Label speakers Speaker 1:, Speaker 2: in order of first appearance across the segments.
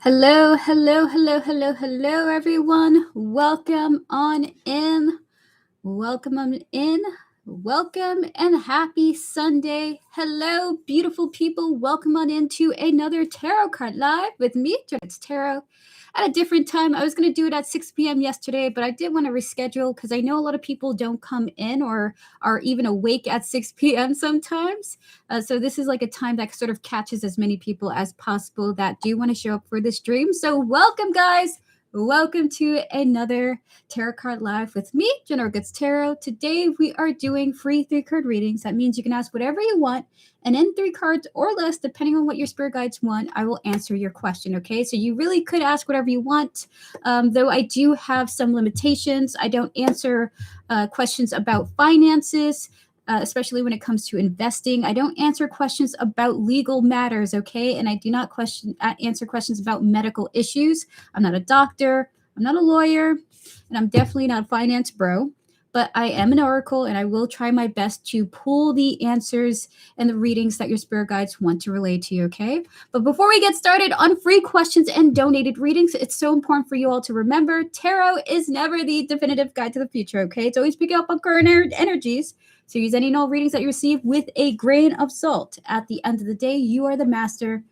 Speaker 1: Hello, hello, hello, hello, hello, everyone. Welcome on in. Welcome on in. Welcome and happy Sunday. Hello, beautiful people. Welcome on into another Tarot Card Live with me, It's Tarot, at a different time. I was going to do it at 6 p.m. yesterday, but I did want to reschedule because I know a lot of people don't come in or are even awake at 6 p.m. sometimes. So this is like a time that sort of catches as many people as possible that do want to show up for this stream. So welcome, guys. Welcome to another Tarot Card Live with me, General Goods Tarot. Today we are doing free 3-card readings. That means you can ask whatever you want, and in 3 cards or less, depending on what your spirit guides want, I will answer your question, okay? So you really could ask whatever you want, though I do have some limitations. I don't answer questions about finances, especially when it comes to investing. I don't answer questions about legal matters, okay? And I do not answer questions about medical issues. I'm not a doctor, I'm not a lawyer, and I'm definitely not a finance bro, but I am an oracle, and I will try my best to pull the answers and the readings that your spirit guides want to relay to you, okay? But before we get started on free questions and donated readings, it's so important for you all to remember, tarot is never the definitive guide to the future, okay? It's always picking up on current energies. So use any and all readings that you receive with a grain of salt. At the end of the day, you are the master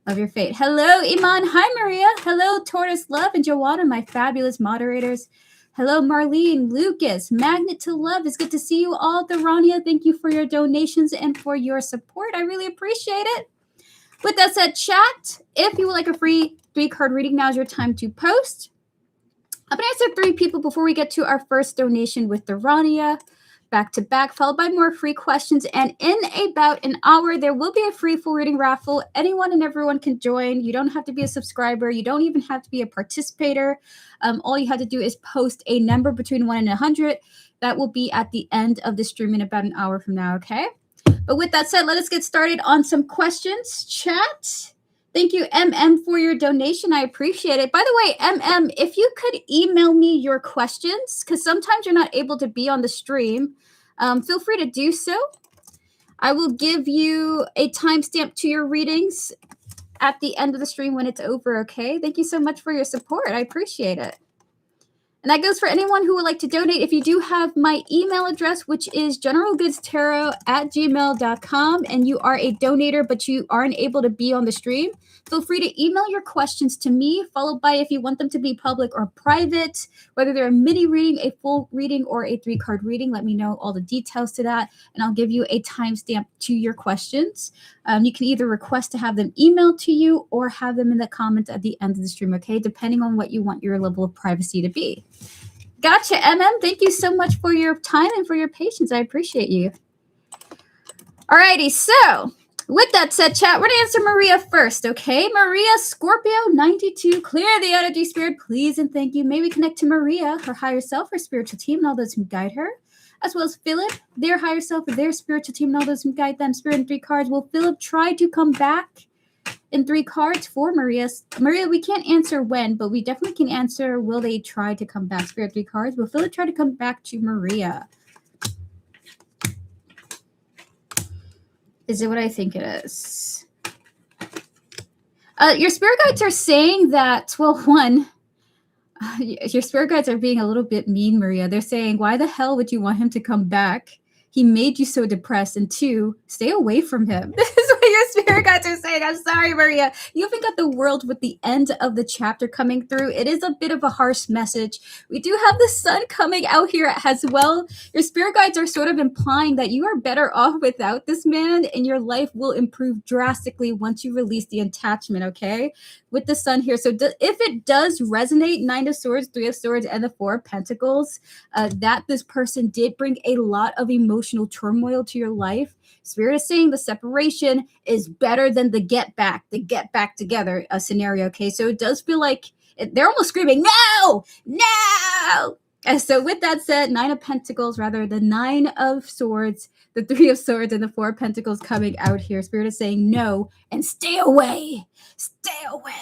Speaker 1: of your fate. Hello, Iman. Hi, Maria. Hello, Tortoise Love and Joanna, my fabulous moderators. Hello, Marlene, Lucas, Magnet to Love. It's good to see you all. Therania, thank you for your donations and for your support. I really appreciate it. With that said, chat, if you would like a free 3-card reading, now is your time to post. I'm going to answer 3 people before we get to our first donation with Therania. Back to back, followed by more free questions. And in about an hour, there will be a free full reading raffle. Anyone and everyone can join. You don't have to be a subscriber. You don't even have to be a participator. All you have to do is post a number between 1 and 100. That will be at the end of the stream in about an hour from now, okay? But with that said, let us get started on some questions. Chat. Thank you, MM, for your donation. I appreciate it. By the way, MM, if you could email me your questions, because sometimes you're not able to be on the stream, feel free to do so. I will give you a timestamp to your readings at the end of the stream when it's over, okay? Thank you so much for your support. I appreciate it. And that goes for anyone who would like to donate. If you do have my email address, which is generalgoodstarot@gmail.com, and you are a donator, but you aren't able to be on the stream, feel free to email your questions to me, followed by if you want them to be public or private, whether they're a mini reading, a full reading, or a 3-card reading. Let me know all the details to that, and I'll give you a timestamp to your questions. You can either request to have them emailed to you or have them in the comments at the end of the stream, okay? Depending on what you want your level of privacy to be. Gotcha, MM. Thank you so much for your time and for your patience. I appreciate you. Alrighty, so with that said, chat, we're going to answer Maria first, okay? Maria, Scorpio 92, clear the energy, spirit, please and thank you. May we connect to Maria, her higher self, her spiritual team, and all those who guide her, as well as Philip, their higher self, or their spiritual team, and all those who guide them. Spirit in 3 cards. Will Philip try to come back in 3 cards for Maria? Maria, we can't answer when, but we definitely can answer will they try to come back. Spirit 3 cards. Will Philip try to come back to Maria? Is it what I think it is? Your spirit guides are saying that, well, one, your spirit guides are being a little bit mean, Maria. They're saying, why the hell would you want him to come back? He made you so depressed. And 2, stay away from him. This is what your spirit guides are saying. I'm sorry, Maria. You even got the world with the end of the chapter coming through. It is a bit of a harsh message. We do have the sun coming out here as well. Your spirit guides are sort of implying that you are better off without this man, and your life will improve drastically once you release the attachment, okay? With the sun here. So if it does resonate, 9 of Swords, 3 of Swords, and the 4 of Pentacles, that this person did bring a lot of emotional turmoil to your life, Spirit is saying the separation is better than the get back together scenario, okay? So it does feel like they're almost screaming, no, no! And so with that said, 9 of Pentacles, rather, the 9 of Swords, the 3 of Swords, and the 4 of Pentacles coming out here. Spirit is saying no and stay away. Stay away.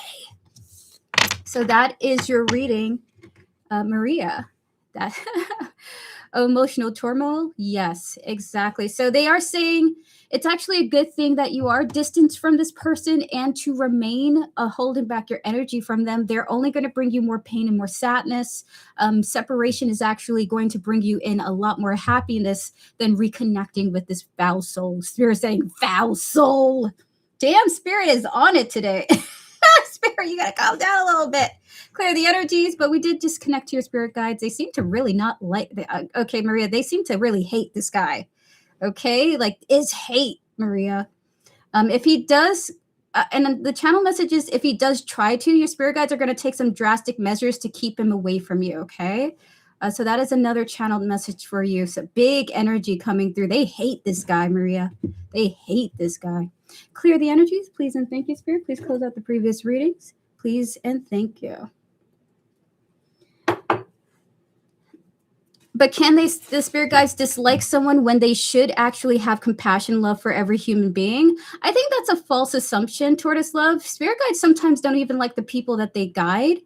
Speaker 1: So that is your reading, Maria. That emotional turmoil? Yes, exactly. So they are saying it's actually a good thing that you are distanced from this person, and to remain holding back your energy from them. They're only going to bring you more pain and more sadness. Separation is actually going to bring you in a lot more happiness than reconnecting with this foul soul. Spirit saying foul soul. Damn, Spirit is on it today. Spirit, you gotta calm down a little bit. Clear the energies, but we did disconnect to your spirit guides. They seem to really not like, okay, Maria, they seem to really hate this guy. Okay, like is hate, Maria. If he does, and the channel message is, if he does try to, your spirit guides are going to take some drastic measures to keep him away from you. Okay, so that is another channeled message for you. So big energy coming through. They hate this guy, Maria. They hate this guy. Clear the energies, please and thank you, Spirit. Please close out the previous readings, please and thank you. But can the spirit guides dislike someone when they should actually have compassion, love for every human being? I think that's a false assumption toward us love. Spirit guides sometimes don't even like the people that they guide.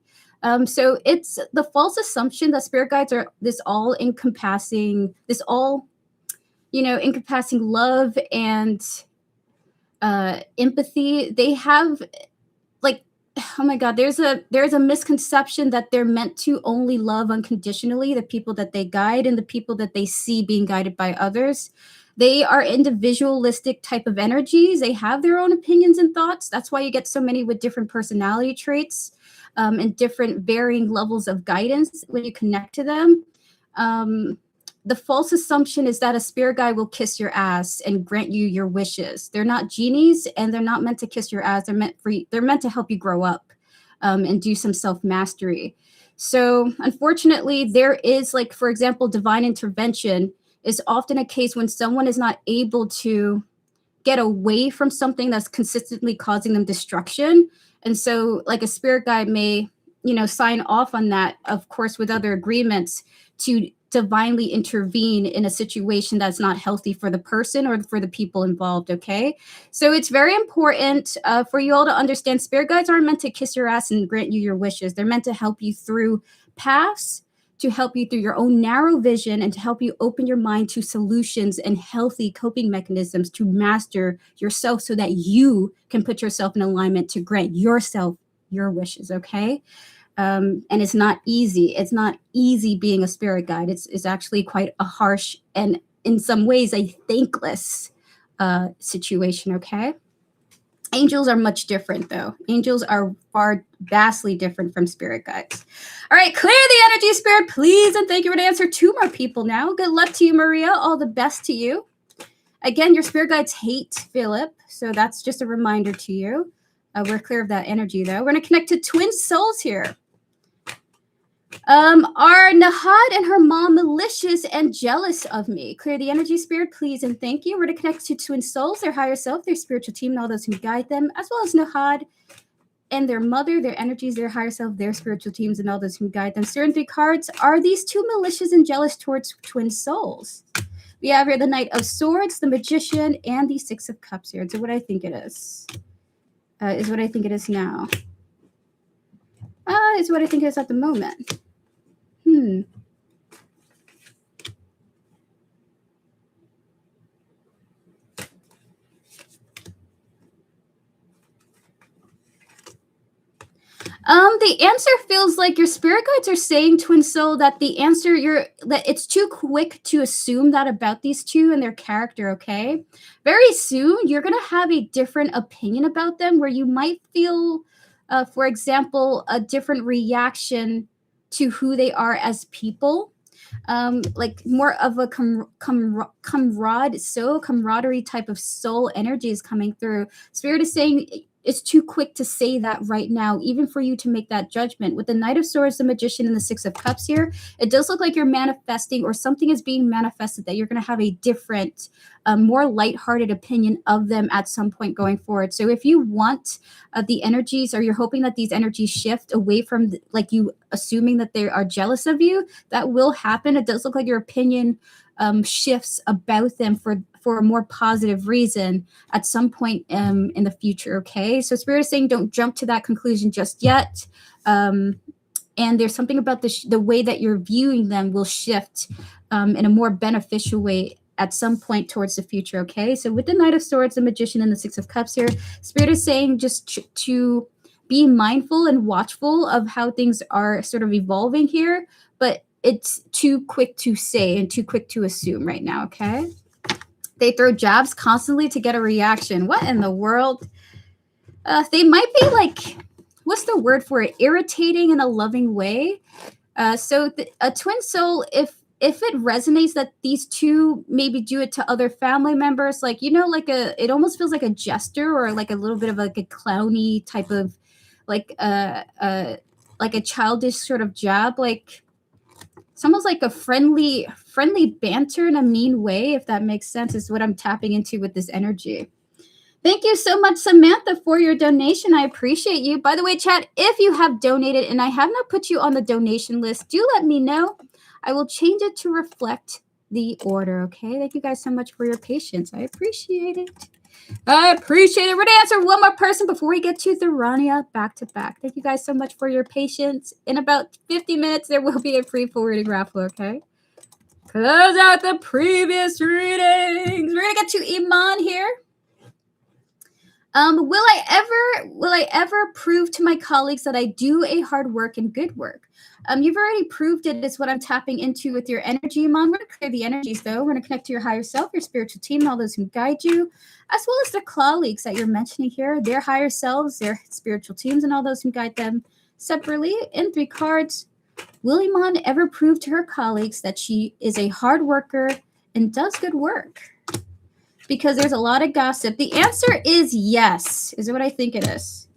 Speaker 1: So it's the false assumption that spirit guides are this all encompassing love and empathy. They have, like, oh my God, there's a misconception that they're meant to only love unconditionally the people that they guide and the people that they see being guided by others. They are individualistic type of energies. They have their own opinions and thoughts. That's why you get so many with different personality traits and different varying levels of guidance when you connect to them. The false assumption is that a spirit guide will kiss your ass and grant you your wishes. They're not genies, and they're not meant to kiss your ass. They're meant to help you grow up and do some self-mastery. So unfortunately, there is, like, for example, divine intervention is often a case when someone is not able to get away from something that's consistently causing them destruction. And so, like, a spirit guide may, sign off on that, of course, with other agreements to divinely intervene in a situation that's not healthy for the person or for the people involved. Okay, so it's very important for you all to understand spirit guides aren't meant to kiss your ass and grant you your wishes. They're meant to help you through paths, to help you through your own narrow vision, and to help you open your mind to solutions and healthy coping mechanisms to master yourself so that you can put yourself in alignment to grant yourself your wishes. Okay. And it's not easy. It's not easy being a spirit guide. It's actually quite a harsh and in some ways a thankless situation, okay? Angels are much different, though. Angels are vastly different from spirit guides. All right, clear the energy, Spirit, please, and thank you for the answer. 2 more people now. Good luck to you, Maria. All the best to you. Again, your spirit guides hate Philip, so that's just a reminder to you. We're clear of that energy, though. We're going to connect to twin souls here. Are Nahad and her mom malicious and jealous of me? Clear the energy, Spirit, please, and thank you. We're to connect to twin souls, their higher self, their spiritual team, and all those who guide them, as well as Nahad and their mother, their energies, their higher self, their spiritual teams, and all those who guide them. Certain 3 cards. Are these 2 malicious and jealous towards twin souls? We have here the Knight of Swords, the Magician, and the 6 of Cups here. So what I think it is what I think it is now. Is what I think it is at the moment. The answer feels like your spirit guides are saying, twin soul, that the answer that it's too quick to assume that about these 2 and their character, okay? Very soon, you're going to have a different opinion about them where you might feel, for example, a different reaction to who they are as people. Like more of a camaraderie type of soul energy is coming through. Spirit is saying it's too quick to say that right now, even for you to make that judgment. With the Knight of Swords, the Magician, and the 6 of Cups here, it does look like you're manifesting, or something is being manifested, that you're going to have a different, more lighthearted opinion of them at some point going forward. So if you want the energies, or you're hoping that these energies shift away from like you assuming that they are jealous of you, that will happen. It does look like your opinion shifts about them for a more positive reason at some point in the future, okay? So Spirit is saying don't jump to that conclusion just yet. And there's something about the way that you're viewing them will shift in a more beneficial way at some point towards the future, okay? So with the Knight of Swords, the Magician, and the Six of Cups here, Spirit is saying just to be mindful and watchful of how things are sort of evolving here, but it's too quick to say and too quick to assume right now, okay? They throw jabs constantly to get a reaction. What in the world? They might be like, what's the word for it? Irritating in a loving way. So a twin soul, if it resonates that these two maybe do it to other family members, like, you know, like it almost feels like a jester or like a little bit of like a clowny type of like a childish sort of jab, like it's almost like a friendly banter in a mean way, if that makes sense, is what I'm tapping into with this energy. Thank you so much, Samantha, for your donation. I appreciate you. By the way, chat, if you have donated and I have not put you on the donation list, do let me know. I will change it to reflect the order, okay? Thank you guys so much for your patience. I appreciate it. I appreciate it. We're going to answer one more person before we get to Tharania back to back. Thank you guys so much for your patience. In about 50 minutes, there will be a free forwarding raffle, okay? Close out the previous readings. We're going to get to Iman here. Will I ever prove to my colleagues that I do a hard work and good work? You've already proved it, is what I'm tapping into with your energy, Iman. We're going to clear the energies, though. We're going to connect to your higher self, your spiritual team, and all those who guide you, as well as the colleagues that you're mentioning here, their higher selves, their spiritual teams, and all those who guide them separately. In 3 cards, will Iman ever prove to her colleagues that she is a hard worker and does good work? Because there's a lot of gossip. The answer is yes, is what I think it is.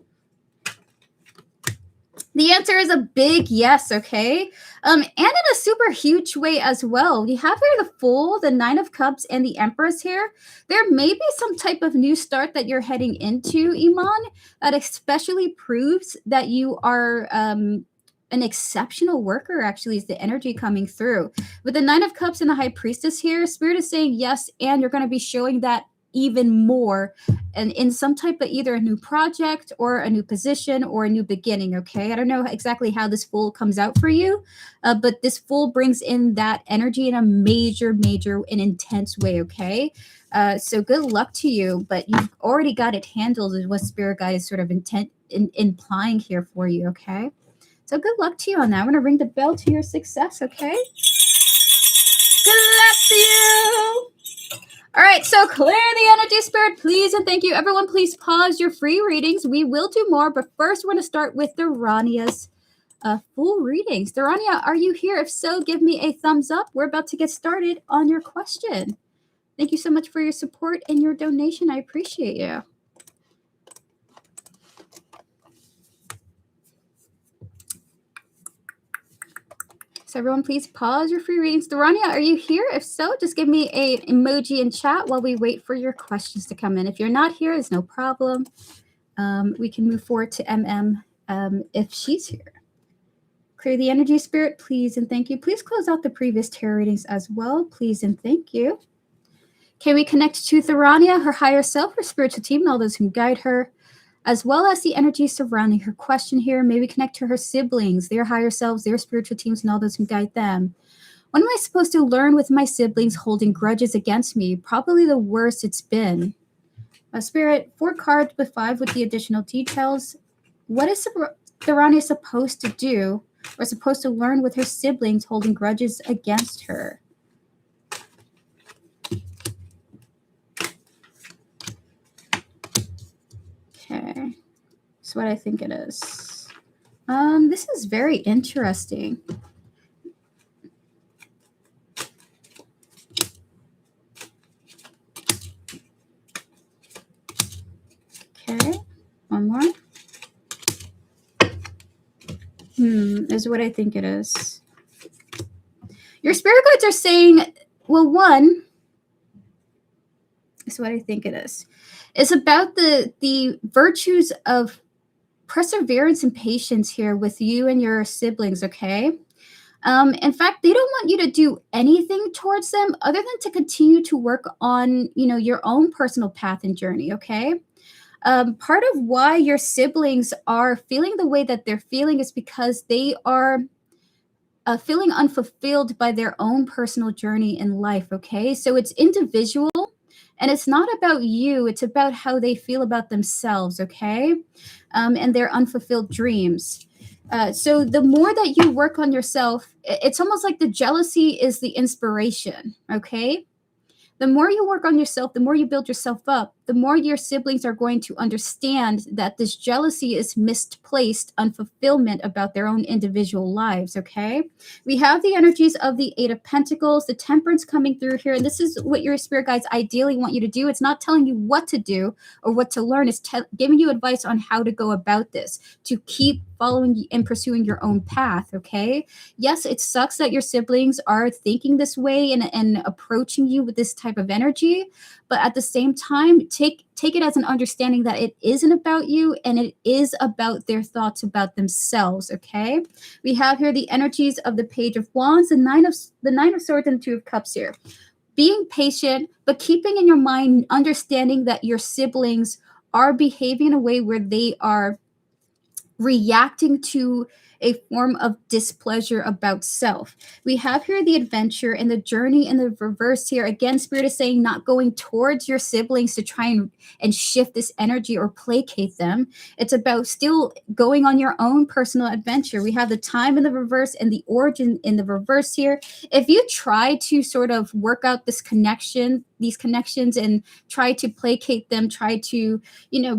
Speaker 1: The answer is a big yes, okay? And in a super huge way as well. You have here the Fool, the Nine of Cups, and the Empress here. There may be some type of new start that you're heading into, Iman, that especially proves that you are an exceptional worker, actually, is the energy coming through. With the Nine of Cups and the High Priestess here, Spirit is saying yes, and you're going to be showing that even more, and in some type of either a new project or a new position or a new beginning, okay? I don't know exactly how this Fool comes out for you, but this Fool brings in that energy in a major and intense way, okay? So good luck to you, but you've already got it handled, is what Spirit Guide is sort of implying here for you, okay? So good luck to you on that. I'm going to ring the bell to your success, okay? Good luck to you. All right, so clear the energy, Spirit, please, and thank you. Everyone, please pause your free readings. We will do more, but first we're going to start with Tharania's full readings. Tharania, are you here? If so, give me a thumbs up. We're about to get started on your question. Thank you so much for your support and your donation. I appreciate you. So everyone, please pause your free readings. Tharania, are you here? If so, just give me an emoji in chat while we wait for your questions to come in. If you're not here, it's no problem. We can move forward to MM if she's here. Clear the energy, Spirit, please and thank you. Please close out the previous tarot readings as well, please and thank you. Can we connect to Tharania, her higher self, her spiritual team, and all those who guide her, as well as the energy surrounding her question here? Maybe connect to her siblings, their higher selves, their spiritual teams, and all those who guide them. What am I supposed to learn with my siblings holding grudges against me? Probably the worst it's been. Spirit, 4 cards with 5 with the additional details. What is Tharania supposed to do or supposed to learn with her siblings holding grudges against her? Okay, that's what I think it is. This is very interesting. Okay, one more. Is what I think it is. Your spirit guides are saying, well, one is what I think it is. It's about the virtues of perseverance and patience here with you and your siblings, okay? In fact, they don't want you to do anything towards them other than to continue to work on, your own personal path and journey, okay? Part of why your siblings are feeling the way that they're feeling is because they are feeling unfulfilled by their own personal journey in life, okay? So it's individual and it's not about you, it's about how they feel about themselves, okay? And their unfulfilled dreams. So the more that you work on yourself, it's almost like the jealousy is the inspiration, okay? The more you work on yourself, the more you build yourself up, the more your siblings are going to understand that this jealousy is misplaced unfulfillment about their own individual lives, okay? We have the energies of the Eight of Pentacles, the Temperance coming through here, and this is what your spirit guides ideally want you to do. It's not telling you what to do or what to learn. It's giving you advice on how to go about this, to keep following and pursuing your own path, okay? Yes, it sucks that your siblings are thinking this way and approaching you with this type of energy, but at the same time, take it as an understanding that it isn't about you and it is about their thoughts about themselves, okay? We have here the energies of the Page of Wands, the Nine of Swords, and the Two of Cups here. Being patient, but keeping in your mind, understanding that your siblings are behaving in a way where they are reacting to a form of displeasure about self. We have here the adventure and the journey in the reverse here. Again, Spirit is saying not going towards your siblings to try and shift this energy or placate them. It's about still going on your own personal adventure. We have the time in the reverse and the origin in the reverse here. If you try to sort of work out these connections and try to placate them, try to,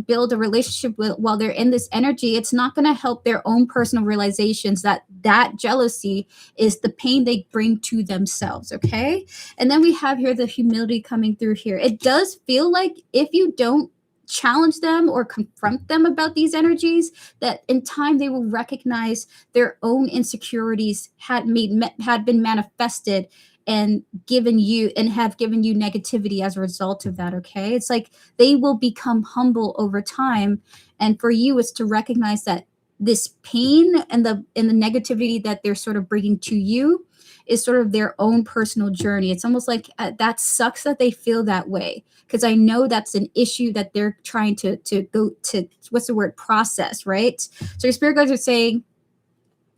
Speaker 1: build a relationship while they're in this energy, it's not going to help their own personal realizations that jealousy is the pain they bring to themselves, okay? And then we have here the humility coming through here. It does feel like if you don't challenge them or confront them about these energies, that in time they will recognize their own insecurities had been manifested and have given you negativity as a result of that, okay? It's like they will become humble over time, and for you it's to recognize that this pain and the negativity that they're sort of bringing to you is sort of their own personal journey. It's almost like that sucks that they feel that way, because I know that's an issue that they're trying to go to, what's the word, process, right? So your spirit guides are saying,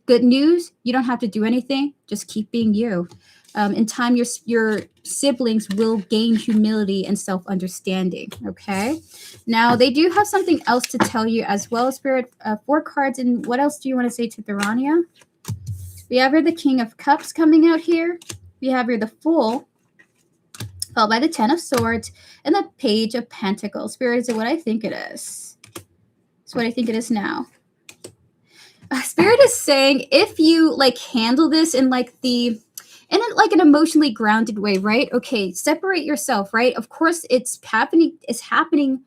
Speaker 1: good news, you don't have to do anything, just keep being you. In time, your siblings will gain humility and self-understanding, okay? Now, they do have something else to tell you as well, Spirit. 4 cards, and what else do you want to say to Therania? We have here the King of Cups coming out here. We have here the Fool, followed by the 10 of Swords, and the Page of Pentacles. Spirit, is it what I think it is? It's what I think it is now. Spirit is saying, if you handle this in an emotionally grounded way, right? Okay, separate yourself, right? Of course, it's happening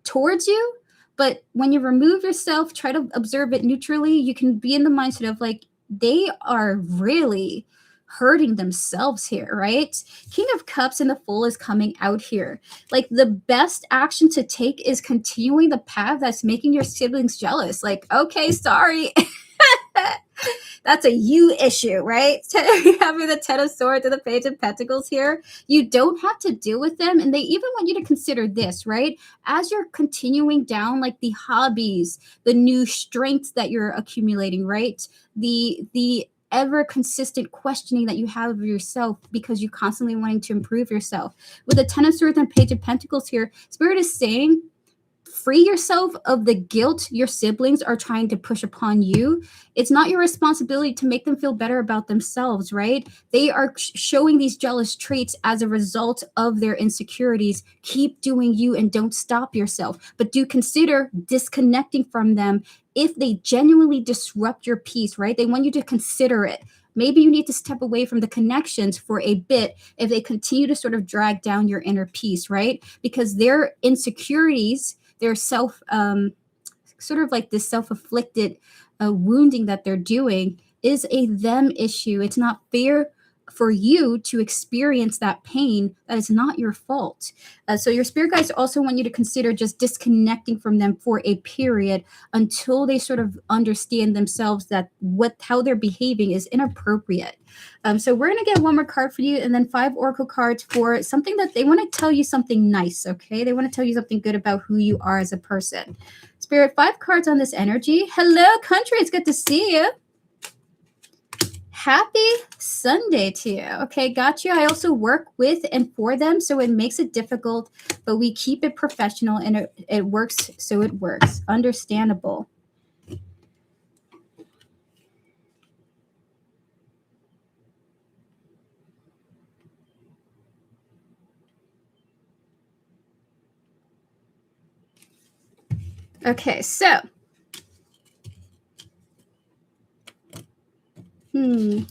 Speaker 1: towards you, but when you remove yourself, try to observe it neutrally, you can be in the mindset of they are really hurting themselves here, right? King of Cups and the Fool is coming out here. The best action to take is continuing the path that's making your siblings jealous. Okay, sorry. That's a you issue, right? Having the 10 of Swords and the Page of Pentacles here, you don't have to deal with them. And they even want you to consider this, right? As you're continuing down, the hobbies, the new strengths that you're accumulating, right? The ever consistent questioning that you have of yourself because you're constantly wanting to improve yourself. With the 10 of Swords and Page of Pentacles here, Spirit is saying, free yourself of the guilt your siblings are trying to push upon you. It's not your responsibility to make them feel better about themselves, right? They are showing these jealous traits as a result of their insecurities. Keep doing you and don't stop yourself. But do consider disconnecting from them if they genuinely disrupt your peace, right? They want you to consider it. Maybe you need to step away from the connections for a bit if they continue to sort of drag down your inner peace, right? Because their insecurities, their self, sort of this self-afflicted wounding that they're doing is a them issue. It's not fair for you to experience that pain. That is not your fault. So your spirit guides also want you to consider just disconnecting from them for a period until they sort of understand themselves that how they're behaving is inappropriate. So we're going to get one more card for you and then 5 oracle cards for something that they want to tell you something nice, okay? They want to tell you something good about who you are as a person. Spirit, 5 cards on this energy. Hello, country. It's good to see you. happy Sunday to you. Okay, got you. I also work with and for them, so it makes it difficult, but we keep it professional and it works, so it works. Understandable. Okay, so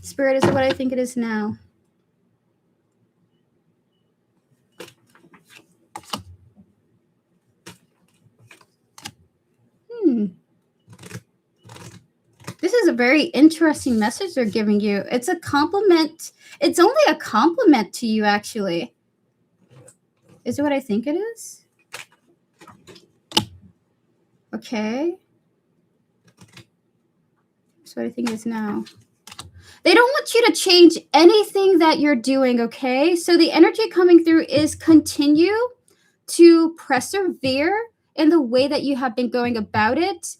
Speaker 1: Spirit is what I think it is now. This is a very interesting message they're giving you. It's a compliment. It's only a compliment to you, actually. Is it what I think it is? Okay. That's what I think it is now. They don't want you to change anything that you're doing, okay? So the energy coming through is continue to persevere in the way that you have been going about it.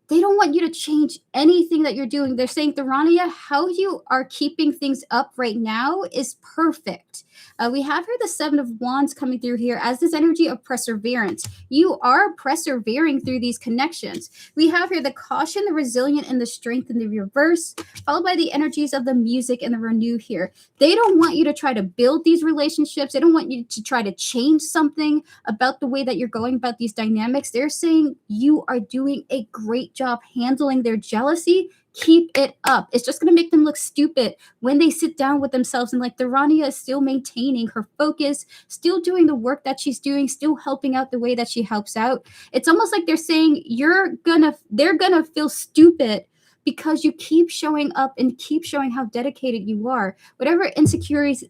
Speaker 1: They don't want you to change anything that you're doing. They're saying, Tharania, how you are keeping things up right now is perfect. We have here the Seven of Wands coming through here as this energy of perseverance. You are persevering through these connections. We have here the caution, the resilient, and the strength in the reverse, followed by the energies of the music and the renew here. They don't want you to try to build these relationships. They don't want you to try to change something about the way that you're going about these dynamics. They're saying you are doing a great job handling their jealousy. Keep it up. It's just going to make them look stupid when they sit down with themselves and like Tharania is still maintaining her focus, still doing the work that she's doing, still helping out the way that she helps out. It's almost like they're saying they're gonna feel stupid because you keep showing up and keep showing how dedicated you are. Whatever insecurities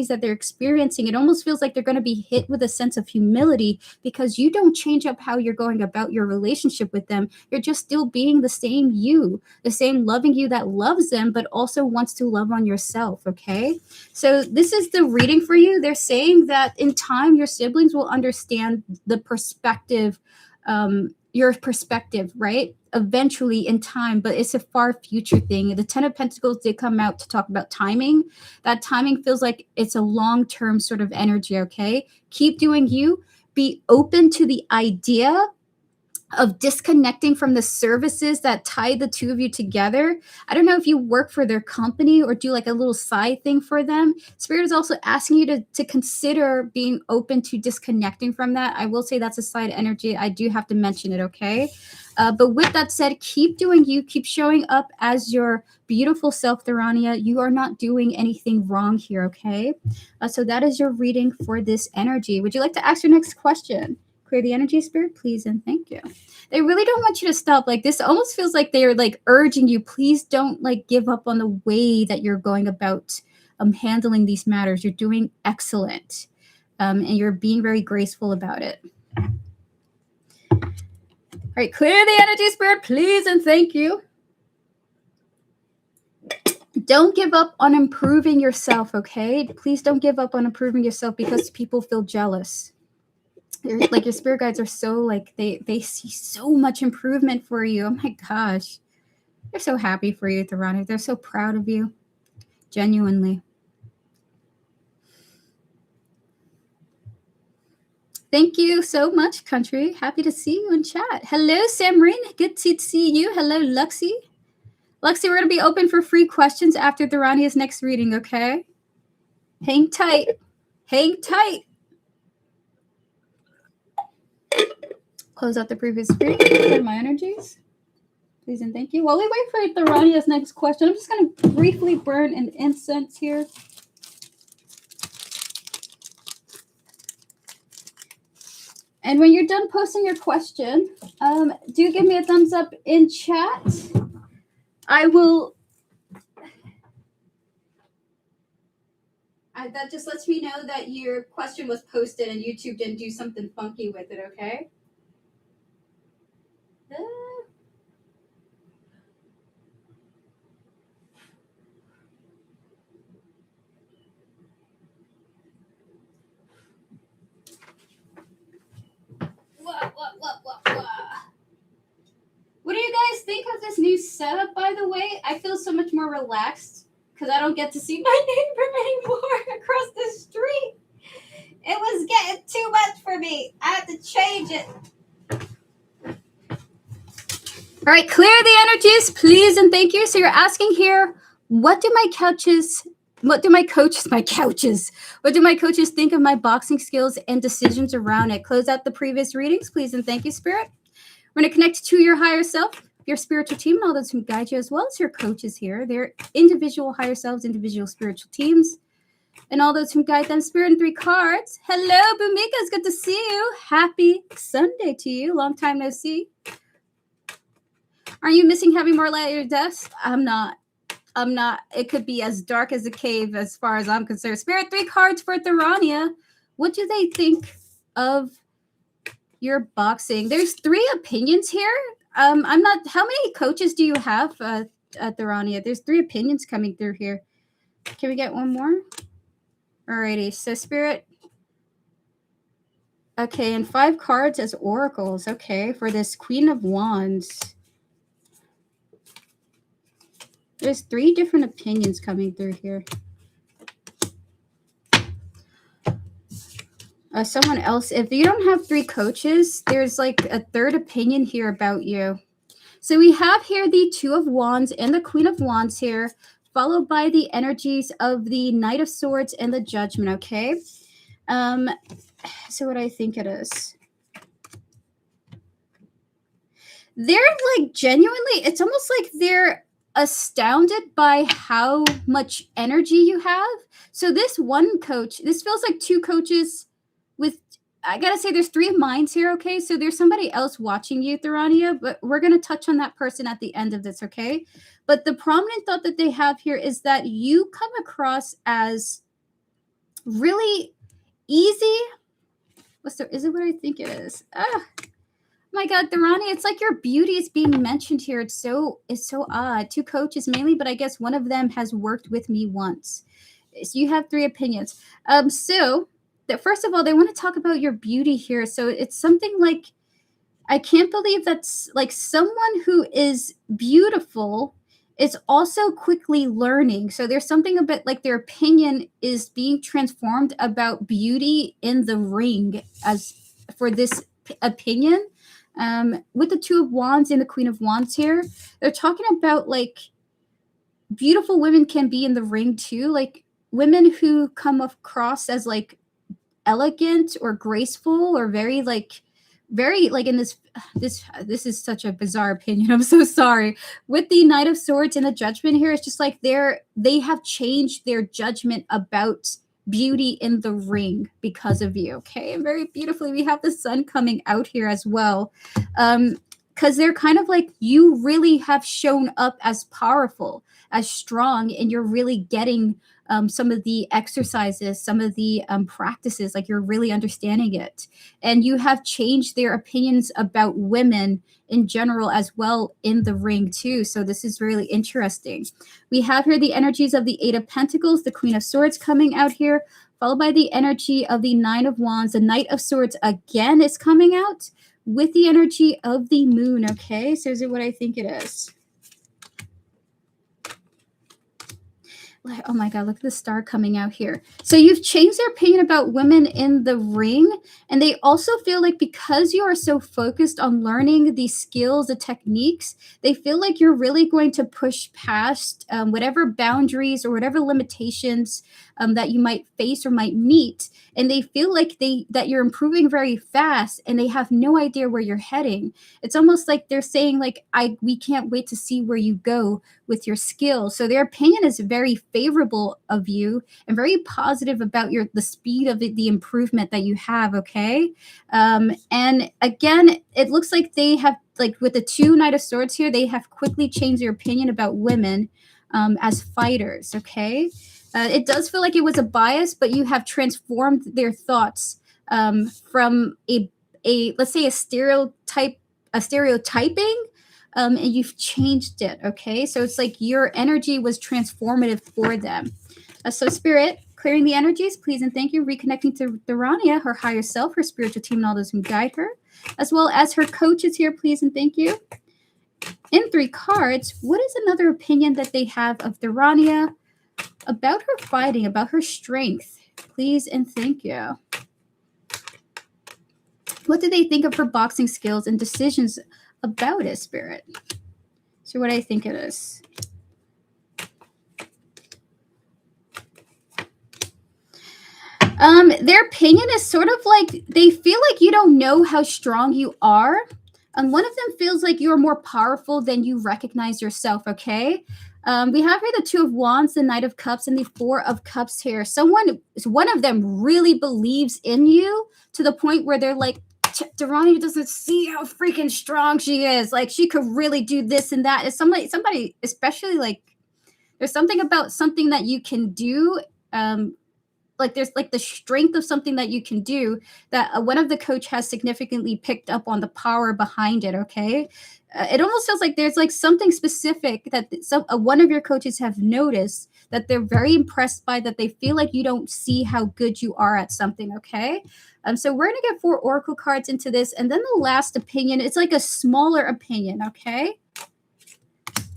Speaker 1: that they're experiencing, it almost feels like they're going to be hit with a sense of humility because you don't change up how you're going about your relationship with them. You're just still being the same you, the same loving you that loves them, but also wants to love on yourself, okay? So this is the reading for you. They're saying that in time, your siblings will understand the perspective, your perspective, right? Eventually in time, but it's a far future thing. The 10 of Pentacles did come out to talk about timing. That timing feels like it's a long-term sort of energy, okay? Keep doing you. Be open to the idea of disconnecting from the services that tie the two of you together. I don't know if you work for their company or do like a little side thing for them. Spirit is also asking you to consider being open to disconnecting from that. I will say that's a side energy. I do have to mention it, okay? But with that said, keep doing you. Keep showing up as your beautiful self, Tharania. You are not doing anything wrong here, okay? So that is your reading for this energy. Would you like to ask your next question? Clear the energy, Spirit, please, and thank you. They really don't want you to stop. Like this almost feels like they're like urging you, please don't like give up on the way that you're going about handling these matters. You're doing excellent, and you're being very graceful about it. All right, clear the energy, Spirit, please, and thank you. Don't give up on improving yourself, okay? Please don't give up on improving yourself because people feel jealous. Like your spirit guides are so like they see so much improvement for you. Oh my gosh, they're so happy for you, Tharania. They're so proud of you, genuinely. Thank you so much, country. Happy to see you in chat. Hello, Samrin. Good to see you. Hello, Luxie. Luxie, we're gonna be open for free questions after Tharania's next reading. Okay, hang tight. Hang tight. Close out the previous reading. Clear my energies. Please and thank you. While we wait for Tharania's next question, I'm just going to briefly burn an incense here. And when you're done posting your question, do give me a thumbs up in chat. I will... that just lets me know that your question was posted and YouTube didn't do something funky with it, okay? What do you guys think of this new setup, by the way, I feel so much more relaxed because I don't get to see my neighbor anymore across the street. It was getting too much for me. I had to change it. All right, clear the energies, please, and thank you. So you're asking here, what do my coaches think of my boxing skills and decisions around it? Close out the previous readings, please, and thank you, Spirit. We're going to connect to your higher self, your spiritual team, and all those who guide you, as well as your coaches here. They're individual higher selves, individual spiritual teams, and all those who guide them. Spirit and 3 cards. Hello, Bumika. It's good to see you. Happy Sunday to you. Long time no see. Are you missing having more light at your desk? I'm not. It could be as dark as a cave as far as I'm concerned. Spirit 3 cards for Tharania. What do they think of your boxing? There's 3 opinions here. I'm not. How many coaches do you have at Tharania? There's 3 opinions coming through here. Can we get one more? Alrighty. So Spirit. Okay, and 5 cards as oracles. Okay, for this Queen of Wands. There's 3 different opinions coming through here. Someone else, if you don't have 3 coaches, there's like a 3rd opinion here about you. So we have here the 2 of Wands and the Queen of Wands here, followed by the energies of the Knight of Swords and the Judgment, okay? So what I think it is. They're like genuinely, it's almost like they're astounded by how much energy you have. So this one coach, this feels like 2 coaches with, I gotta say, there's 3 minds here, okay? So there's somebody else watching you, Tharania, but we're gonna touch on that person at the end of this, okay? But the prominent thought that they have here is that you come across as really easy. Is it what I think it is? My God, Tharania, it's like your beauty is being mentioned here. It's so odd. 2 coaches mainly, but I guess one of them has worked with me once. So you have 3 opinions. First of all, they want to talk about your beauty here. So it's something like, I can't believe that's like someone who is beautiful is also quickly learning. So there's something a bit like their opinion is being transformed about beauty in the ring as for this opinion. With the 2 of Wands and the Queen of Wands here, they're talking about like beautiful women can be in the ring too. Like women who come across as like elegant or graceful or very like in this is such a bizarre opinion. I'm so sorry. With the Knight of Swords and the Judgment here, it's just like they have changed their judgment about beauty in the ring because of you. Okay, and very beautifully we have the Sun coming out here as well, because they're kind of like, you really have shown up as powerful, as strong, and you're really getting some of the exercises, some of the practices, like you're really understanding it, and you have changed their opinions about women in general as well in the ring too. So this is really interesting. We have here the energies of the 8 of Pentacles, the Queen of Swords coming out here, followed by the energy of the 9 of Wands. The Knight of Swords again is coming out with the energy of the Moon. Okay, so is it what I think it is? Oh my God, look at the star coming out here. So you've changed their opinion about women in the ring. And they also feel like because you are so focused on learning the skills, the techniques, they feel like you're really going to push past whatever boundaries or whatever limitations that you might face or might meet. And they feel like that you're improving very fast and they have no idea where you're heading. It's almost like they're saying like, we can't wait to see where you go with your skills. So their opinion is very favorable of you and very positive about the speed of the improvement that you have. Okay. And again, it looks like they have, like with the 2 Knight of Swords here, they have quickly changed their opinion about women as fighters. Okay. It does feel like it was a bias, but you have transformed their thoughts from let's say a stereotyping, and you've changed it. Okay, so it's like your energy was transformative for them. So Spirit, clearing the energies, please and thank you. Reconnecting to Tharania, her higher self, her spiritual team, and all those who guide her, as well as her coaches here, please and thank you. in 3 cards, what is another opinion that they have of Thorania about her fighting, about her strength? Please and thank you. What do they think of her boxing skills and decisions about it, Spirit? So what I think it is. Their opinion is sort of like they feel like you don't know how strong you are. And one of them feels like you're more powerful than you recognize yourself, okay? We have here the Two of Wands, the Knight of Cups, and the Four of Cups here. One of them really believes in you to the point where they're like, Durrani doesn't see how freaking strong she is. Like, she could really do this and that. It's somebody, especially like, there's something about something that you can do. Like there's like the strength of something that you can do that one of the coach has significantly picked up on the power behind it. Okay. It almost feels like there's like something specific that one of your coaches have noticed that they're very impressed by, that they feel like you don't see how good you are at something. Okay. So we're going to get 4 oracle cards into this. And then the last opinion, it's like a smaller opinion. Okay.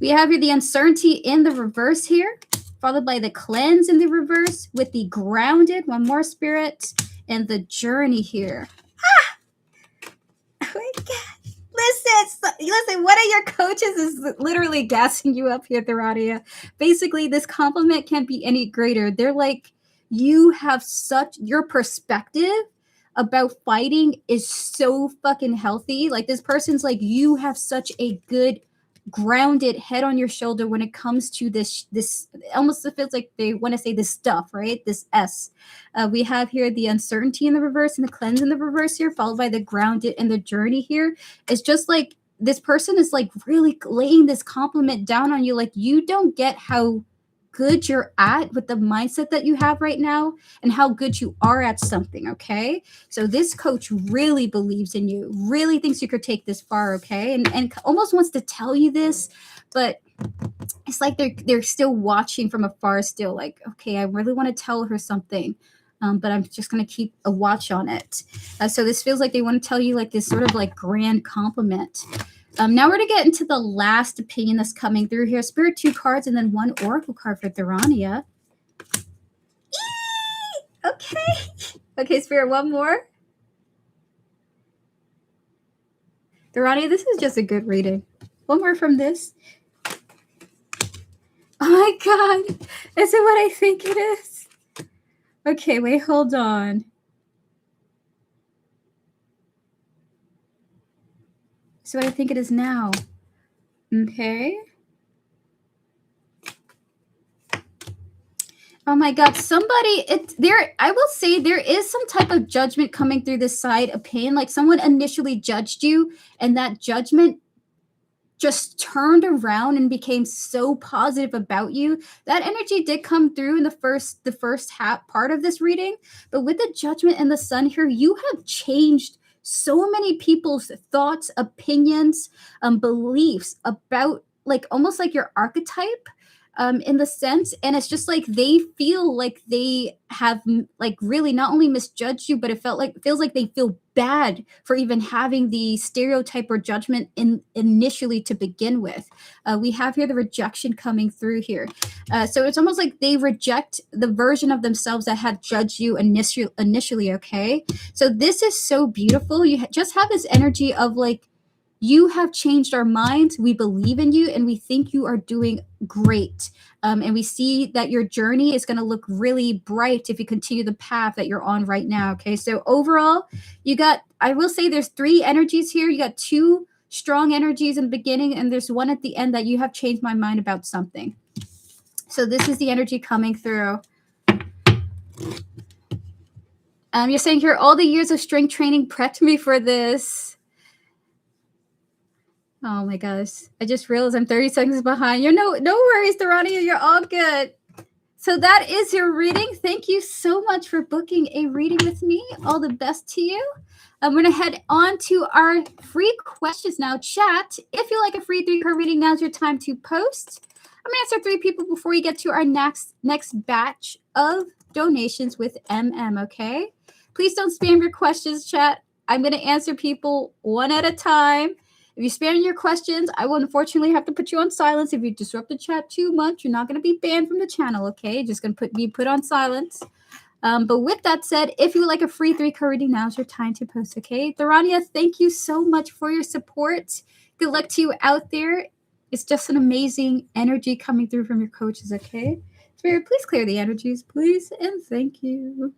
Speaker 1: We have here the uncertainty in the reverse here, followed by the cleanse in the reverse with the grounded, one more, Spirit, and the journey here. Oh my God. Listen, one of your coaches is literally gassing you up here, Thorania. Basically, this compliment can't be any greater. They're like, you have your perspective about fighting is so fucking healthy. Like, this person's like, you have such a good grounded head on your shoulder when it comes to this almost feels like they want to say this stuff, right? This S. We have here the uncertainty in the reverse and the cleanse in the reverse here, followed by the grounded and the journey here. It's just like this person is like really laying this compliment down on you, like you don't get how good you're at with the mindset that you have right now and how good you are at something. Okay, so this coach really believes in you, really thinks you could take this far. Okay, and almost wants to tell you this, but it's like they're still watching from afar still, like, okay, I really want to tell her something, but I'm just going to keep a watch on it. So this feels like they want to tell you like this sort of like grand compliment. Now we're going to get into the last opinion that's coming through here. Spirit, 2 cards and then 1 oracle card for Thorania. Okay, Spirit, 1 more. Thorania, this is just a good reading. 1 more from this. Oh my God. Is it what I think it is? Okay, wait, hold on. So what I think it is now. Okay. Oh my God, I will say there is some type of judgment coming through this side of pain. Like someone initially judged you and that judgment just turned around and became so positive about you. That energy did come through in the first half part of this reading. But with the judgment and the sun here, you have changed so many people's thoughts, opinions, beliefs about like almost like your archetype. In the sense, and it's just like they feel like they have like really not only misjudged you, but it feels like they feel bad for even having the stereotype or judgment initially to begin with. We have here the rejection coming through here, so it's almost like they reject the version of themselves that had judged you initially. Okay, so this is so beautiful. You just have this energy of like, you have changed our minds. We believe in you and we think you are doing great. And we see that your journey is going to look really bright if you continue the path that you're on right now. Okay. So overall, I will say there's 3 energies here. You got 2 strong energies in the beginning, and there's 1 at the end that you have changed my mind about something. So this is the energy coming through. You're saying here, all the years of strength training prepped me for this. Oh my gosh. I just realized I'm 30 seconds behind. No worries, Thorania. You're all good. So that is your reading. Thank you so much for booking a reading with me. All the best to you. I'm going to head on to our free questions now. Chat, if you like a free 3-card reading, now's your time to post. I'm going to answer 3 people before we get to our next batch of donations with MM, okay? Please don't spam your questions, chat. I'm going to answer people one at a time. If you spam your questions, I will unfortunately have to put you on silence. If you disrupt the chat too much, you're not going to be banned from the channel, okay? Just going to be put on silence. But with that said, if you would like a free 3-card reading, now's your time to post, okay? Tharania, thank you so much for your support. Good luck to you out there. It's just an amazing energy coming through from your coaches, okay? Spirit, please clear the energies, please, and thank you.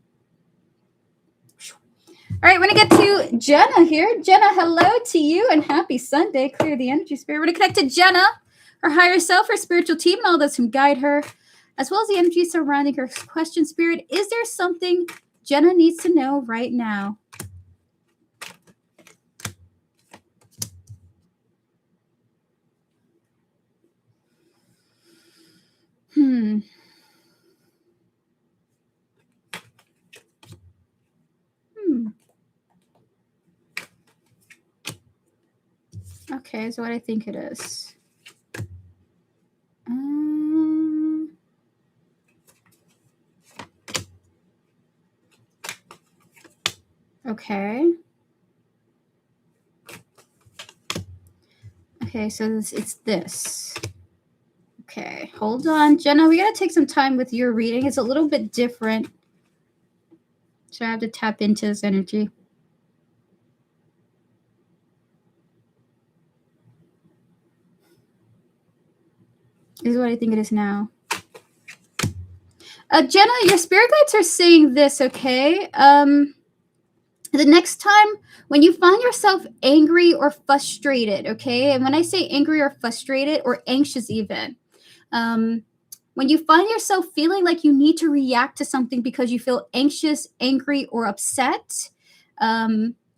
Speaker 1: All right, we're going to get to Jenna here. Jenna, hello to you and happy Sunday. Clear the energy, Spirit. We're going to connect to Jenna, her higher self, her spiritual team, and all those who guide her, as well as the energy surrounding her question. Spirit, is there something Jenna needs to know right now? Okay, is what I think it is. Okay. Okay, so it's this. Okay, hold on. Jenna, we got to take some time with your reading. It's a little bit different. So I have to tap into this energy. This is what I think it is now. Jenna, your spirit guides are saying this, okay? The next time when you find yourself angry or frustrated, okay? And when I say angry or frustrated or anxious even, when you find yourself feeling like you need to react to something because you feel anxious, angry, or upset,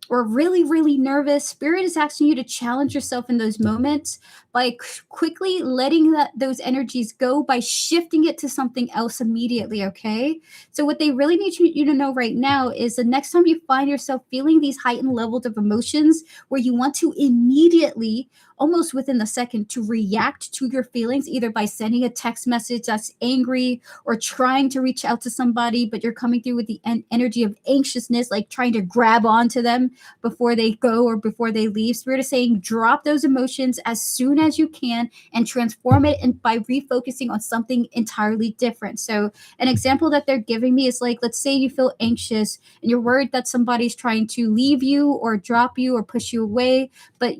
Speaker 1: or really, really nervous, Spirit is asking you to challenge yourself in those moments by quickly letting those energies go by shifting it to something else immediately, okay? So what they really need you to know right now is the next time you find yourself feeling these heightened levels of emotions where you want to immediately, almost within the second, to react to your feelings, either by sending a text message that's angry or trying to reach out to somebody, but you're coming through with the energy of anxiousness, like trying to grab onto them before they go or before they leave. Spirit is saying drop those emotions as soon as you can and transform it by refocusing on something entirely different. So an example that they're giving me is like, let's say you feel anxious and you're worried that somebody's trying to leave you or drop you or push you away, but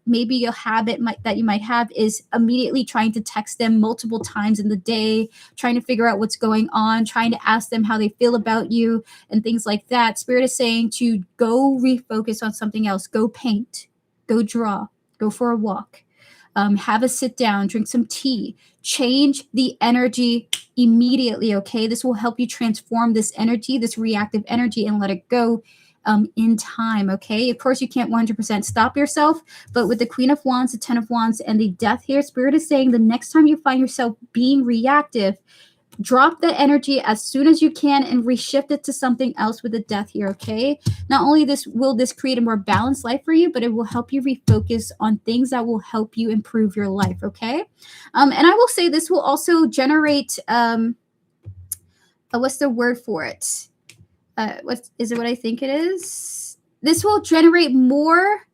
Speaker 1: maybe your habit that you might have is immediately trying to text them multiple times in the day, trying to figure out what's going on, trying to ask them how they feel about you and things like that. Spirit is saying to go refocus on something else. Go paint, go draw, go for a walk, have a sit down, drink some tea, change the energy immediately, okay? This will help you transform this energy, this reactive energy, and let it go in time, okay? Of course, you can't 100% stop yourself, but with the Queen of Wands, the 10 of Wands, and the Death here, Spirit is saying the next time you find yourself being reactive, drop the energy as soon as you can and reshift it to something else with the Death here, okay? Not only will this create a more balanced life for you, but it will help you refocus on things that will help you improve your life, okay? And I will say this will also generate, what's the word for it? What is it? What I think it is? This will generate more.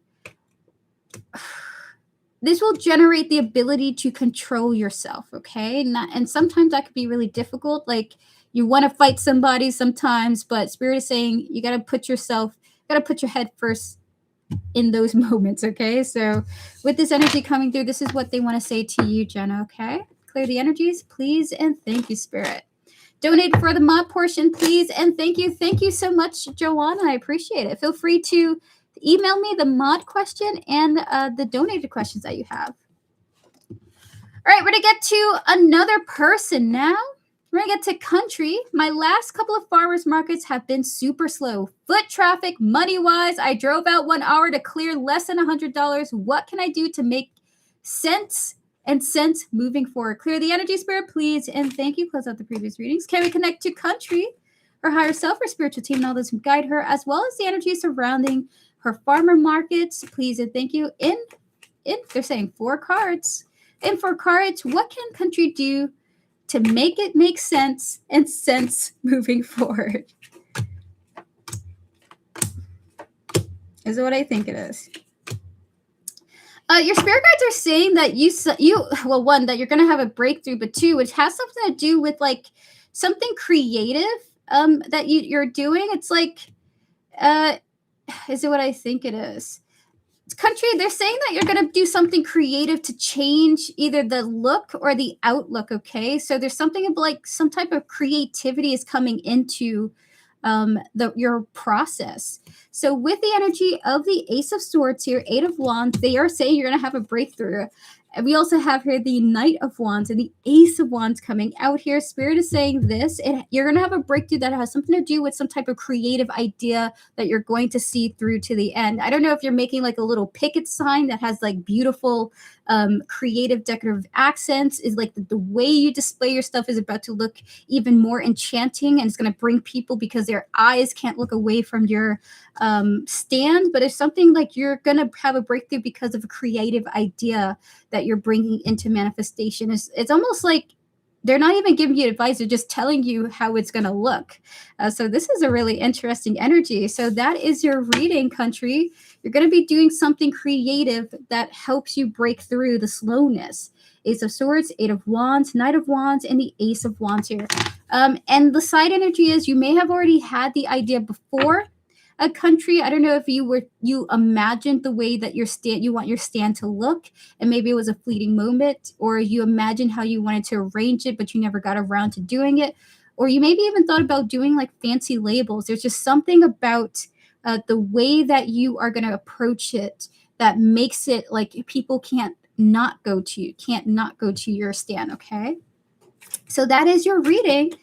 Speaker 1: This will generate the ability to control yourself, okay? And sometimes that could be really difficult. Like you want to fight somebody sometimes, but Spirit is saying you got to put your head first in those moments, okay? So with this energy coming through, this is what they want to say to you, Jenna, okay? Clear the energies, please, and thank you, Spirit. Donate for the mod portion, please, and thank you. Thank you so much, Joanna. I appreciate it. Feel free to email me the mod question and the donated questions that you have. All right, we're going to get to another person now. We're going to get to country. My last couple of farmers markets have been super slow. Foot traffic, money-wise, I drove out 1 hour to clear less than $100. What can I do to make sense moving forward? Clear the energy, Spirit, please, and thank you. Close out the previous readings. Can we connect to country, her higher self, her spiritual team, and all those who guide her, as well as the energy surrounding her farmer markets, please, and thank you. In they're saying 4 cards. In 4 cards, what can country do to make it make sense moving forward? Is what I think it is. Your spirit guides are saying that well, one, that you're going to have a breakthrough, but two, it has something to do with like something creative that you're doing. It's like, is it what I think it is? Country, they're saying that you're going to do something creative to change either the look or the outlook. Okay, so there's something like some type of creativity is coming into your process. So with the energy of the Ace of Swords here, Eight of Wands, they are saying you're going to have a breakthrough. And we also have here the Knight of Wands and the Ace of Wands coming out here. Spirit is saying this. You're going to have a breakthrough that has something to do with some type of creative idea that you're going to see through to the end. I don't know if you're making like a little picket sign that has like beautiful creative decorative accents. Is like the way you display your stuff is about to look even more enchanting, and it's going to bring people because their eyes can't look away from your stand. But it's something like you're going to have a breakthrough because of a creative idea that you're bringing into manifestation. It's almost like they're not even giving you advice, they're just telling you how it's going to look. So this is a really interesting energy. So that is your reading, country. You're going to be doing something creative that helps you break through the slowness. Ace of Swords, Eight of Wands, Knight of Wands, and the Ace of Wands here. And the side energy is you may have already had the idea before a country. I don't know if you imagined the way that you want your stand to look, and maybe it was a fleeting moment, or you imagined how you wanted to arrange it, but you never got around to doing it, or you maybe even thought about doing like fancy labels. There's just something about the way that you are going to approach it that makes it like people can't not go to your stand. Okay, so that is your reading.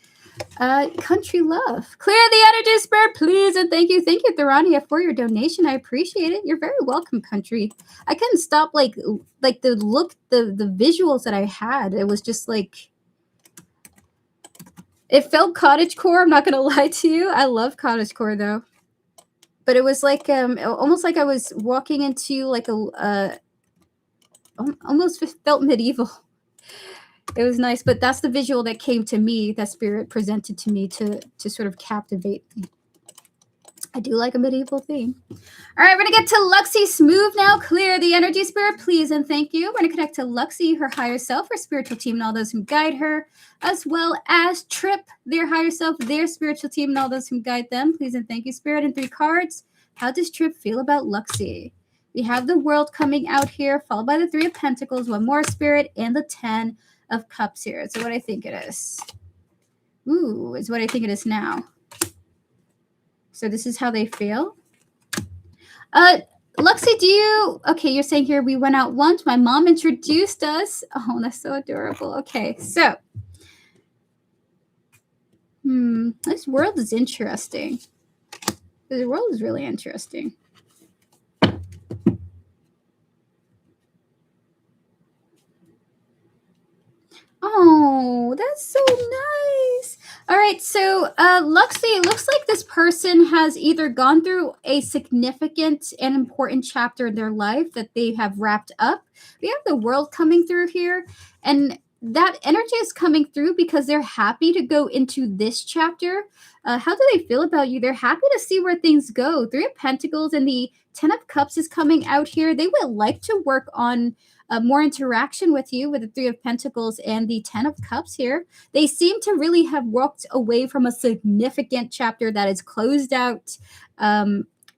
Speaker 1: Country love. Clear the energy, spirit, please, and thank you, Thorania, for your donation. I appreciate it. You're very welcome, country. I couldn't stop like the look, the visuals that I had. It was just like it felt cottagecore. I'm not gonna lie to you. I love cottagecore though, but it was like almost like I was walking into like almost felt medieval. It was nice, but that's the visual that came to me, that spirit presented to me to sort of captivate me. I do like a medieval theme. All right, we're going to get to Luxie Smooth now. Clear the energy, spirit, please, and thank you. We're going to connect to Luxie, her higher self, her spiritual team, and all those who guide her, as well as Trip, their higher self, their spiritual team, and all those who guide them. Please and thank you, spirit. And 3 cards. How does Trip feel about Luxie? We have the World coming out here, followed by the 3 of Pentacles, one more, spirit, and the 10 of Cups here. So what I think it is. Ooh, is what I think it is now. So this is how they feel. Luxie, okay, you're saying here we went out once. My mom introduced us. Oh, that's so adorable. Okay, so. This world is interesting. The world is really interesting. Oh, that's so nice. All right, so Luxie, it looks like this person has either gone through a significant and important chapter in their life that they have wrapped up. We have the World coming through here, and that energy is coming through because they're happy to go into this chapter. How do they feel about you? They're happy to see where things go. 3 of Pentacles and the 10 of Cups is coming out here. They would like to work on more interaction with you with the 3 of Pentacles and the 10 of Cups here. They seem to really have walked away from a significant chapter that is closed out.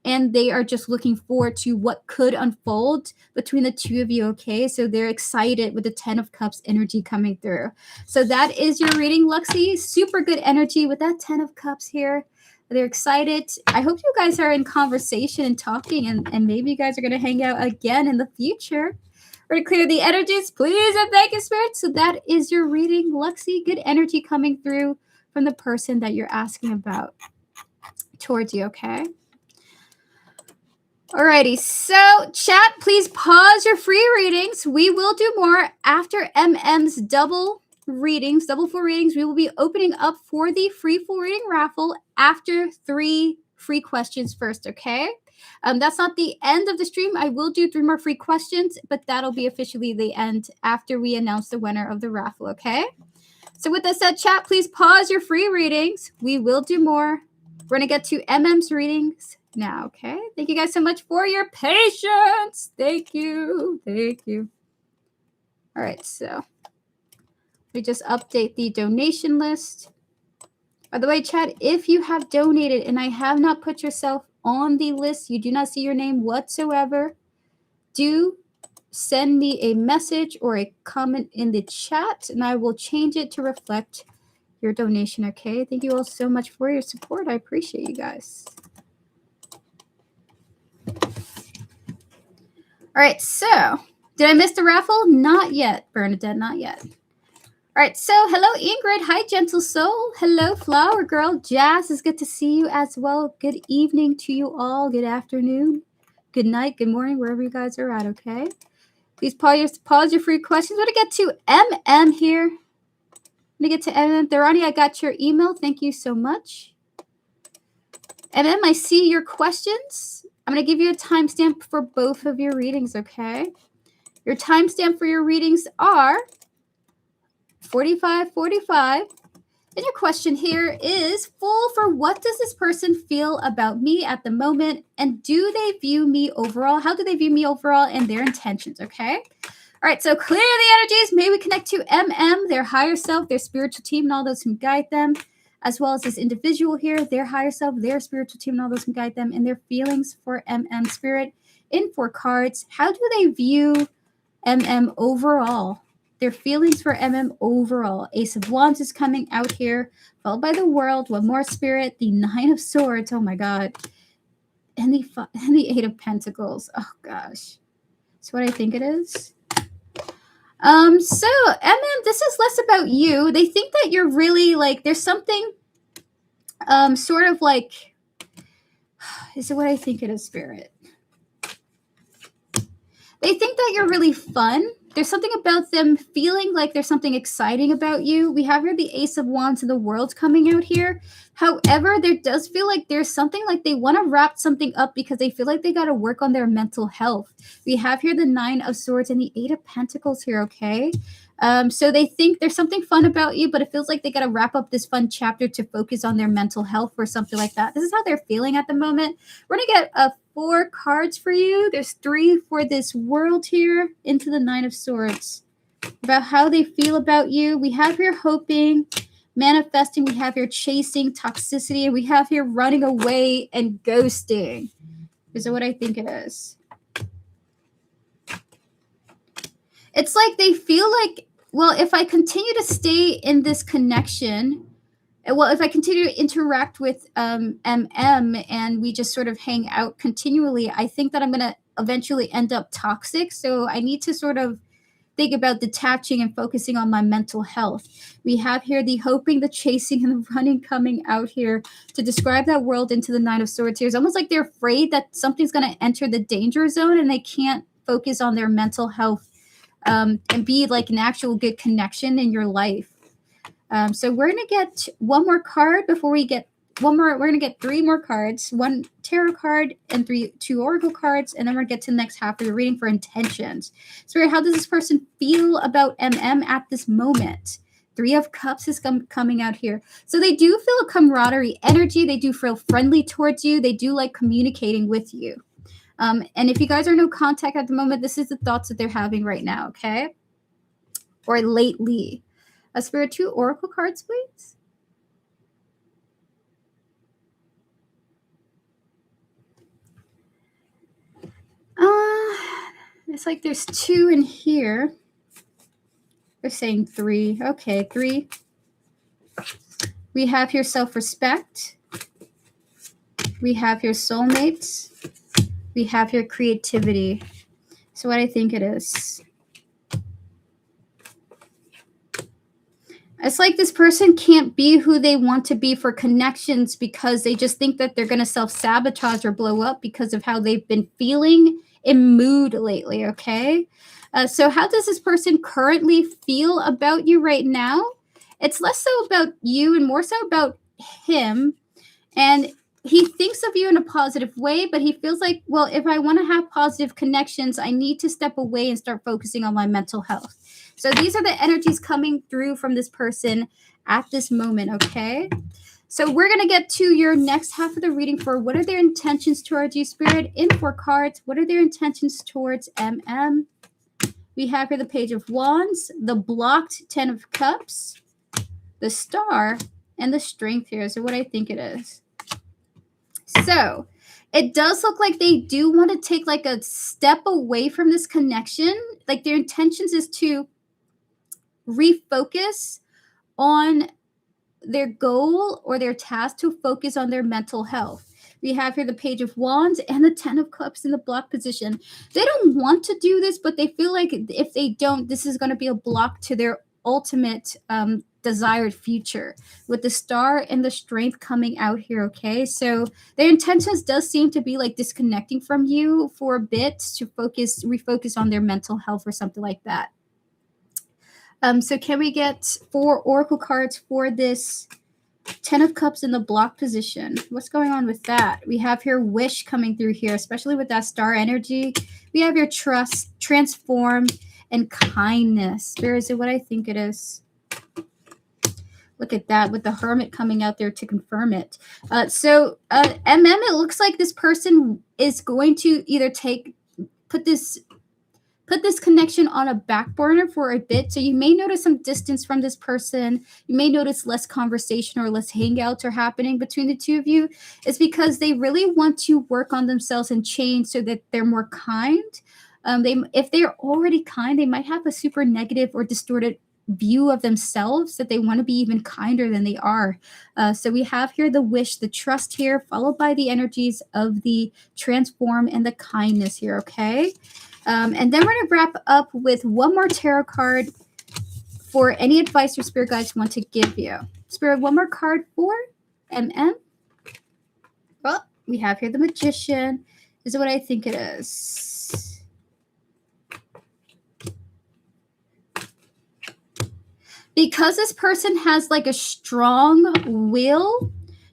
Speaker 1: And they are just looking forward to what could unfold between the 2 of you, okay? So they're excited with the 10 of Cups energy coming through. So that is your reading, Luxie. Super good energy with that 10 of Cups here. They're excited. I hope you guys are in conversation and talking, and maybe you guys are going to hang out again in the future. We're going to clear the energies, please, and thank you, Spirit. So that is your reading, Luxie. Good energy coming through from the person that you're asking about towards you, okay? Alrighty, so chat, please pause your free readings. We will do more after MM's double full readings. We will be opening up for the free full reading raffle after 3 free questions first, okay? That's not the end of the stream. I will do 3 more free questions, but that'll be officially the end after we announce the winner of the raffle, okay? So with that said, chat, please pause your free readings. We will do more. We're going to get to MM's readings now, okay? Thank you guys so much for your patience. Thank you. Thank you. All right, so we just update the donation list. By the way, chat, if you have donated and I have not put yourself on the list, you do not see your name whatsoever, do send me a message or a comment in the chat and I will change it to reflect your donation, okay? Thank you all so much for your support. I appreciate you guys. All right, so did I miss the raffle? Not yet, Bernadette, not yet. All right, so hello, Ingrid. Hi, Gentle Soul. Hello, Flower Girl. Jazz, it's good to see you as well. Good evening to you all. Good afternoon. Good night. Good morning, wherever you guys are at, okay? Please pause your free questions. I'm going to get to MM here. I'm going to get to MM. Tharani, I got your email. Thank you so much. MM, I see your questions. I'm going to give you a timestamp for both of your readings, okay? Your timestamp for your readings are 45:45. And your question here is full for what does this person feel about me at the moment? And do they view me overall? How do they view me overall and their intentions? Okay. All right. So clear the energies. May we connect to MM, their higher self, their spiritual team, and all those who guide them, as well as this individual here, their higher self, their spiritual team, and all those who guide them, and their feelings for MM spirit in 4 cards. How do they view MM overall? Their feelings for MM overall. Ace of Wands is coming out here, followed by the World. One more Spirit. The 9 of Swords. Oh my God. And the 8 of Pentacles. Oh gosh. That's what I think it is. So MM, this is less about you. They think that you're really like, there's something sort of like, is it what I think it is, Spirit? They think that you're really fun. There's something about them feeling like there's something exciting about you. We have here the Ace of Wands of the World coming out here. However, there does feel like there's something like they want to wrap something up because they feel like they got to work on their mental health. We have here the 9 of Swords and the 8 of Pentacles here, okay? So they think there's something fun about you, but it feels like they got to wrap up this fun chapter to focus on their mental health or something like that. This is how they're feeling at the moment. We're going to get 4 cards for you. There's 3 for this World here into the 9 of Swords. About how they feel about you. We have here hoping, manifesting. We have here chasing, toxicity. And we have here running away and ghosting. Is that what I think it is? It's like they feel like, well, if I continue to stay in this connection, well, if I continue to interact with MM and we just sort of hang out continually, I think that I'm going to eventually end up toxic. So I need to sort of think about detaching and focusing on my mental health. We have here the hoping, the chasing, and the running coming out here to describe that World into the 9 of Swords here. It's almost like they're afraid that something's going to enter the danger zone and they can't focus on their mental health and be like an actual good connection in your life. So we're going to get one more card before we get one more. We're going to get 3 more cards, 1 tarot card and 2 oracle cards. And then we're going to get to the next half of the reading for intentions. So how does this person feel about MM at this moment? 3 of Cups is coming out here. So they do feel a camaraderie energy. They do feel friendly towards you. They do like communicating with you. And if you guys are no contact at the moment, this is the thoughts that they're having right now, okay? Or lately. Spirit, 2 oracle cards, please. It's like there's 2 in here. They're saying 3. Okay, 3. We have here self-respect. We have here soulmates. We have here creativity. So what I think it is. It's like this person can't be who they want to be for connections because they just think that they're going to self-sabotage or blow up because of how they've been feeling in mood lately, okay? So how does this person currently feel about you right now? It's less so about you and more so about him. And he thinks of you in a positive way, but he feels like, well, if I want to have positive connections, I need to step away and start focusing on my mental health. So these are the energies coming through from this person at this moment, okay? So we're going to get to your next half of the reading for what are their intentions towards you, Spirit, in 4 cards. What are their intentions towards MM? We have here the Page of Wands, the blocked 10 of Cups, the Star, and the Strength here. So what I think it is. So it does look like they do want to take like a step away from this connection. Like their intentions is to refocus on their goal or their task, to focus on their mental health. We have here the Page of Wands and the 10 of Cups in the block position. They don't want to do this, but they feel like if they don't, this is going to be a block to their ultimate desired future, with the Star and the Strength coming out here. Okay, so their intentions does seem to be like disconnecting from you for a bit to refocus on their mental health or something like that. So can we get 4 oracle cards for this 10 of Cups in the block position? What's going on with that? We have here Wish coming through here, especially with that Star energy. We have your Trust, Transform, and Kindness. Spirit, is it what I think it is? Look at that, with the Hermit coming out there to confirm it. MM, it looks like this person is going to either put this connection on a back burner for a bit. So you may notice some distance from this person. You may notice less conversation or less hangouts are happening between the two of you. It's because they really want to work on themselves and change so that they're more kind. If they're already kind, they might have a super negative or distorted view of themselves, that they want to be even kinder than they are. So we have here the Wish, the Trust here, followed by the energies of the Transform and the Kindness here, okay? And then we're going to wrap up with one more tarot card for any advice your spirit guides want to give you. Spirit, one more card for MM. Well, we have here the Magician. This is what I think it is. Because this person has like a strong will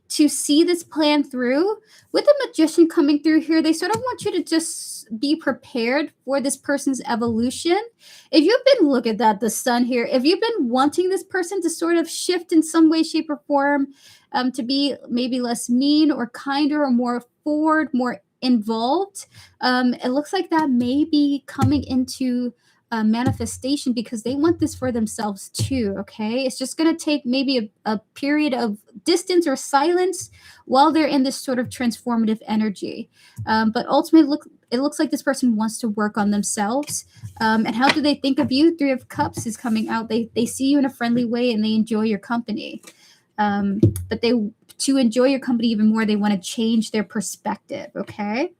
Speaker 1: to see this plan through, with the Magician coming through here, they sort of want you to just be prepared for this person's evolution. If you've been, look at that, the Sun here, if you've been wanting this person to sort of shift in some way, shape, or form, to be maybe less mean or kinder or more forward, more involved, it looks like that may be coming into manifestation, because they want this for themselves too. Okay, it's just going to take maybe a period of distance or silence while they're in this sort of transformative energy, but ultimately it looks like this person wants to work on themselves. And how do they think of you? 3 of Cups is coming out. They see you in a friendly way and they enjoy your company, but to enjoy your company even more, they want to change their perspective. Okay,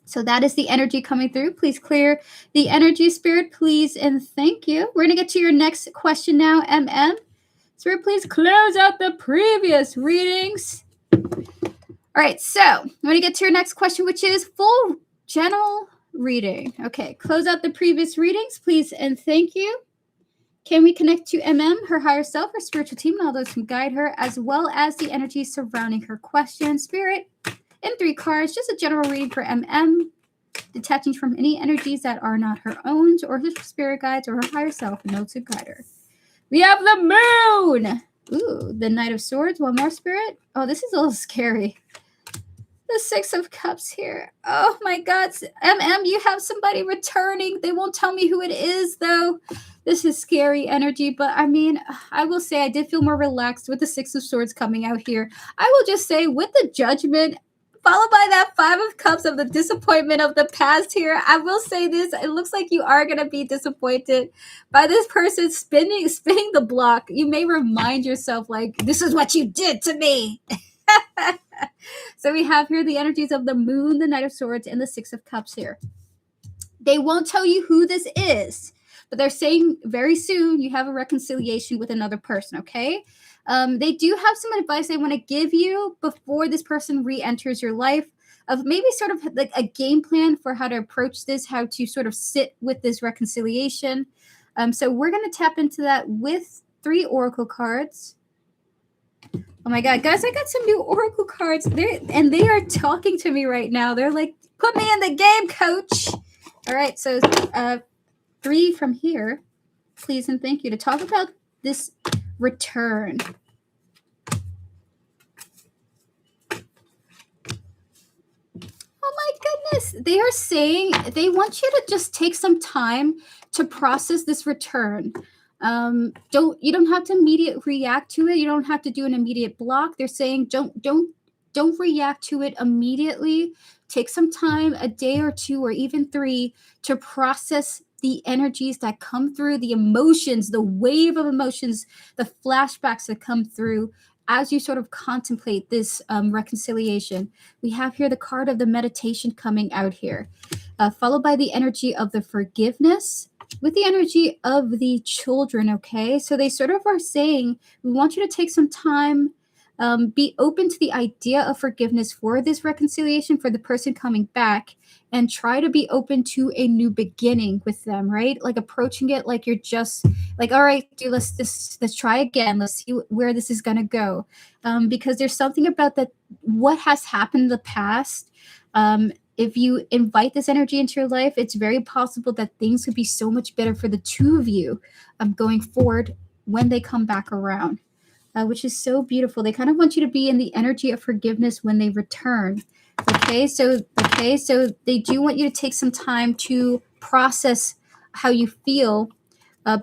Speaker 1: so that is the energy coming through. Please clear the energy, Spirit, please, and thank you. We're going to get to your next question now, MM. Spirit, please close out the previous readings. All right, so I'm going to get to your next question, which is full general reading. Okay, close out the previous readings, please, and thank you. Can we connect to MM, her higher self, her spiritual team, and all those who guide her, as well as the energy surrounding her question? Spirit, in 3 cards, just a general reading for MM, detaching from any energies that are not her own, or her spirit guides, or her higher self, and those who guide her. We have the Moon! Ooh, the Knight of Swords. One more, Spirit. Oh, this is a little scary. The 6 of Cups here. Oh my God. MM, you have somebody returning. They won't tell me who it is, though. This is scary energy, but I mean, I will say I did feel more relaxed with the 6 of Swords coming out here. I will just say, with the Judgment, followed by that 5 of Cups of the disappointment of the past here, I will say this, it looks like you are going to be disappointed by this person spinning the block. You may remind yourself, like, this is what you did to me. So we have here the energies of the Moon, the Knight of Swords, and the 6 of Cups here. They won't tell you who this is, but they're saying very soon you have a reconciliation with another person, okay? They do have some advice they want to give you before this person re-enters your life, of maybe sort of like a game plan for how to approach this, how to sort of sit with this reconciliation. So we're going to tap into that with 3 oracle cards. Oh my God, guys, I got some new oracle cards. They are talking to me right now. They're like, put me in the game, coach. All right, so 3 from here, please and thank you, to talk about this return. is they are saying they want you to just take some time to process this return. You don't have to immediately react to it. You don't have to do an immediate block. They're saying don't react to it immediately. Take some time, a day or two or even 3, to process the energies that come through, the emotions, the wave of emotions, the flashbacks that come through as you sort of contemplate this reconciliation. We have here the card of the meditation coming out here, followed by the energy of the forgiveness with the energy of the children, okay? So they sort of are saying, we want you to take some time, be open to the idea of forgiveness for this reconciliation, for the person coming back, and try to be open to a new beginning with them, right? Like approaching it like you're just like, all right, dude, let's try again. Let's see where this is gonna go, because there's something about that what has happened in the past. If you invite this energy into your life, it's very possible that things could be so much better for the two of you going forward when they come back around, which is so beautiful. They kind of want you to be in the energy of forgiveness when they return. Okay, so they do want you to take some time to process how you feel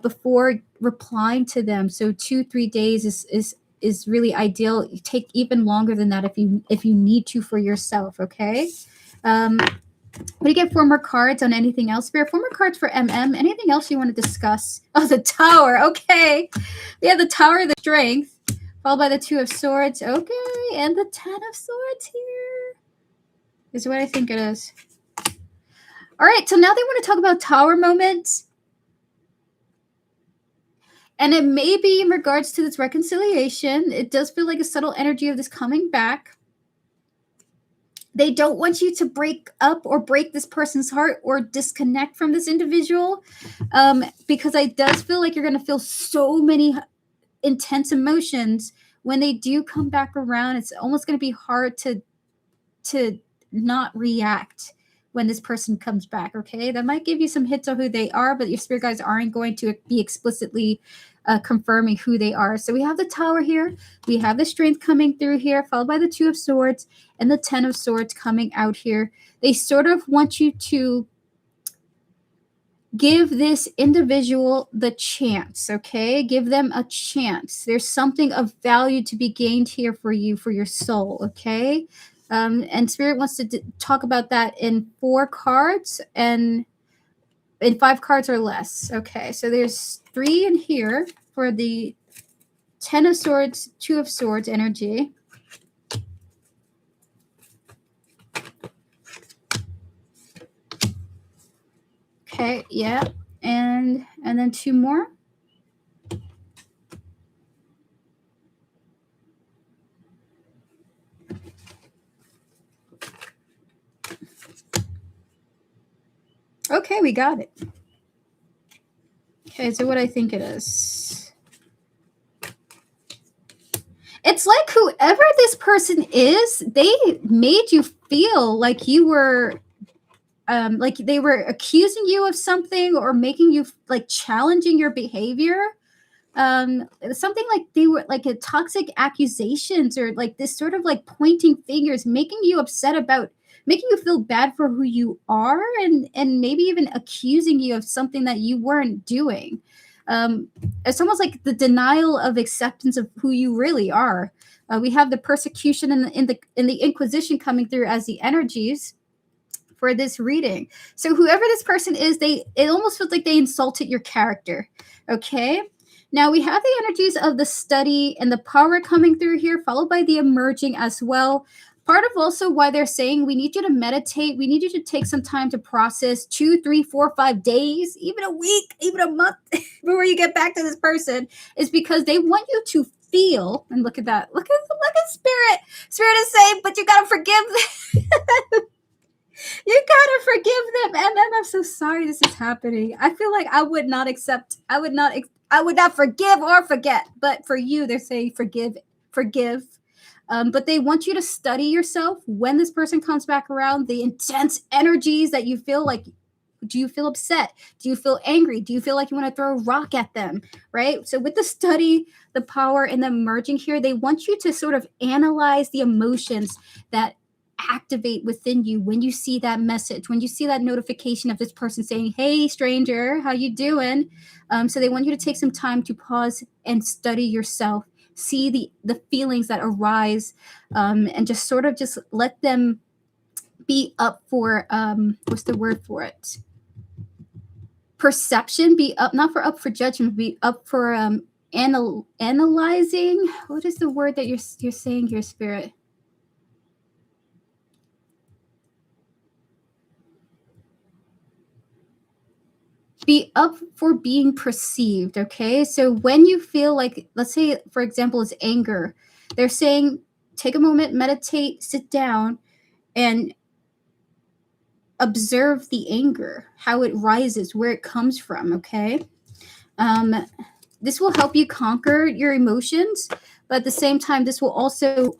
Speaker 1: before replying to them. So 2-3 days is really ideal. You take even longer than that if you need to for yourself. Okay. We get 4 more cards on anything else. Spirit, 4 more cards for MM. Anything else you want to discuss? Oh, the Tower. Okay. We have the Tower of the Strength, followed by the 2 of Swords. Okay. And the 10 of Swords here is what I think it is. All right. So now they want to talk about Tower moments. And it may be in regards to this reconciliation. It does feel like a subtle energy of this coming back. They don't want you to break up or break this person's heart or disconnect from this individual, because it does feel like you're going to feel so many intense emotions when they do come back around. It's almost going to be hard to not react when this person comes back, okay? That might give you some hints of who they are, but your spirit guides aren't going to be explicitly confirming who they are. So we have the Tower here. We have the Strength coming through here, followed by the 2 of Swords and the 10 of Swords coming out here. They sort of want you to give this individual the chance, okay? Give them a chance. There's something of value to be gained here for you, for your soul, okay? And Spirit wants to talk about that in 4 cards and in 5 cards or less. Okay, so there's 3 in here for the 10 of Swords, 2 of Swords energy. Okay, yeah, and then 2 more. Okay, we got it. Okay, so what I think it is. It's like whoever this person is, they made you feel like you were, like they were accusing you of something or making you like challenging your behavior. Something like they were like a toxic accusations or like this sort of like pointing fingers, making you upset about, making you feel bad for who you are, and maybe even accusing you of something that you weren't doing. It's almost like the denial of acceptance of who you really are. We have the persecution in the Inquisition coming through as the energies for this reading. So whoever this person is, it almost feels like they insulted your character. Okay. Now we have the energies of the study and the power coming through here, followed by the emerging as well. Part of also why they're saying we need you to meditate, we need you to take some time to process 2, 3, 4, 5 days, even a week, even a month before you get back to this person, is because they want you to feel, and look at that, look at Spirit. Spirit is saying, but you gotta forgive them. You gotta forgive them. And I'm so sorry this is happening. I feel like I would not forgive or forget, but for you, they're saying forgive. But they want you to study yourself when this person comes back around, the intense energies that you feel like. Do you feel upset? Do you feel angry? Do you feel like you want to throw a rock at them? Right? So with the study, the power, and the merging here, they want you to sort of analyze the emotions that activate within you when you see that message, when you see that notification of this person saying, hey, stranger, how you doing? So they want you to take some time to pause and study yourself, see the feelings that arise, and just sort of just let them be up for, what's the word for it? Perception, be up, not for up for judgment, be up for analyzing. What is the word that you're saying here, Spirit? Be up for being perceived, okay? So when you feel like, let's say, for example, it's anger, they're saying, take a moment, meditate, sit down, and observe the anger, how it rises, where it comes from, okay? This will help you conquer your emotions, but at the same time, this will also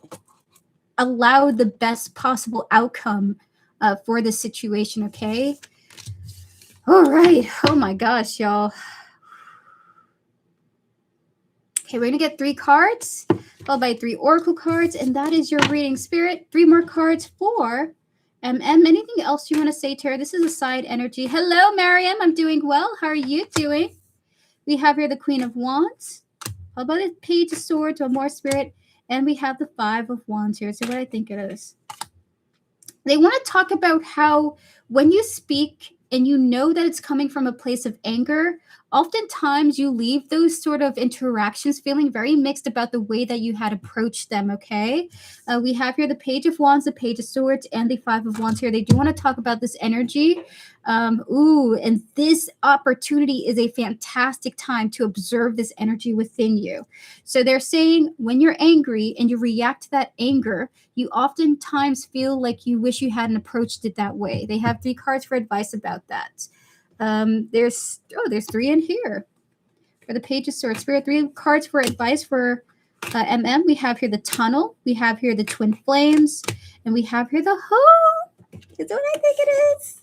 Speaker 1: allow the best possible outcome for the situation, okay? All right. Oh my gosh, y'all. Okay, we're going to get 3 cards, followed by 3 oracle cards, and that is your reading, Spirit. 3 more cards for anything else you want to say to her? This is a side energy. Hello, Mariam. I'm doing well. How are you doing? We have here the Queen of Wands, followed by the Page of Swords, one more, Spirit, and we have the 5 of Wands here. So what I think it is. They want to talk about how when you speak and you know that it's coming from a place of anger, oftentimes you leave those sort of interactions feeling very mixed about the way that you had approached them, okay? We have here the Page of Wands, the Page of Swords, and the 5 of Wands here. They do want to talk about this energy. And this opportunity is a fantastic time to observe this energy within you. So they're saying when you're angry and you react to that anger, you oftentimes feel like you wish you hadn't approached it that way. They have 3 cards for advice about that. There's 3 in here for the Page of Swords. Spirit, 3 cards for advice for We have here the Tunnel. We have here the Twin Flames. And we have here the Hope. Is that what I think it is?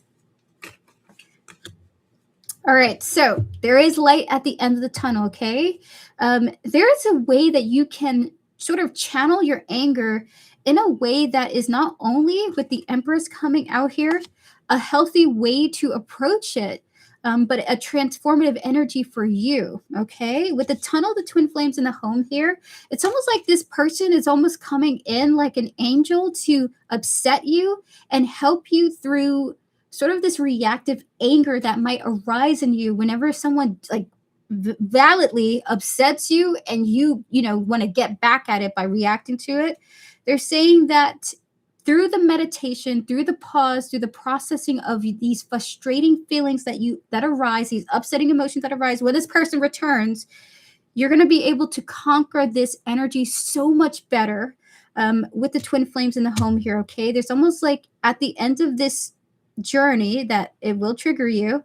Speaker 1: All right, so there is light at the end of the tunnel, okay? There is a way that you can sort of channel your anger in a way that is not only with the Empress coming out here, a healthy way to approach it, but a transformative energy for you, okay? With the Tunnel, the Twin Flames, and the Home here, it's almost like this person is almost coming in like an angel to upset you and help you through sort of this reactive anger that might arise in you whenever someone like validly upsets you and you want to get back at it by reacting to it. They're saying that through the meditation, through the pause, through the processing of these frustrating feelings that arise, these upsetting emotions that arise when this person returns, you're going to be able to conquer this energy so much better with the Twin Flames in the Home here, okay? There's almost like at the end of this journey that it will trigger you,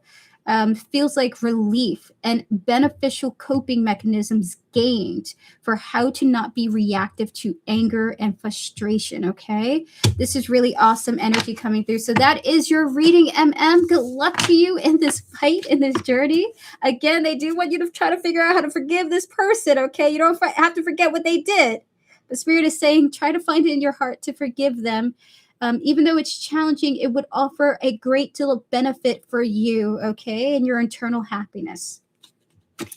Speaker 1: feels like relief and beneficial coping mechanisms gained for how to not be reactive to anger and frustration, okay? This is really awesome energy coming through. So that is your reading, MM. Good luck to you in this fight, in this journey. Again, they do want you to try to figure out how to forgive this person, okay? You don't have to forget what they did. But Spirit is saying try to find it in your heart to forgive them. Even though it's challenging, it would offer a great deal of benefit for you, okay, and your internal happiness.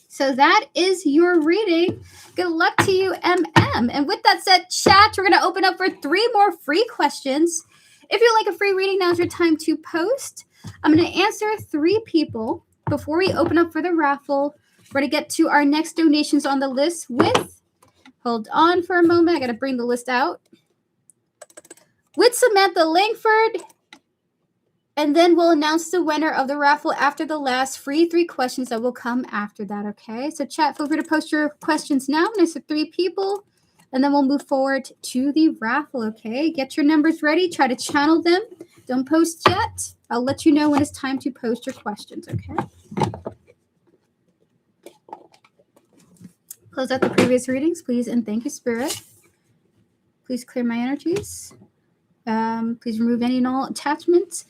Speaker 1: So that is your reading. Good luck to you, MM. And with that said, chat, we're going to open up for 3 more free questions. If you like a free reading, now's your time to post. I'm going to answer 3 people before we open up for the raffle. We're going to get to our next donations on the list with, hold on for a moment, I got to bring the list out. With Samantha Langford, and then we'll announce the winner of the raffle after the last free 3 questions that will come after that, okay? So chat, feel free to post your questions now. There's 3 people, and then we'll move forward to the raffle, okay? Get your numbers ready. Try to channel them. Don't post yet. I'll let you know when it's time to post your questions, okay? Close out the previous readings, please, and thank you, Spirit. Please clear my energies. Please remove any and all attachments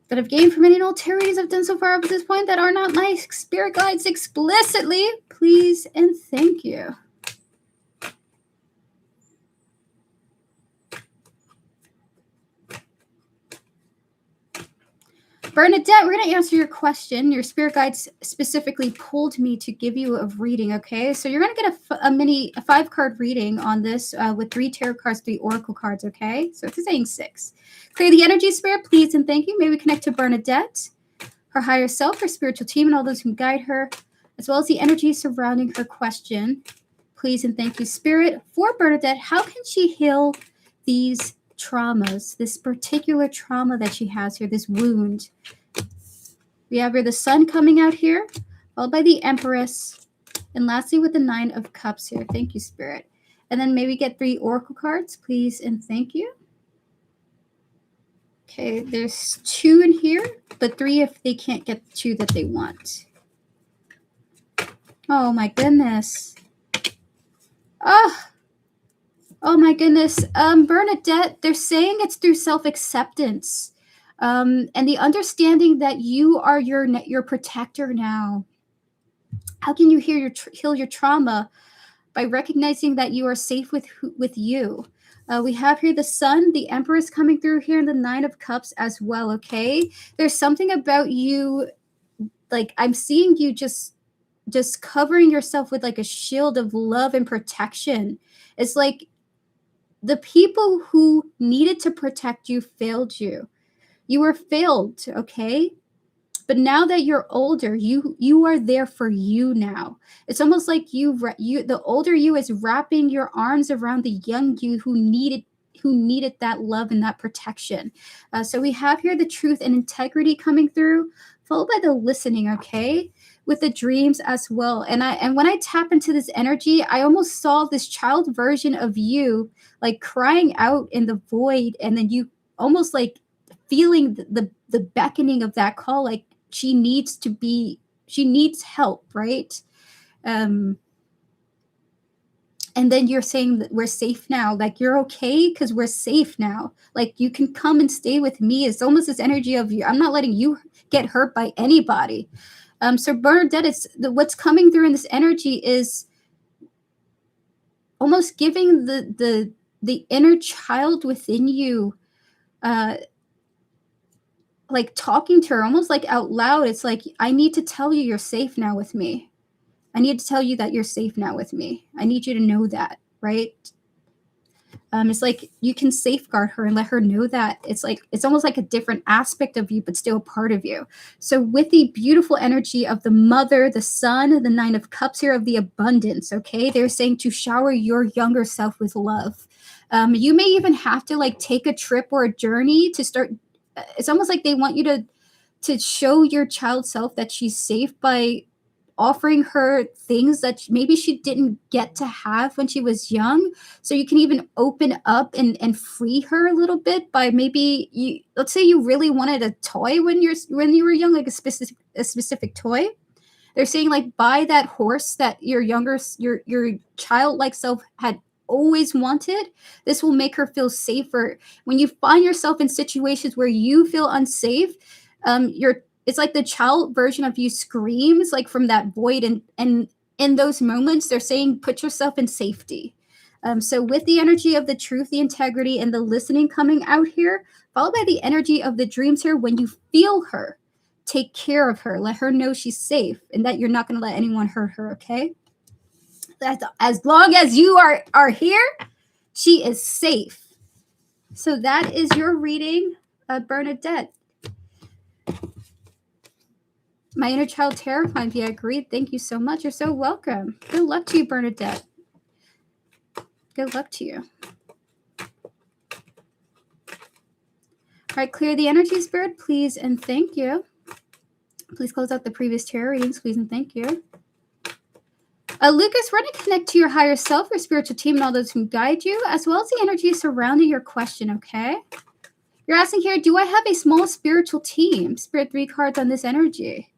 Speaker 1: that I've gained from any and all tarot readings I've done so far up to this point that are not my spirit guides explicitly. Please and thank you. Bernadette, we're going to answer your question. Your spirit guides specifically pulled me to give you a reading, okay? So you're going to get a 5-card reading on this with 3 tarot cards, 3 oracle cards, okay? So it's saying 6. Clear the energy, spirit, please, and thank you. May we connect to Bernadette, her higher self, her spiritual team, and all those who guide her, as well as the energy surrounding her question. Please and thank you, spirit. For Bernadette, how can she heal these traumas, this particular trauma that she has here, this wound? We have here the Sun coming out here, followed by the Empress, and lastly with the 9 of Cups here. Thank you, spirit. And then maybe get 3 oracle cards, please and thank you. Okay, there's 2 in here, but 3 if they can't get 2 that they want. Oh my goodness. Oh my goodness. Bernadette, they're saying it's through self-acceptance. And the understanding that you are your protector now. How can you heal your trauma? By recognizing that you are safe with you. We have here the Sun, the Empress coming through here, and the 9 of Cups as well, okay? There's something about you, like I'm seeing you just covering yourself with like a shield of love and protection. It's like the people who needed to protect you failed you. You were failed, okay? But now that you're older, you are there for you now. It's almost like the older you is wrapping your arms around the young you who needed that love and that protection. So we have here the truth and integrity coming through, followed by the listening, okay? With the dreams as well. And when I tap into this energy, I almost saw this child version of you like crying out in the void, and then you almost like feeling the beckoning of that call, like she needs help, right? And then you're saying that we're safe now, like you're okay because we're safe now, like you can come and stay with me. It's almost this energy of you, I'm not letting you get hurt by anybody. So Bernadette, what's coming through in this energy is almost giving the inner child within you, like talking to her almost like out loud. It's like, I need to tell you you're safe now with me. I need to tell you that you're safe now with me. I need you to know that, right? It's like you can safeguard her and let her know that. It's like it's almost like a different aspect of you, but still a part of you. So with the beautiful energy of the Mother, the Sun, the 9 of Cups here of the abundance, okay? They're saying to shower your younger self with love. You may even have to like take a trip or a journey to start. It's almost like they want you to show your child self that she's safe by offering her things that maybe she didn't get to have when she was young. So you can even open up and free her a little bit by maybe let's say you really wanted a toy when you were young, like a specific toy. They're saying like buy that horse that your childlike self had always wanted. This will make her feel safer. When you find yourself in situations where you feel unsafe, it's like the child version of you screams like from that void, and in those moments they're saying put yourself in safety. So with the energy of the truth, the integrity, and the listening coming out here, followed by the energy of the dreams here, when you feel her, take care of her, let her know she's safe and that you're not going to let anyone hurt her, okay? As long as you are here, she is safe. So that is your reading, Bernadette. My inner child terrified me. I agreed. Thank you so much. You're so welcome. Good luck to you, Bernadette. Good luck to you. All right, clear the energy, spirit, please and thank you. Please close out the previous tarot readings, please and thank you. Lucas, we're going to connect to your higher self, your spiritual team, and all those who guide you, as well as the energy surrounding your question, okay? You're asking here, do I have a small spiritual team? Spirit, 3 cards on this energy.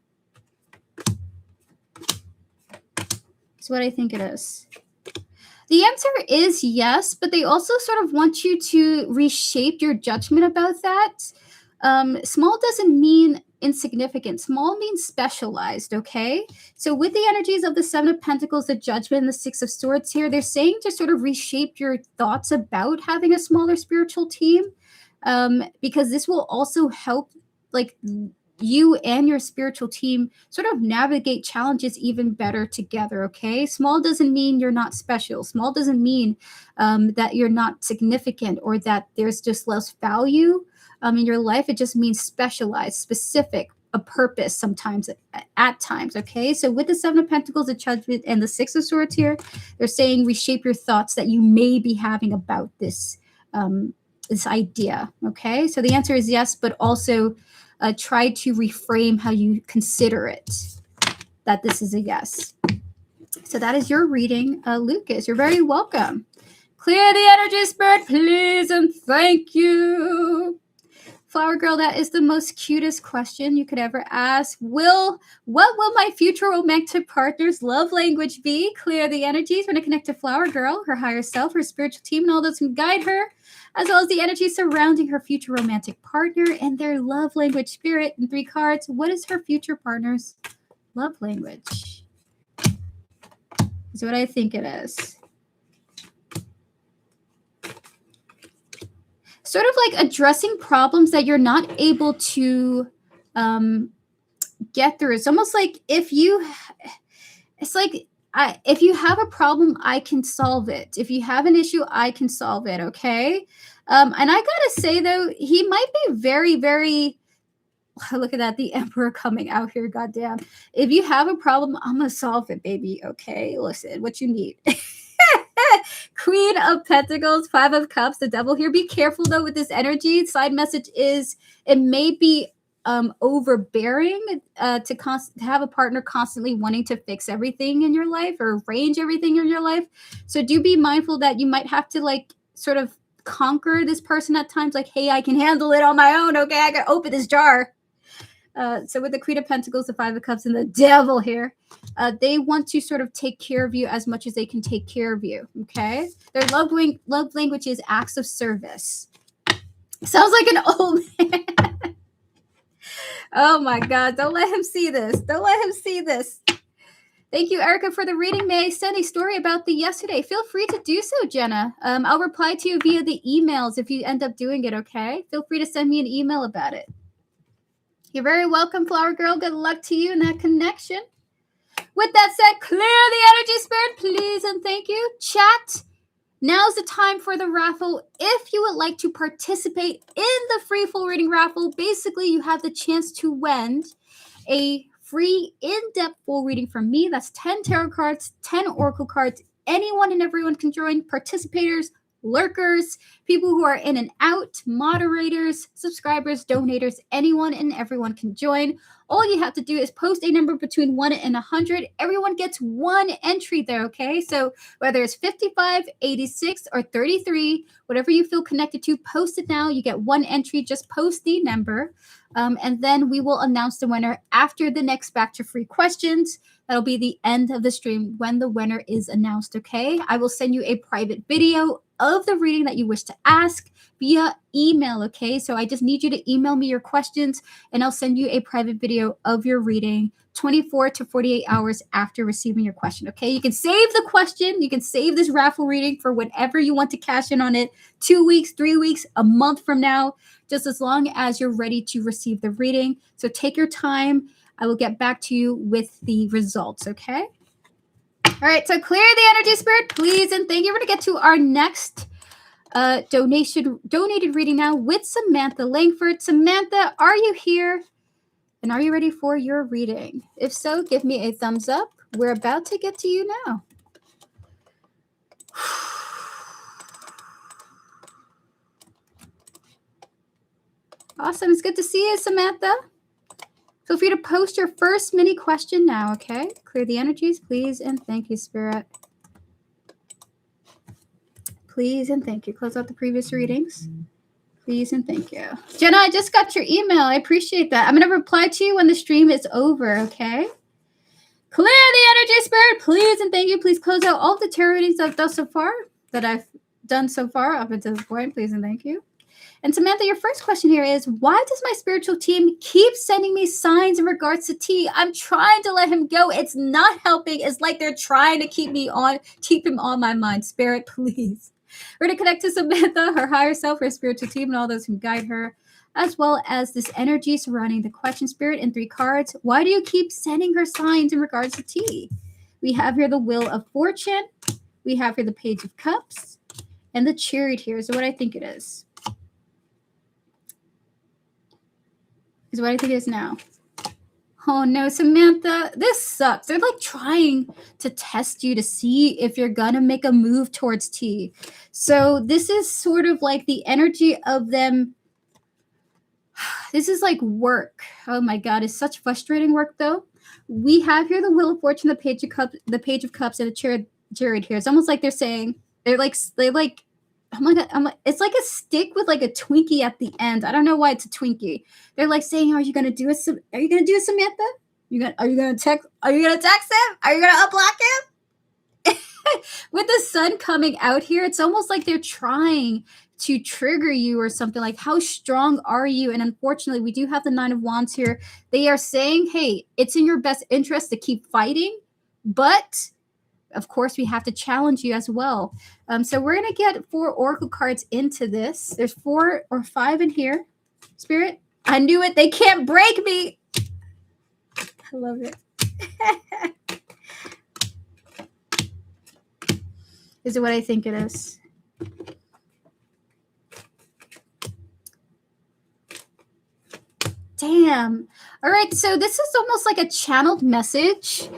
Speaker 1: That's what I think it is. The answer is yes, but they also sort of want you to reshape your judgment about that. Small doesn't mean insignificant. Small means specialized, okay? So with the energies of the 7 of Pentacles, the Judgment, and the 6 of Swords here, they're saying to sort of reshape your thoughts about having a smaller spiritual team, because this will also help, like, you and your spiritual team sort of navigate challenges even better together, okay? Small doesn't mean you're not special. Small doesn't mean that you're not significant or that there's just less value in your life. It just means specialized, specific, a purpose sometimes at times, okay? So with the Seven of Pentacles, the Judgment, and the Six of Swords here, they're saying reshape your thoughts that you may be having about this this idea, okay? So the answer is yes, but also try to reframe how you consider it, that this is a yes. So that is your reading, Lucas. You're very welcome. Clear the energy, Spirit, please, and thank you. Flower Girl, that is the most cutest question you could ever ask. What will my future romantic partner's love language be? Clear the energies. We're going to connect to Flower Girl, her higher self, her spiritual team, and all those who guide her, as well as the energy surrounding her future romantic partner and their love language. Spirit, in 3 cards. What is her future partner's love language? Is what I think it is. Sort of like addressing problems that you're not able to get through. It's almost like if you have a problem, I can solve it. If you have an issue, I can solve it, okay? And I gotta say, though, he might be very, very... Look at that, the Emperor coming out here, goddamn. If you have a problem, I'm gonna solve it, baby, okay? Listen, what you need. Queen of Pentacles, 5 of Cups, the Devil here. Be careful, though, with this energy. Side message is it may be overbearing to have a partner constantly wanting to fix everything in your life or arrange everything in your life. So do be mindful that you might have to, like, sort of conquer this person at times. Like, hey, I can handle it on my own, okay? I can open this jar. So with the Queen of Pentacles, the 5 of Cups, and the Devil here, they want to sort of take care of you as much as they can take care of you, okay? Their love language is acts of service. Sounds like an old man. Oh, my God. Don't let him see this. Don't let him see this. Thank you, Erica, for the reading. May I send a story about the yesterday? Feel free to do so, Jenna. I'll reply to you via the emails if you end up doing it, okay? Feel free to send me an email about it. You're very welcome, Flower Girl. Good luck to you in that connection. With that said, clear the energy, Spirit, please, and thank you. Chat, now's the time for the raffle. If you would like to participate in the free full reading raffle, basically you have the chance to win a free in-depth full reading from me. That's 10 tarot cards, 10 oracle cards. Anyone and everyone can join. Participators, lurkers, people who are in and out, moderators, subscribers, donators, anyone and everyone can join. All you have to do is post a number between 1 and 100. Everyone gets 1 entry there, okay? So whether it's 55, 86, or 33, whatever you feel connected to, post it now. You get 1 entry. Just post the number. And then we will announce the winner after the next batch of free questions. That'll be the end of the stream when the winner is announced, okay? I will send you a private video of the reading that you wish to ask via email, okay? So I just need you to email me your questions, and I'll send you a private video of your reading 24 to 48 hours after receiving your question, okay? You can save the question. You can save this raffle reading for whenever you want to cash in on it, 2 weeks, 3 weeks, a month from now, just as long as you're ready to receive the reading. So take your time. I will get back to you with the results, okay? All right, so clear the energy, Spirit, please, and thank you. We're going to get to our next donated reading now with Samantha Langford. Samantha, are you here? And are you ready for your reading? If so, give me a thumbs up. We're about to get to you now. Awesome. It's good to see you, Samantha. Feel free to post your first mini question now, okay? Clear the energies, please, and thank you, Spirit. Please and thank you. Close out the previous readings. Please and thank you. Jenna, I just got your email. I appreciate that. I'm going to reply to you when the stream is over, okay? Clear the energy, Spirit, please and thank you. Please close out all the tarot readings I've done so far, up until this point. Please and thank you. And Samantha, your first question here is, why does my spiritual team keep sending me signs in regards to T? I'm trying to let him go. It's not helping. It's like they're trying to keep him on my mind. Spirit, please. We're going to connect to Samantha, her higher self, her spiritual team, and all those who guide her, as well as this energy surrounding the question, Spirit, and 3 cards. Why do you keep sending her signs in regards to tea? We have here the Wheel of Fortune. We have here the Page of Cups and the Chariot here. So what I think it is what I think it is now. Oh no, Samantha, this sucks. They're like trying to test you to see if you're gonna make a move towards tea. So this is sort of like the energy of them. This is like work. Oh my God, it's such frustrating work though. We have here the Wheel of Fortune, the Page of Cups, and the Chariot here. It's almost like they're saying they like. Oh my God, it's like a stick with like a Twinkie at the end. I don't know why it's a Twinkie. They're like saying, "Are you gonna do it? Are you gonna do it, Samantha? Are you gonna text? Are you gonna text him? Are you gonna unblock him?" With the sun coming out here, it's almost like they're trying to trigger you or something. Like, how strong are you? And unfortunately, we do have the 9 of Wands here. They are saying, "Hey, it's in your best interest to keep fighting, but." Of course, we have to challenge you as well. So we're going to get 4 oracle cards into this. There's 4 or 5 in here. Spirit, I knew it. They can't break me. I love it. Is it what I think it is? Damn. All right. So this is almost like a channeled message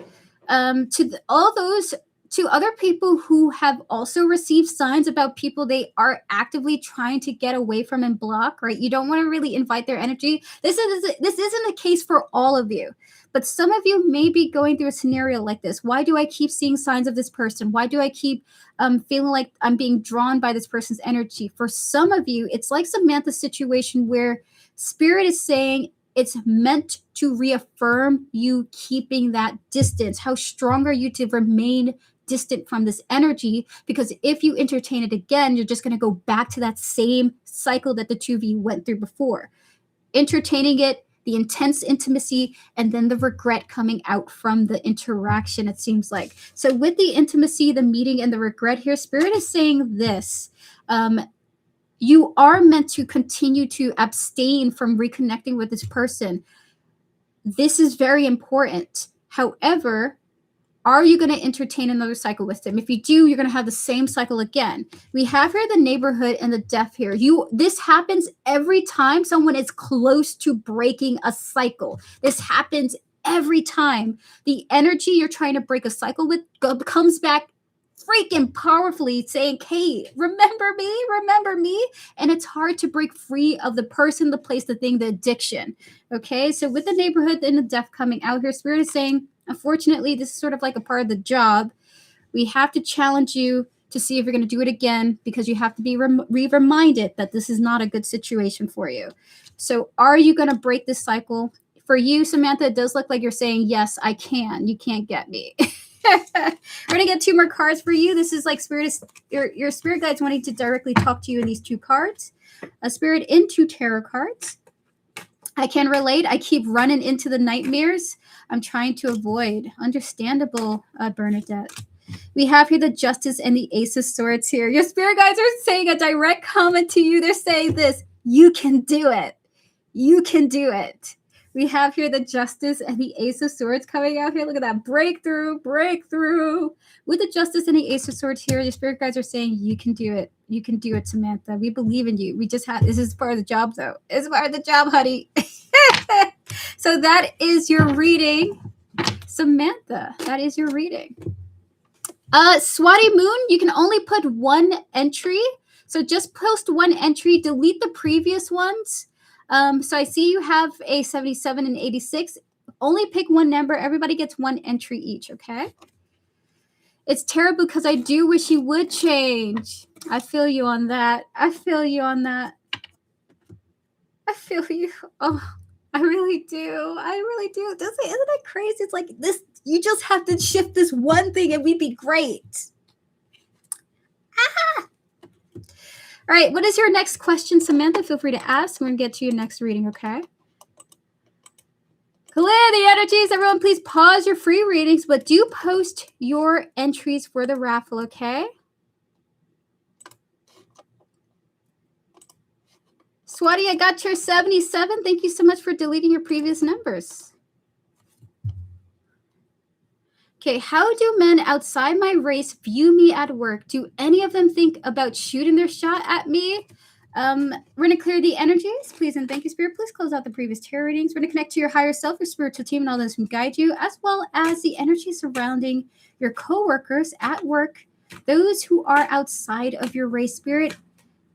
Speaker 1: to other people who have also received signs about people they are actively trying to get away from and block, right? You don't want to really invite their energy. This isn't the case for all of you, but some of you may be going through a scenario like this. Why do I keep seeing signs of this person? Why do I keep feeling like I'm being drawn by this person's energy? For some of you, it's like Samantha's situation where Spirit is saying, it's meant to reaffirm you keeping that distance. How strong are you to remain distant from this energy? Because if you entertain it again, you're just going to go back to that same cycle that the 2 of you went through before. Entertaining it, the intense intimacy, and then the regret coming out from the interaction, it seems like. So with the intimacy, the meeting, and the regret here, Spirit is saying this. You are meant to continue to abstain from reconnecting with this person. This is very important. However, are you going to entertain another cycle with them? If you do, you're going to have the same cycle again. We have here the Neighborhood and the Death here. This happens every time someone is close to breaking a cycle. This happens every time. The energy you're trying to break a cycle with comes back freaking powerfully saying, "Hey, remember me." And it's hard to break free of the person, the place, the thing, the addiction. Okay, so with the Neighborhood and the Death coming out here, Spirit is saying, unfortunately, this is sort of like a part of the job. We have to challenge you to see if you're going to do it again, because you have to be reminded that this is not a good situation for you. So are you going to break this cycle? For you, Samantha, it does look like you're saying, yes, I can. You can't get me. We're going to get 2 more cards for you. This is like your spirit guides wanting to directly talk to you in these 2 cards. A Spirit in 2 tarot cards. I can relate. I keep running into the nightmares I'm trying to avoid. Understandable, Bernadette. We have here the Justice and the Ace of Swords here. Your spirit guides are saying a direct comment to you. They're saying this: you can do it. You can do it. We have here the Justice and the Ace of Swords coming out here. Look at that. Breakthrough. With the Justice and the Ace of Swords here, your spirit guides are saying, you can do it. You can do it, Samantha. We believe in you. This is part of the job, though. It's part of the job, honey. So that is your reading, Samantha. That is your reading. Swati Moon, you can only put 1 entry. So just post 1 entry. Delete the previous ones. So I see you have a 77 and 86. Only pick 1 number. Everybody gets 1 entry each, okay? It's terrible because I do wish you would change. I feel you on that. I feel you. Oh, I really do. Isn't that crazy? It's like this. You just have to shift this 1 thing and we'd be great. Ah! All right, what is your next question, Samantha? Feel free to ask. We're going to get to your next reading, okay? Clear the energies. Everyone, please pause your free readings, but do post your entries for the raffle, okay? Swati, I got your 77. Thank you so much for deleting your previous numbers. Okay, how do men outside my race view me at work? Do any of them think about shooting their shot at me? We're going to clear the energies, please, and thank you, Spirit. Please close out the previous tarot readings. We're going to connect to your higher self, your spiritual team, and all those who guide you, as well as the energy surrounding your co-workers at work, those who are outside of your race. Spirit,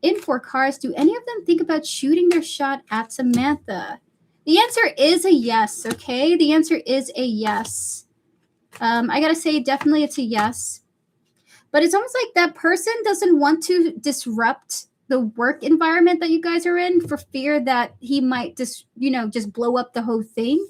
Speaker 1: in 4 cards, do any of them think about shooting their shot at Samantha? The answer is a yes, okay? The answer is a yes. I gotta say, definitely it's a yes. But it's almost like that person doesn't want to disrupt the work environment that you guys are in for fear that he might just blow up the whole thing.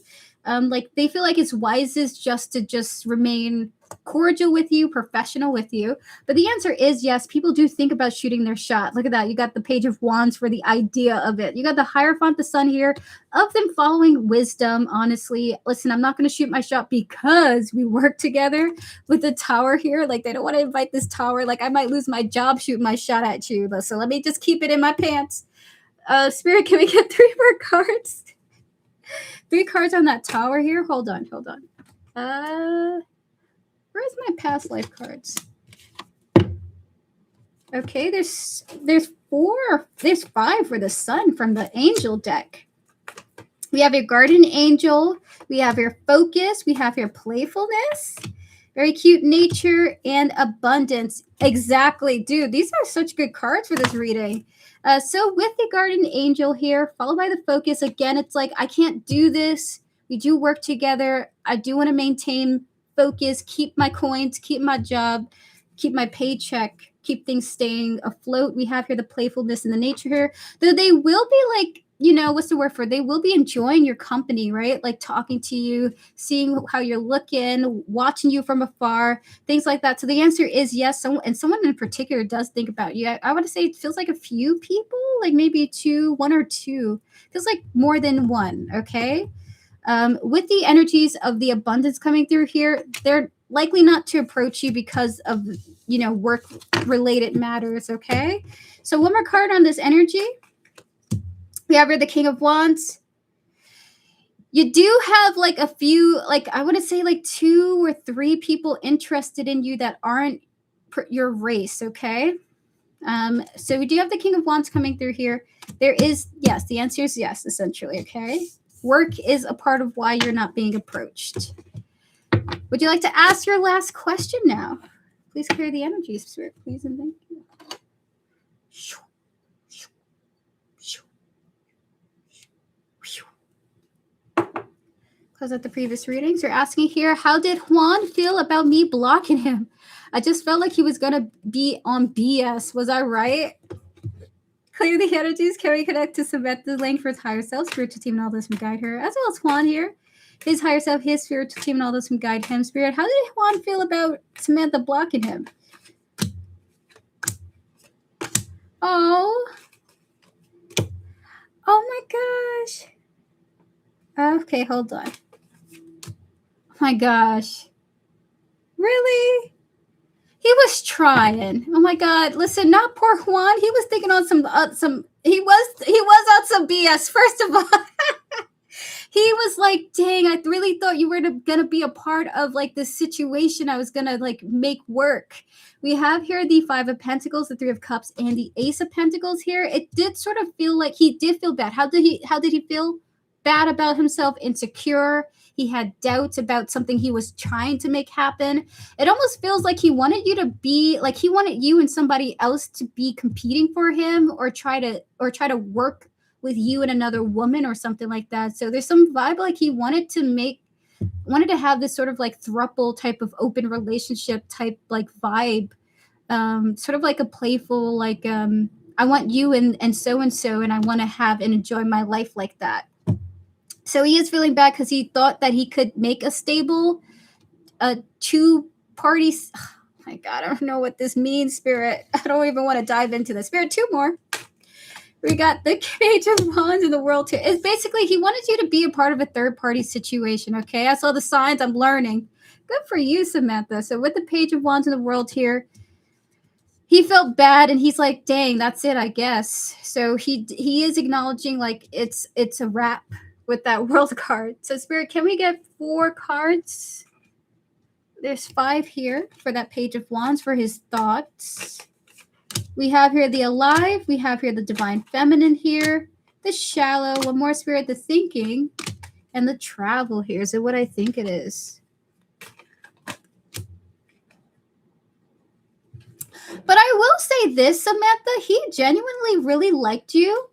Speaker 1: Like they feel like it's wisest just to remain cordial with you, professional with you. But the answer is yes, people do think about shooting their shot. Look at that. You got the Page of Wands for the idea of it. You got the Hierophant, the Sun here, of them following wisdom. Honestly, listen, I'm not going to shoot my shot because we work together with the Tower here. Like they don't want to invite this Tower. Like I might lose my job shooting my shot at you. So let me just keep it in my pants. Spirit, can we get 3 more cards? 3 cards on that Tower here. Hold on. Where's my past life cards? Okay, there's 4. There's 5 for the Sun from the Angel deck. We have your Guardian Angel. We have your Focus. We have your Playfulness. Very cute nature and abundance. Exactly, dude. These are such good cards for this reading. So with the Guardian Angel here, followed by the Focus, again, it's like, I can't do this. We do work together. I do want to maintain focus, keep my coins, keep my job, keep my paycheck, keep things staying afloat. We have here the playfulness and the nature here. Though they will be like, what's the word for it? They will be enjoying your company, right? Like talking to you, seeing how you're looking, watching you from afar, things like that. So the answer is yes. Someone in particular does think about you. I would say it feels like a few people, like maybe 1 or 2. Feels like more than 1, okay? With the energies of the abundance coming through here, they're likely not to approach you because of, work-related matters, okay? So 1 more card on this energy. We have here the King of Wands. You do have like a few, like I want to say like 2 or 3 people interested in you that aren't your race, okay? So we do have the King of Wands coming through here. There is, yes, the answer is yes, essentially, okay? Work is a part of why you're not being approached. Would you like to ask your last question now? Please clear the energies, Spirit, please, and thank you. Close out the previous readings. You're asking here, how did Juan feel about me blocking him? I just felt like he was going to be on BS. Was I right? Clear the energies. Can we connect to Samantha's link for his higher self, spiritual team, and all those who guide her, as well as Juan here. His higher self, his spiritual team, and all those who guide him. Spirit, how did Juan feel about Samantha blocking him? Oh my gosh. Okay, hold on. Oh my gosh. Really? He was trying. Oh my God. Listen, not poor Juan. He was thinking on he was on some BS, first of all. He was like, dang, I really thought you were gonna be a part of like this situation I was gonna like make work. We have here the 5 of Pentacles, the 3 of Cups, and the Ace of Pentacles here. It did sort of feel like he did feel bad. How did he feel? Bad about himself, insecure. He had doubts about something he was trying to make happen. It almost feels like he wanted you to be like he wanted you and somebody else to be competing for him, or try to work with you and another woman or something like that. So there's some vibe like he wanted to have this sort of like throuple type of open relationship type like vibe, sort of like a playful like I want you and so and I want to have and enjoy my life like that. So he is feeling bad because he thought that he could make a stable 2 parties. Oh my God, I don't know what this means, Spirit. I don't even want to dive into this. Spirit, 2 more. We got the Page of Wands in the World here. It's basically he wanted you to be a part of a third-party situation, okay? I saw the signs. I'm learning. Good for you, Samantha. So with the Page of Wands in the World here, he felt bad, and he's like, dang, that's it, I guess. So he is acknowledging like it's a wrap with that world card. So Spirit, can we get 4 cards? There's 5 here for that Page of Wands for his thoughts. We have here the Alive. We have here the Divine Feminine here. The Shallow. One more, Spirit, the Thinking. And the Travel here. Is it what I think it is? But I will say this, Samantha, he genuinely really liked you.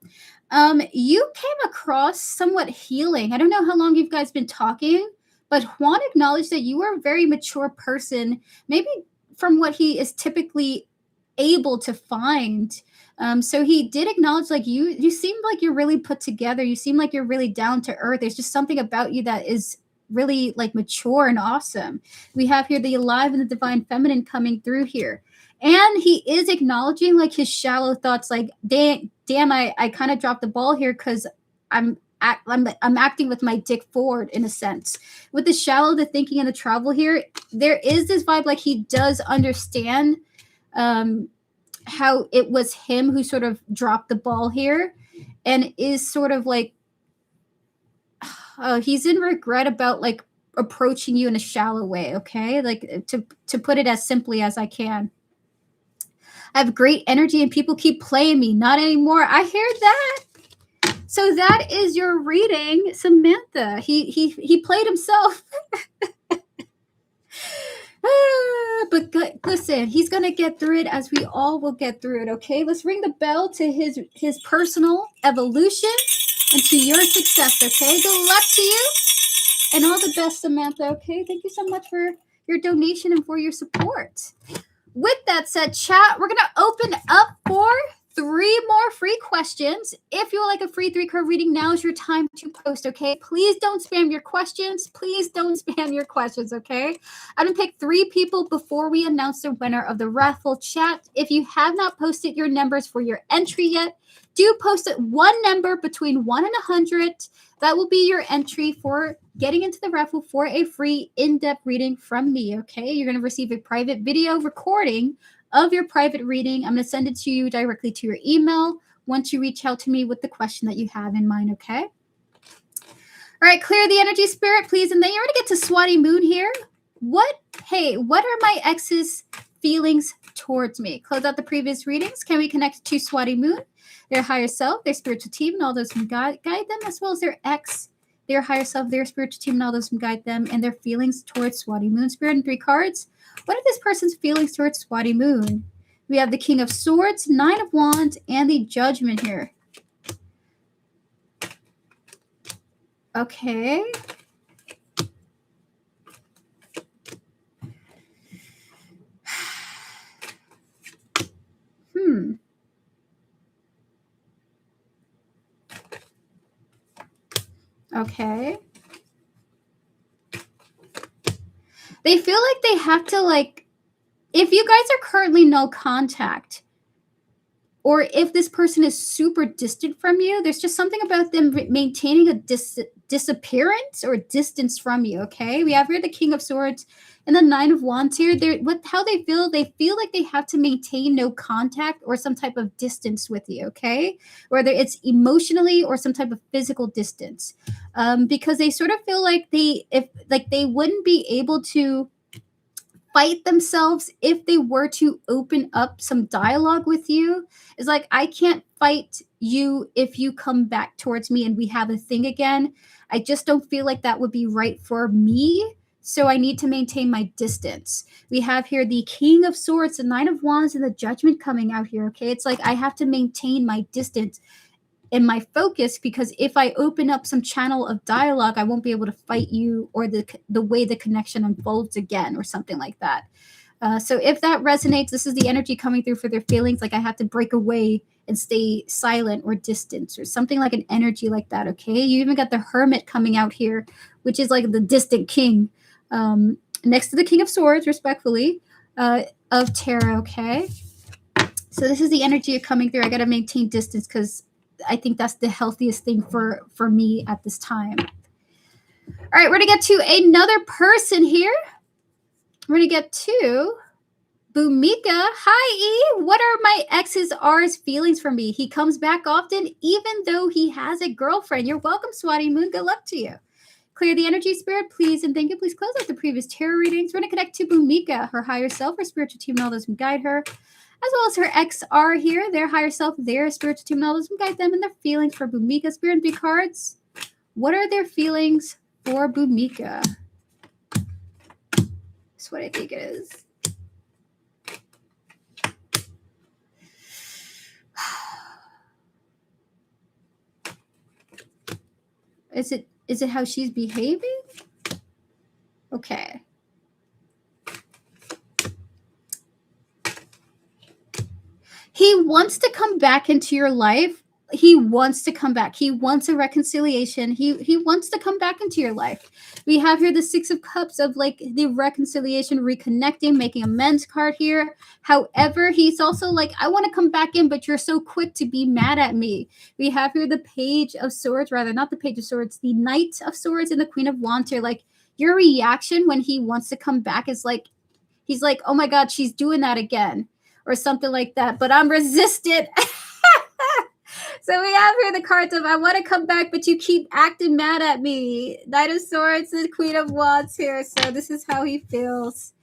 Speaker 1: You came across somewhat healing. I don't know how long you guys been talking, but Juan acknowledged that you are a very mature person, maybe from what he is typically able to find. So he did acknowledge like you seem like you're really put together. You seem like you're really down to earth. There's just something about you that is really like mature and awesome. We have here the Alive and the Divine Feminine coming through here. And he is acknowledging like his shallow thoughts, like, damn, I kind of dropped the ball here because I'm acting with my dick forward in a sense. With the shallow, the thinking, and the travel here, there is this vibe like he does understand how it was him who sort of dropped the ball here, and is sort of like he's in regret about like approaching you in a shallow way. Okay, like to put it as simply as I can. I have great energy and people keep playing me. Not anymore. I hear that. So that is your reading, Samantha. He played himself. But listen, he's going to get through it as we all will get through it, okay? Let's ring the bell to his personal evolution and to your success, okay? Good luck to you and all the best, Samantha, okay? Thank you so much for your donation and for your support. With that said, chat, we're going to open up for 3 more free questions. If you would like a free 3-card reading, now is your time to post, okay? Please don't spam your questions. Please don't spam your questions, okay? I'm going to pick 3 people before we announce the winner of the raffle. Chat, if you have not posted your numbers for your entry yet, do post it 1 number between 1 and 100. That will be your entry for getting into the raffle for a free in-depth reading from me, okay? You're going to receive a private video recording of your private reading. I'm going to send it to you directly to your email once you reach out to me with the question that you have in mind, okay? All right, clear the energy, Spirit, please. And then you're going to get to Swati Moon here. What are my ex's feelings towards me? Close out the previous readings. Can we connect to Swati Moon, their higher self, their spiritual team, and all those who guide them, as well as their ex, their higher self, their spiritual team, and all those who guide them, and their feelings towards Swati Moon? Spirit, and 3 cards. What are this person's feelings towards Swati Moon? We have the King of Swords, 9 of Wands, and the Judgment here. Okay. Okay. They feel like they have to, like, if you guys are currently no contact, or if this person is super distant from you, there's just something about them maintaining a disappearance or distance from you, okay? We have here the King of Swords and the 9 of Wands here. How they feel like they have to maintain no contact or some type of distance with you, okay? Whether it's emotionally or some type of physical distance. Because they sort of feel like they wouldn't be able to fight themselves if they were to open up some dialogue with you. It's like, I can't fight you if you come back towards me and we have a thing again. I just don't feel like that would be right for me. So I need to maintain my distance. We have here the King of Swords, the 9 of Wands, and the Judgment coming out here. Okay. It's like I have to maintain my distance and my focus, because if I open up some channel of dialogue, I won't be able to fight you or the way the connection unfolds again or something like that. So if that resonates, this is the energy coming through for their feelings. Like I have to break away and stay silent or distant or something like an energy like that. Okay. You even got the Hermit coming out here, which is like the distant king, next to the King of Swords, respectfully, of Tarot. Okay. So this is the energy coming through. I got to maintain distance because I think that's the healthiest thing for me at this time. All right, we're going to get to another person here. We're going to get to Bhumika, hi E. What are my ex's R's feelings for me? He comes back often, even though he has a girlfriend. You're welcome, Swati Moon. Good luck to you. Clear the energy, spirit, please, and thank you. Please close out the previous tarot readings. We're going to connect to Bhumika, her higher self, her spiritual team, and all those who guide her, as well as her XR here, their higher self, their spiritual team, and all those who guide them, and their feelings for Bhumika. Spirit and 3 cards. What are their feelings for Bhumika? That's what I think it is. Is it how she's behaving? Okay. He wants to come back into your life. He wants to come back. He wants a reconciliation. He wants to come back into your life. We have here the 6 of Cups of like the reconciliation, reconnecting, making amends card here. However, he's also like, I want to come back in, but you're so quick to be mad at me. We have here the Page of Swords, rather not the Page of Swords, the Knight of Swords and the Queen of Wands here. Like your reaction when he wants to come back is like, he's like, oh my God, she's doing that again. Or something like that, but I'm resistant. So we have here the cards of I want to come back, but you keep acting mad at me. Knight of Swords and Queen of Wands here. So this is how he feels.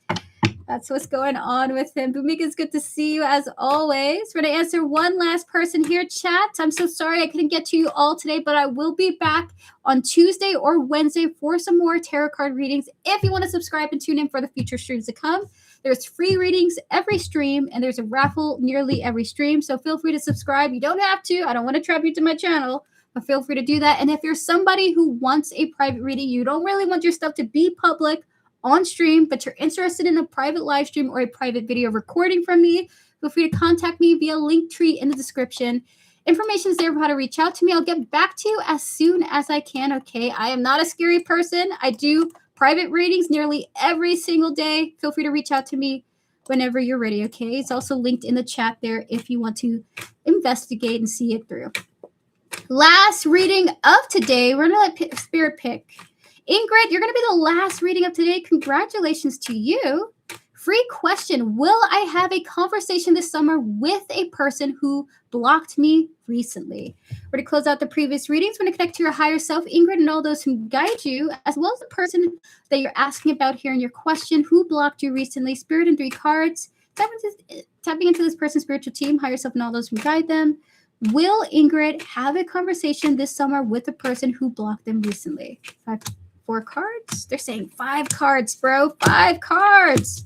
Speaker 1: That's what's going on with him. Bhumika, it's good to see you as always. We're going to answer one last person here, chat. I'm so sorry I couldn't get to you all today, but I will be back on Tuesday or Wednesday for some more tarot card readings. If you want to subscribe and tune in for the future streams to come, there's free readings every stream, and there's a raffle nearly every stream. So feel free to subscribe. You don't have to. I don't want to trap you to my channel, but feel free to do that. And if you're somebody who wants a private reading, you don't really want your stuff to be public on stream, but you're interested in a private live stream or a private video recording from me, feel free to contact me via Linktree in the description. Information is there for how to reach out to me. I'll get back to you as soon as I can, okay? I am not a scary person. I do private readings nearly every single day. Feel free to reach out to me whenever you're ready, okay? It's also linked in the chat there if you want to investigate and see it through. Last reading of today, we're going to let Spirit pick. Ingrid, you're going to be the last reading of today. Congratulations to you. Free question. Will I have a conversation this summer with a person who blocked me recently? We're going to close out the previous readings. We're going to connect to your higher self, Ingrid, and all those who guide you, as well as the person that you're asking about here in your question. Who blocked you recently? Spirit and 3 cards. Tapping into this person's spiritual team, higher self, and all those who guide them. Will Ingrid have a conversation this summer with the person who blocked them recently? 4 cards? They're saying 5 cards, bro. 5 cards.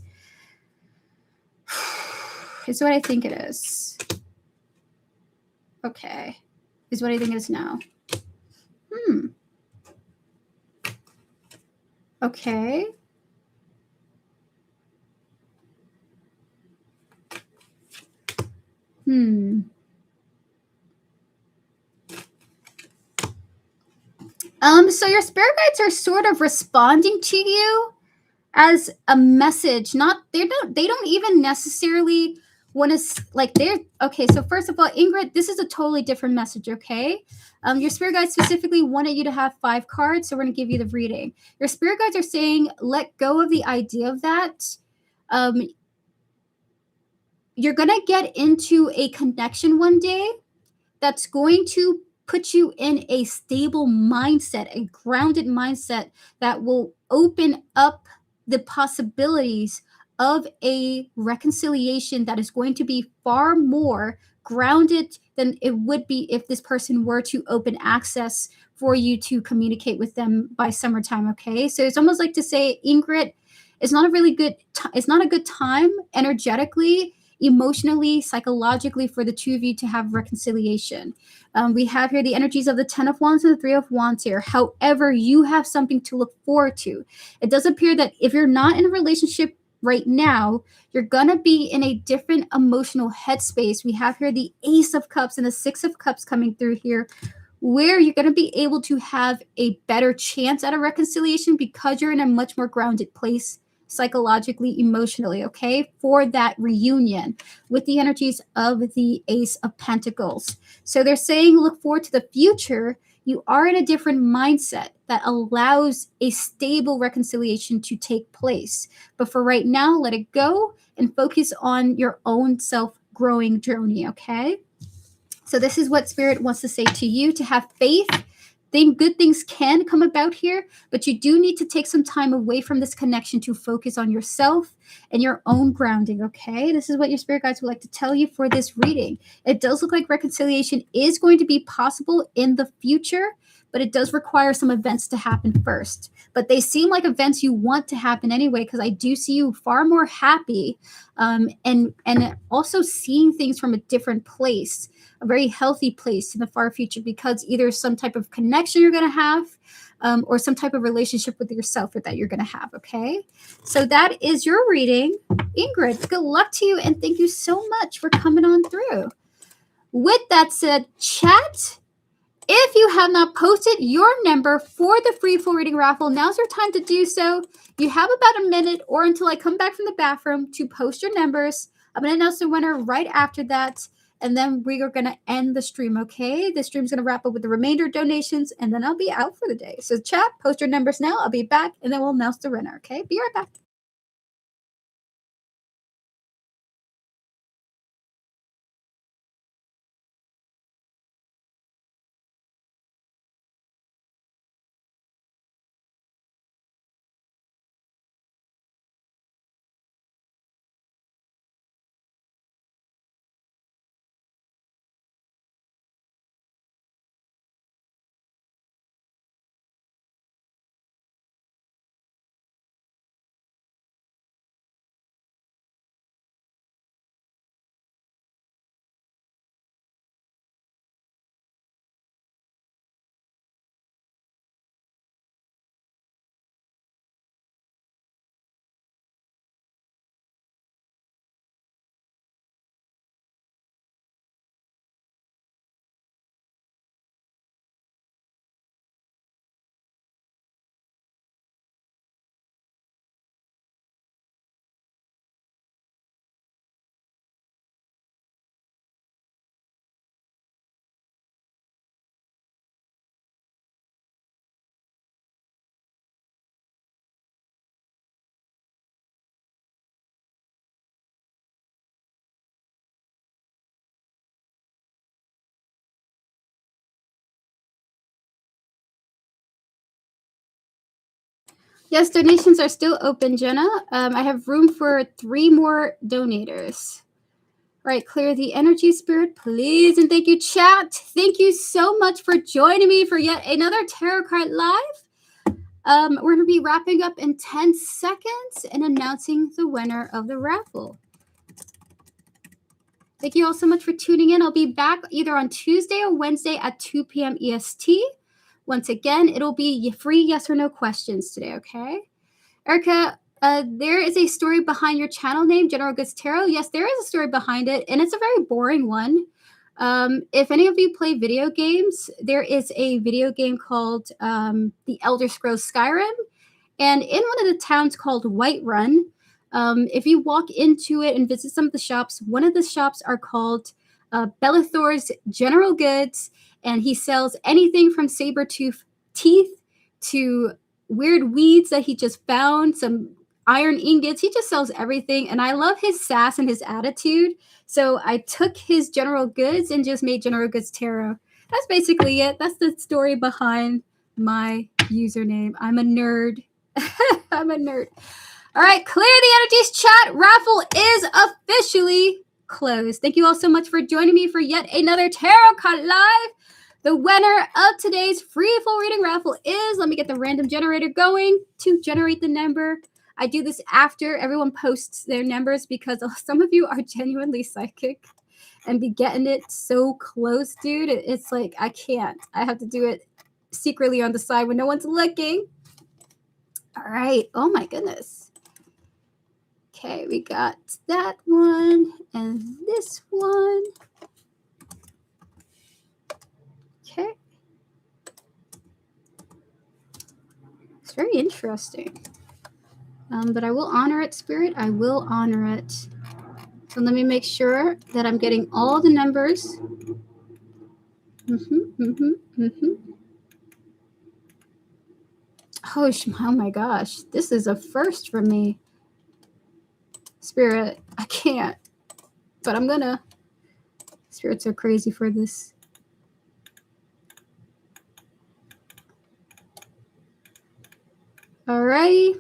Speaker 1: It's what I think it is. Okay. Is what I think it is now. Okay. So your spirit guides are sort of responding to you as a message. They don't even necessarily want to like they're okay. So first of all, Ingrid, this is a totally different message. Okay, your spirit guides specifically wanted you to have 5 cards, so we're going to give you the reading. Your spirit guides are saying let go of the idea of that. You're going to get into a connection one day that's going to put you in a stable mindset, a grounded mindset that will open up the possibilities of a reconciliation that is going to be far more grounded than it would be if this person were to open access for you to communicate with them by summertime, okay? So it's almost like to say, Ingrid, it's not a really good it's not a good time energetically, emotionally, psychologically for the two of you to have reconciliation. We have here the energies of the 10 of Wands and the 3 of Wands here. However, you have something to look forward to. It does appear that if you're not in a relationship right now, you're going to be in a different emotional headspace. We have here the Ace of Cups and the 6 of Cups coming through here, where you're going to be able to have a better chance at a reconciliation because you're in a much more grounded place psychologically, emotionally, okay, for that reunion with the energies of the Ace of Pentacles. So they're saying look forward to the future. You are in a different mindset that allows a stable reconciliation to take place. But for right now, let it go and focus on your own self-growing journey, okay? So this is what Spirit wants to say to you, to have faith. Good things can come about here, but you do need to take some time away from this connection to focus on yourself and your own grounding, okay? This is what your spirit guides would like to tell you for this reading. It does look like reconciliation is going to be possible in the future, but it does require some events to happen first. But they seem like events you want to happen anyway, because I do see you far more happy and also seeing things from a different place, a very healthy place in the far future, because either some type of connection you're going to have or some type of relationship with yourself that you're going to have, okay? So that is your reading. Ingrid, good luck to you, and thank you so much for coming on through. With that said, chat, if you have not posted your number for the free full reading raffle, now's your time to do so. You have about a minute or until I come back from the bathroom to post your numbers. I'm going to announce the winner right after that, and then we are going to end the stream, okay? The stream's going to wrap up with the remainder of donations, and then I'll be out for the day. So chat, post your numbers now. I'll be back, and then we'll announce the winner, okay? Be right back. Yes, donations are still open, Jenna. I have room for 3 more donators. All right, clear the energy, Spirit, please. And thank you, chat. Thank you so much for joining me for yet another Tarot Card Live. We're going to be wrapping up in 10 seconds and announcing the winner of the raffle. Thank you all so much for tuning in. I'll be back either on Tuesday or Wednesday at 2 p.m. EST. Once again, it'll be free yes or no questions today, okay? Erica, there is a story behind your channel name, General Goods Tarot. Yes, there is a story behind it, and it's a very boring one. If any of you play video games, there is a video game called The Elder Scrolls Skyrim, and in one of the towns called Whiterun, if you walk into it and visit some of the shops, one of the shops are called Belethor's General Goods, and he sells anything from saber-tooth teeth to weird weeds that he just found, some iron ingots. He just sells everything, and I love his sass and his attitude. So I took his General Goods and just made General Goods Tarot. That's basically it. That's the story behind my username. I'm a nerd. I'm a nerd. All right, clear the energies, chat. Raffle is officially closed. Thank you all so much for joining me for yet another Tarot Card Live. The winner of today's free full reading raffle is, let me get the random generator going to generate the number. I do this after everyone posts their numbers because some of you are genuinely psychic and be getting it so close, dude. It's like, I can't. I have to do it secretly on the side when no one's looking. All right. Oh, my goodness. Okay, we got that one and this one. Okay. It's very interesting. But I will honor it, Spirit. I will honor it. So let me make sure that I'm getting all the numbers. Oh my gosh. This is a first for me. Spirit, I can't. But I'm gonna. Spirits are crazy for this. Alrighty.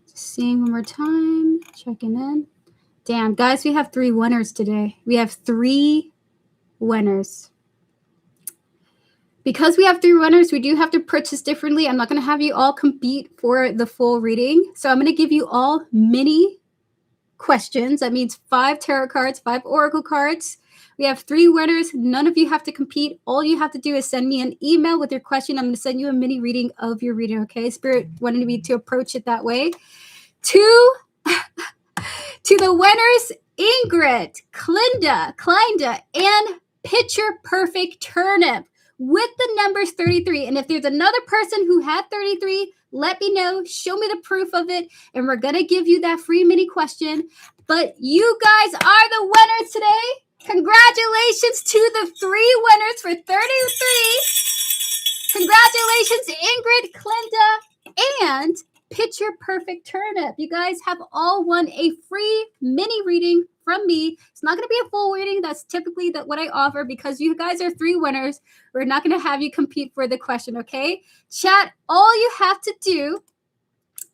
Speaker 1: Just seeing one more time. Checking in. Damn, guys, we have 3 winners today. We have 3 winners. Because we have 3 winners, we do have to purchase differently. I'm not going to have you all compete for the full reading. So I'm going to give you all mini questions. That means 5 tarot cards, 5 oracle cards. We have 3 winners. None of you have to compete. All you have to do is send me an email with your question. I'm going to send you a mini reading of your reading, okay? Spirit wanted me to approach it that way. To the winners, Ingrid, Kleinda, and Picture Perfect Turnip with the numbers 33. And if there's another person who had 33, let me know. Show me the proof of it. And we're going to give you that free mini question. But you guys are the winners today. Congratulations to the 3 winners for 33. Congratulations, Ingrid, Kleinda, and Picture Perfect Turnip. You guys have all won a free mini reading from me. It's not going to be a full reading. That's typically what I offer because you guys are 3 winners. We're not going to have you compete for the question, okay? Chat, all you have to do,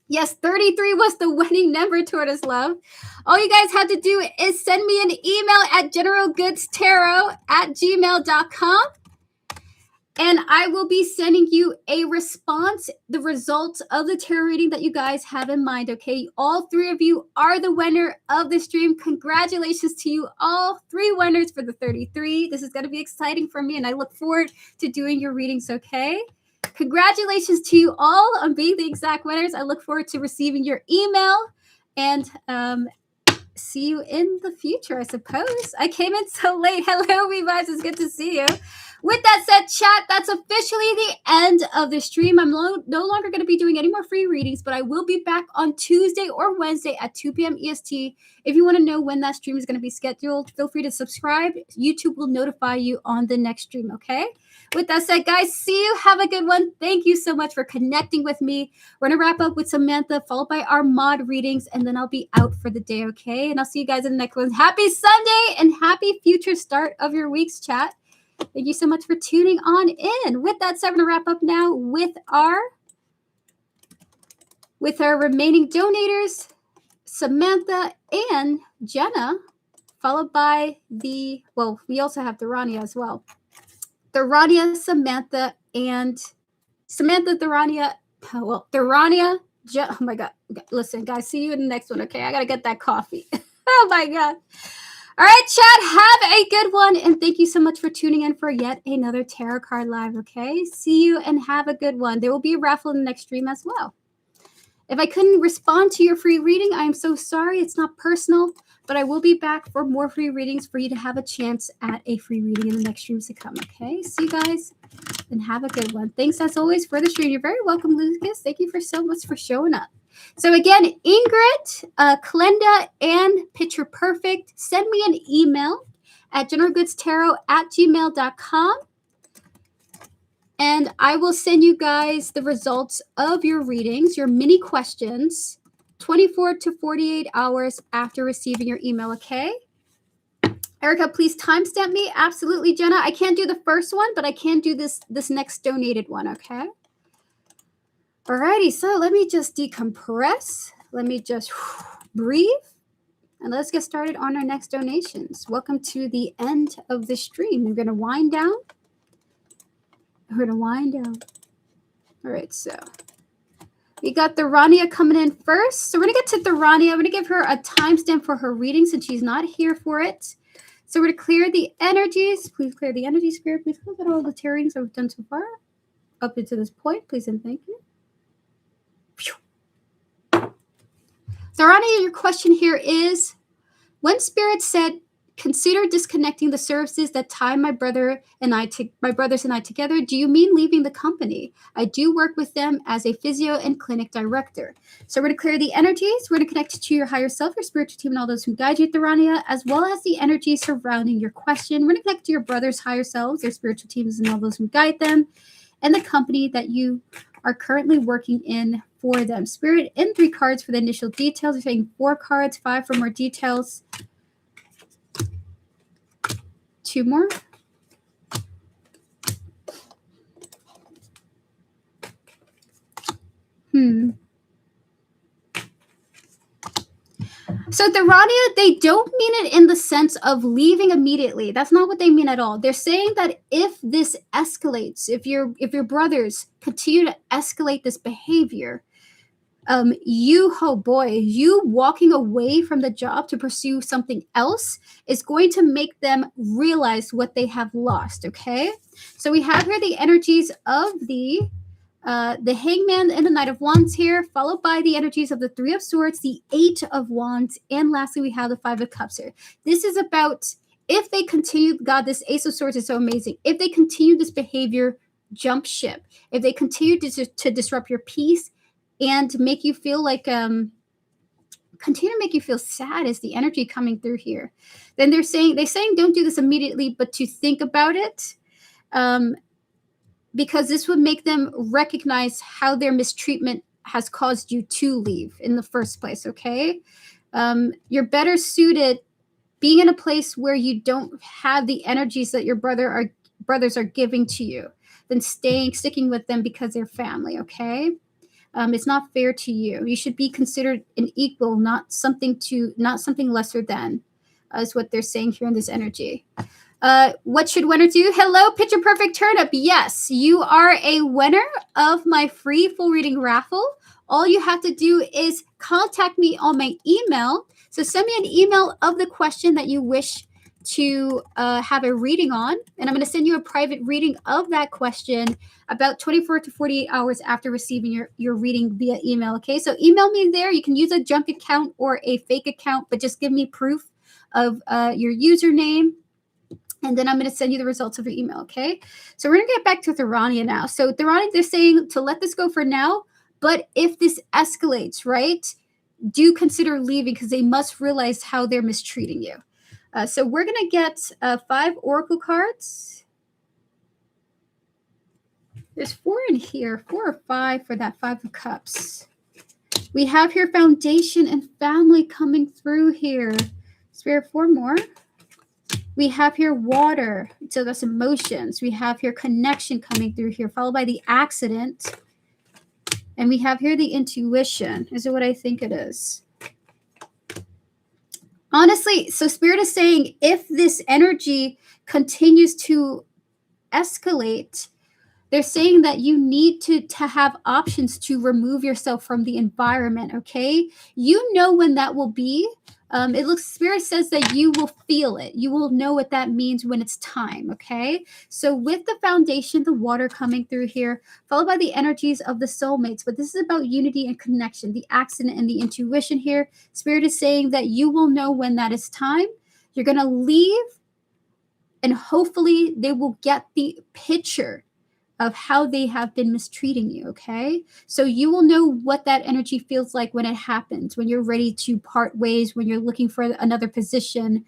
Speaker 1: yes, 33 was the winning number, Tortoise Love. All you guys have to do is send me an email at generalgoodstarot@gmail.com. And I will be sending you a response, the results of the tarot reading that you guys have in mind, okay? All 3 of you are the winner of the stream. Congratulations to you all 3 winners for the 33. This is going to be exciting for me, and I look forward to doing your readings, okay? Congratulations to you all on being the exact winners. I look forward to receiving your email and see you in the future, I suppose. I came in so late. Hello, Revives. It's good to see you. With that said, chat, that's officially the end of the stream. I'm no longer going to be doing any more free readings, but I will be back on Tuesday or Wednesday at 2 p.m. EST. If you want to know when that stream is going to be scheduled, feel free to subscribe. YouTube will notify you on the next stream, okay? With that said, guys, see you. Have a good one. Thank you so much for connecting with me. We're going to wrap up with Samantha, followed by our mod readings, and then I'll be out for the day, okay? And I'll see you guys in the next one. Happy Sunday and happy future start of your week's chat. Thank you so much for tuning on in. With that said, I'm going to wrap up now with our remaining donators, Samantha and Jenna, followed by we also have Therania as well. Therania, Samantha, Therania, oh my God. Listen, guys, see you in the next one, okay? I got to get that coffee. Oh my God. All right, chat, have a good one. And thank you so much for tuning in for yet another tarot card live, okay? See you and have a good one. There will be a raffle in the next stream as well. If I couldn't respond to your free reading, I am so sorry. It's not personal, but I will be back for more free readings for you to have a chance at a free reading in the next streams to come, okay? See you guys and have a good one. Thanks as always for the stream. You're very welcome, Lucas. Thank you so much for showing up. So again, Ingrid, Kleinda, and Picture Perfect, send me an email at generalgoodstarot@gmail.com. And I will send you guys the results of your readings, your mini questions, 24 to 48 hours after receiving your email, okay? Erica, please timestamp me. Absolutely, Jenna. I can't do the first one, but I can do this next donated one, okay? Alrighty, so let me just decompress. Let me just breathe. And let's get started on our next donations. Welcome to the end of the stream. We're going to wind down. We're going to wind down. All right, so we got Therania coming in first. So we're going to get to Therania. I'm going to give her a timestamp for her reading since she's not here for it. So we're going to clear the energies. Please clear the energy, Spirit. Please look at all the tarot readings that we've done so far up until this point. Please and thank you. Therania, your question here is, when Spirit said, consider disconnecting the services that tie my brothers and I together, do you mean leaving the company? I do work with them as a physio and clinic director. So we're going to clear the energies. We're going to connect to your higher self, your spiritual team, and all those who guide you, Therania, as well as the energy surrounding your question. We're going to connect to your brothers' higher selves, their spiritual teams, and all those who guide them. and the company that you are currently working in for them. Spirit, in 3 cards for the initial details. You're saying 4 cards, 5 for more details. 2 more. So Therania, they don't mean it in the sense of leaving immediately. That's not what they mean at all. They're saying that if this escalates, if your brothers continue to escalate this behavior, you walking away from the job to pursue something else is going to make them realize what they have lost. Okay, so we have here the energies of the Hangman and the Knight of Wands here, followed by the energies of the Three of Swords, the Eight of Wands, and lastly we have the Five of Cups here. This is about if they continue, God, this Ace of Swords is so amazing. If they continue this behavior, jump ship. If they continue to disrupt your peace and make you feel like continue to make you feel sad is the energy coming through here. Then they're saying don't do this immediately, but to think about it. Because this would make them recognize how their mistreatment has caused you to leave in the first place, okay? You're better suited being in a place where you don't have the energies that your brothers are giving to you than sticking with them because they're family, okay? It's not fair to you. You should be considered an equal, not something lesser than, is what they're saying here in this energy. What should winner do? Hello, Picture Perfect Turnip. Yes, you are a winner of my free full reading raffle. All you have to do is contact me on my email. So send me an email of the question that you wish to have a reading on, and I'm going to send you a private reading of that question about 24 to 48 hours after receiving your reading via email. Okay, so email me there. You can use a junk account or a fake account, but just give me proof of your username. And then I'm going to send you the results of your email, okay? So we're going to get back to Therania now. So Therania, they're saying to let this go for now, but if this escalates, right, do consider leaving because they must realize how they're mistreating you. So we're going to get 5 oracle cards. There's 4 in here, 4 or 5 for that 5 of Cups. We have here foundation and family coming through here. Spirit, 4 more. We have here water, so that's emotions. We have here connection coming through here, followed by the accident. And we have here the intuition. Is it what I think it is? Honestly, so Spirit is saying if this energy continues to escalate, they're saying that you need to have options to remove yourself from the environment, okay? You know when that will be. Spirit says that you will feel it. You will know what that means when it's time, okay? So with the foundation, the water coming through here, followed by the energies of the soulmates, but this is about unity and connection, the accident and the intuition here. Spirit is saying that you will know when that is time. You're going to leave, and hopefully they will get the picture of how they have been mistreating you, okay? So you will know what that energy feels like when it happens, when you're ready to part ways, when you're looking for another position,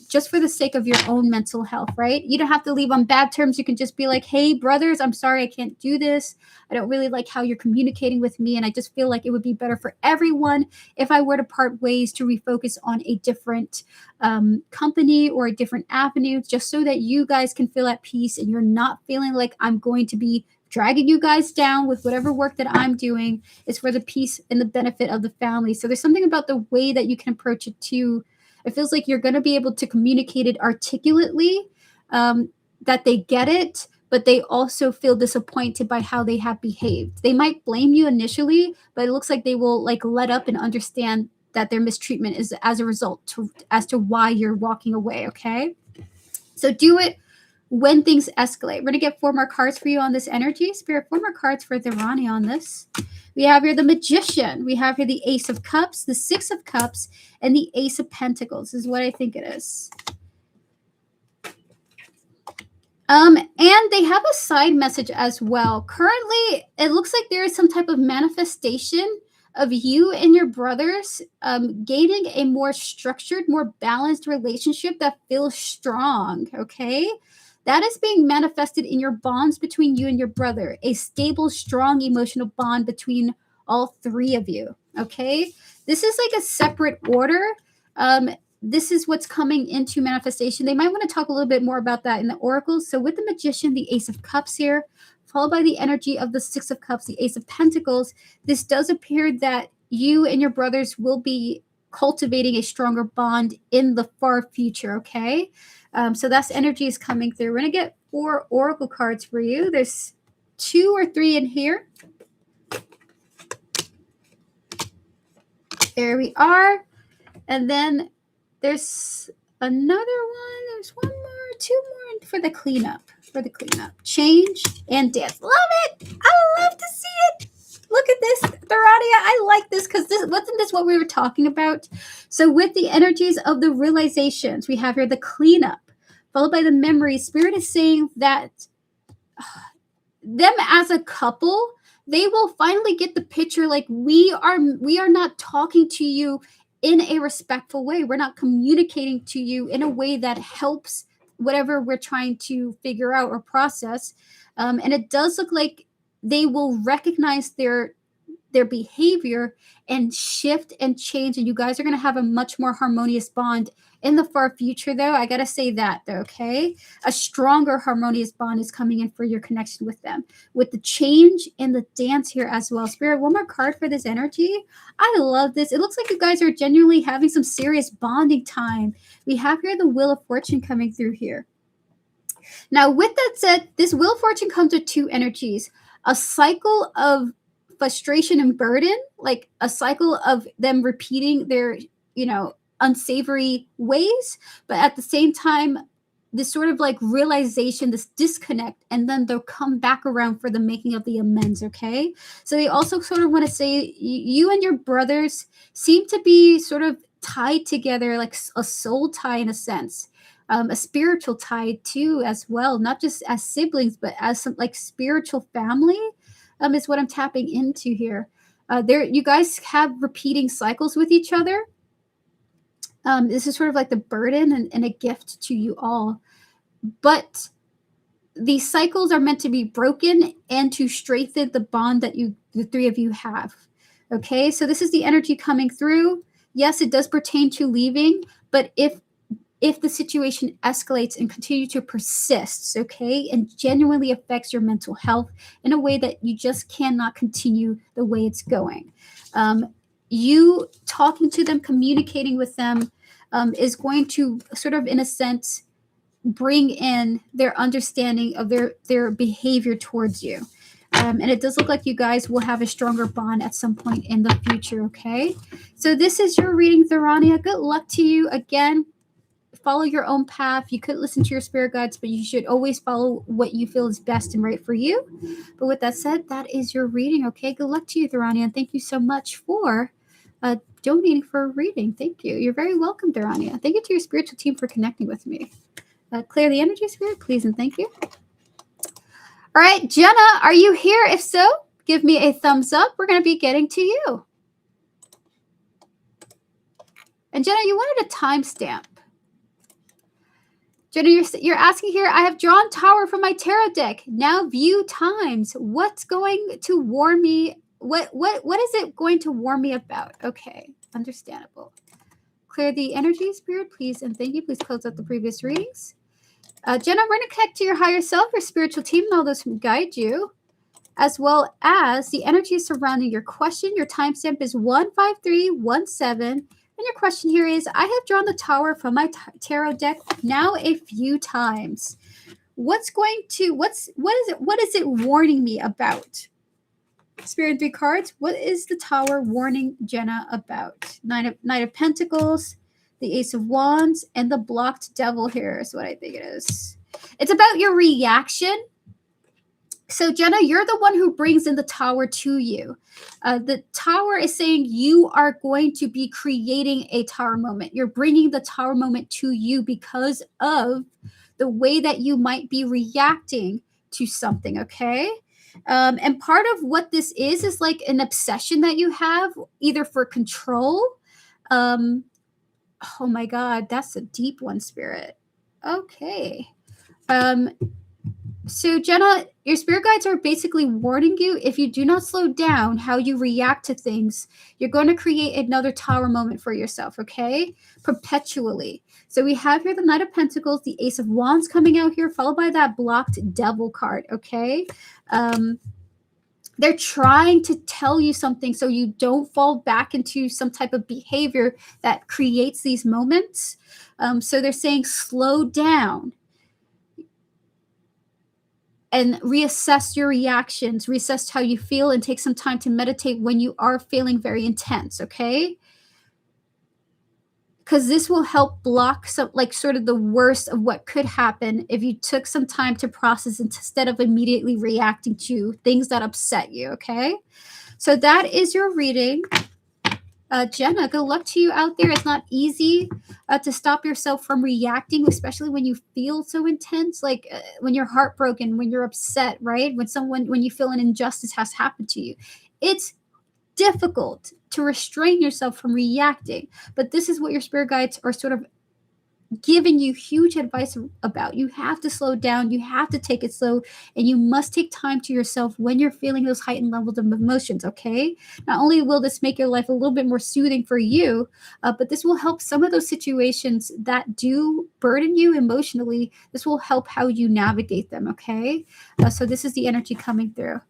Speaker 1: just for the sake of your own mental health, right? You don't have to leave on bad terms. You can just be like, hey, brothers, I'm sorry I can't do this. I don't really like how you're communicating with me, and I just feel like it would be better for everyone if I were to part ways to refocus on a different company or a different avenue, just so that you guys can feel at peace and you're not feeling like I'm going to be dragging you guys down with whatever work that I'm doing. Is for the peace and the benefit of the family. So there's something about the way that you can approach it too. It feels like you're going to be able to communicate it articulately, that they get it, but they also feel disappointed by how they have behaved. They might blame you initially, but it looks like they will let up and understand that their mistreatment is as a result as to why you're walking away, okay? So do it when things escalate. We're going to get 4 more cards for you on this energy. Spirit, 4 more cards for Therania on this. We have here the Magician. We have here the Ace of Cups, the 6 of Cups, and the Ace of Pentacles. This is what I think it is. And they have a side message as well. Currently, it looks like there is some type of manifestation of you and your brothers gaining a more structured, more balanced relationship that feels strong, okay? that is being manifested in your bonds between you and your brother, a stable, strong emotional bond between all three of you. Okay, this is like a separate order. This is what's coming into manifestation. They might want to talk a little bit more about that in the oracles. So with the Magician, the Ace of Cups here, followed by the energy of the Six of Cups, the Ace of Pentacles, this does appear that you and your brothers will be cultivating a stronger bond in the far future. Okay, so that's energy is coming through. We're going to get 4 oracle cards for you. There's 2 or 3 in here. There we are. And then there's another one. There's 1 more, 2 more for the cleanup. Change and dance. Love it. I love to see it. Look at this, Theradia. I like this because wasn't this what we were talking about? So with the energies of the realizations, we have here the cleanup, followed by the memory. Spirit is saying that them as a couple, they will finally get the picture. Like we are not talking to you in a respectful way. We're not communicating to you in a way that helps whatever we're trying to figure out or process. And it does look like they will recognize their behavior and shift and change, and you guys are going to have a much more harmonious bond in the far future. Though I gotta say that though, okay, a stronger harmonious bond is coming in for your connection with them, with the change and the dance here as well. Spirit, 1 more card for this energy. I love this. It looks like you guys are genuinely having some serious bonding time. We have here the Wheel of Fortune coming through here. Now with that said, this Wheel of Fortune comes with 2 energies: a cycle of frustration and burden, like a cycle of them repeating their, unsavory ways, but at the same time, this sort of like realization, this disconnect, and then they'll come back around for the making of the amends. Okay, so they also sort of want to say you and your brothers seem to be sort of tied together, like a soul tie in a sense. A spiritual tie too, as well, not just as siblings, but as some like spiritual family. Is what I'm tapping into here. You guys have repeating cycles with each other. This is sort of like the burden and a gift to you all. But these cycles are meant to be broken and to strengthen the bond that the 3 of you have. Okay, so this is the energy coming through. Yes, it does pertain to leaving, but if the situation escalates and continues to persist, okay, and genuinely affects your mental health in a way that you just cannot continue the way it's going. You talking to them, communicating with them is going to sort of, in a sense, bring in their understanding of their behavior towards you. And it does look like you guys will have a stronger bond at some point in the future, okay? So this is your reading, Therania. Good luck to you. Again, follow your own path. You could listen to your spirit guides, but you should always follow what you feel is best and right for you. But with that said, that is your reading. Okay, good luck to you, Therania, and thank you so much for donating for a reading. Thank you. You're very welcome, Therania. Thank you to your spiritual team for connecting with me. Clear the energy, Spirit, please, and thank you. All right, Jenna, are you here? If so, give me a thumbs up. We're going to be getting to you. And Jenna, you wanted a timestamp. Jenna, you're asking here, I have drawn Tower from my tarot deck. Now view times. What's going to warn me? What is it going to warn me about? Okay, understandable. Clear the energy, Spirit, please, and thank you. Please close out the previous readings. Jenna, we're going to connect to your higher self, your spiritual team, and all those who guide you, as well as the energy surrounding your question. Your timestamp is 15317. And your question here is, I have drawn the Tower from my tarot deck now a few times. What is it warning me about? Spirit 3 cards. What is the Tower warning Jenna about? Knight of Pentacles, the Ace of Wands, and the blocked Devil here is what I think it is. It's about your reaction. So Jenna, you're the one who brings in the Tower to you. The Tower is saying you are going to be creating a Tower moment. You're bringing the Tower moment to you because of the way that you might be reacting to something, okay? And part of what this is like an obsession that you have, either for control. Oh my God, that's a deep one, Spirit. Okay. So Jenna, your spirit guides are basically warning you, if you do not slow down how you react to things, you're going to create another tower moment for yourself, okay? Perpetually. So we have here the Knight of Pentacles, the Ace of Wands coming out here, followed by that blocked Devil card, okay? They're trying to tell you something so you don't fall back into some type of behavior that creates these moments. So they're saying slow down and reassess your reactions, reassess how you feel, and take some time to meditate when you are feeling very intense, okay? Because this will help block some, like, sort of the worst of what could happen if you took some time to process instead of immediately reacting to things that upset you, okay? So that is your reading. Jenna, good luck to you out there. It's not easy to stop yourself from reacting, especially when you feel so intense, like when you're heartbroken, when you're upset, right? When you feel an injustice has happened to you. It's difficult to restrain yourself from reacting, but this is what your spirit guides are sort of giving you huge advice about. You have to slow down, you have to take it slow, and you must take time to yourself when you're feeling those heightened levels of emotions, okay? Not only will this make your life a little bit more soothing for you, but this will help some of those situations that do burden you emotionally. This will help how you navigate them, okay? So this is the energy coming through.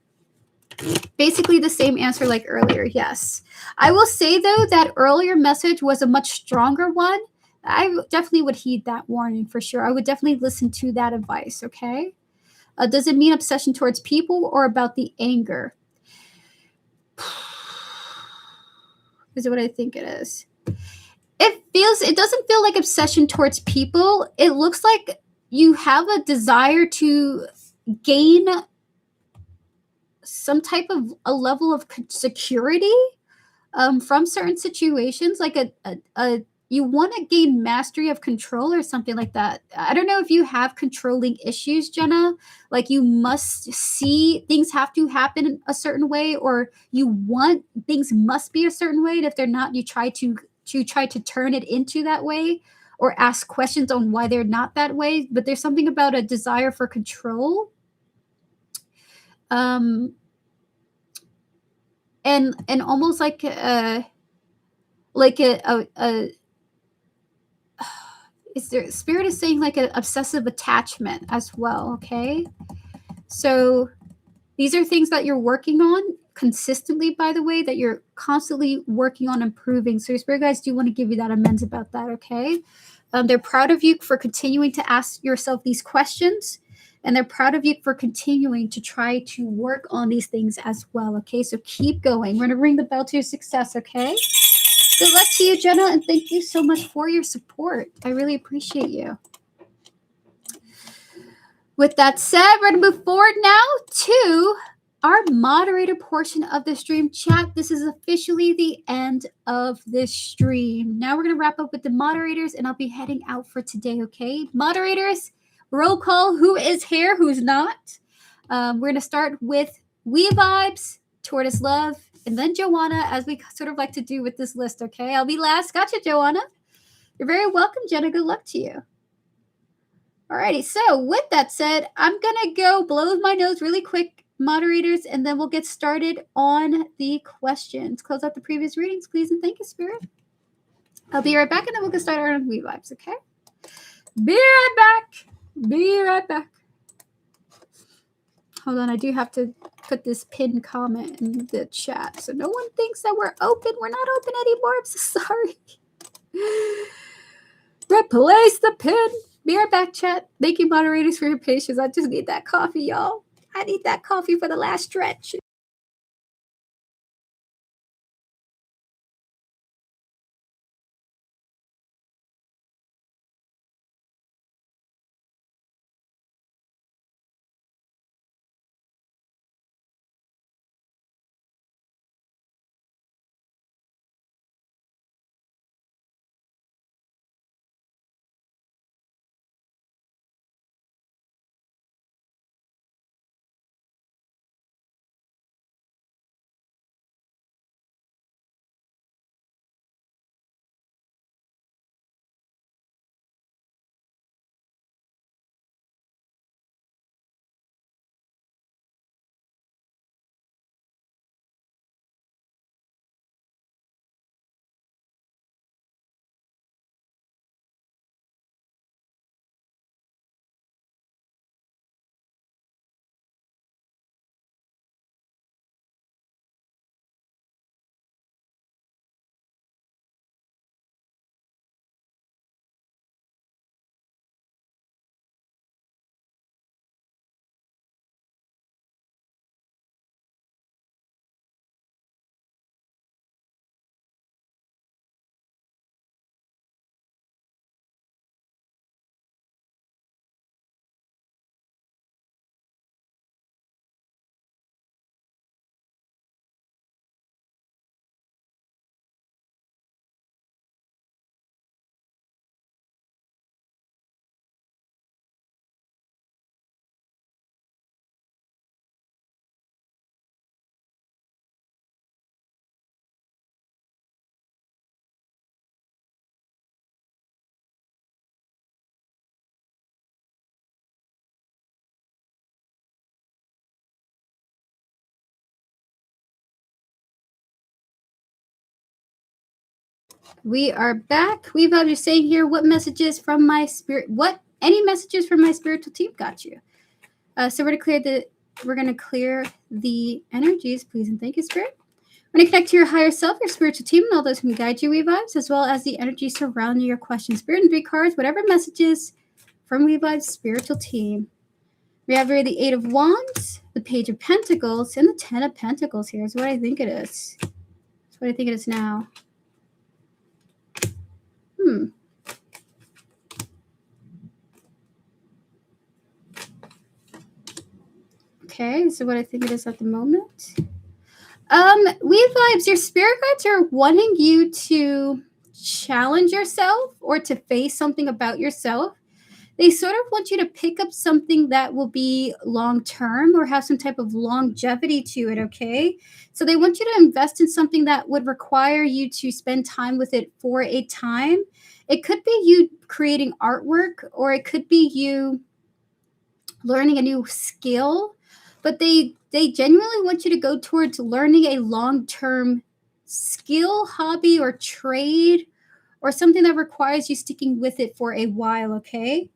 Speaker 1: Basically the same answer like earlier, yes. I will say, though, that earlier message was a much stronger one. I definitely would heed that warning for sure. I would definitely listen to that advice, okay? Does it mean obsession towards people or about the anger? Is what I think it is. It doesn't feel like obsession towards people. It looks like you have a desire to gain some type of a level of security from certain situations, like you want to gain mastery of control or something like that. I don't know if you have controlling issues, Jenna. Like you must see things have to happen a certain way, or you want things must be a certain way. And if they're not, you try to turn it into that way, or ask questions on why they're not that way. But there's something about a desire for control. And almost like a is there spirit is saying like an obsessive attachment as well, okay? So these are things that you're working on consistently, by the way, that you're constantly working on improving. So your spirit guides do want to give you that amends about that, okay? They're proud of you for continuing to ask yourself these questions, and they're proud of you for continuing to try to work on these things as well, okay? So keep going. We're going to ring the bell to your success, okay? Good luck to you, Jenna, and thank you so much for your support. I really appreciate you. With that said, we're going to move forward now to our moderator portion of the stream. Chat, this is officially the end of this stream. Now we're going to wrap up with the moderators, and I'll be heading out for today, okay? Moderators, roll call. Who is here? Who's not? We're going to start with We Vibes, Tortoise Love, and then Joanna, as we sort of like to do with this list, okay? I'll be last. Gotcha, Joanna. You're very welcome, Jenna. Good luck to you. Alrighty, so with that said, I'm going to go blow my nose really quick, moderators, and then we'll get started on the questions. Close out the previous readings, please, and thank you, Spirit. I'll be right back, and then we'll get started on We Vibes, okay? Be right back. Be right back. Hold on, I do have to put this pinned comment in the chat so no one thinks that we're open. We're not open anymore. I'm so sorry. Replace the pin. Be right back, chat. Thank you, moderators, for your patience. I just need that coffee, y'all. I need that coffee for the last stretch. We are back. We've got you saying here, what messages from my spirit? Any messages from my spiritual team got you? So we're gonna clear the energies, please and thank you, Spirit. We're gonna connect to your higher self, your spiritual team, and all those who can guide you, Vibes, as well as the energy surrounding your question. Spirit and 3 cards, whatever messages from Vibes spiritual team. We have here the 8 of Wands, the Page of Pentacles, and the 10 of Pentacles here is what I think it is. That's what I think it is now. Okay, so what I think it is at the moment. We Vibes, your spirit guides are wanting you to challenge yourself or to face something about yourself. They sort of want you to pick up something that will be long term or have some type of longevity to it, okay? So they want you to invest in something that would require you to spend time with it for a time. It could be you creating artwork, or it could be you learning a new skill, but they genuinely want you to go towards learning a long-term skill, hobby, or trade, or something that requires you sticking with it for a while, okay?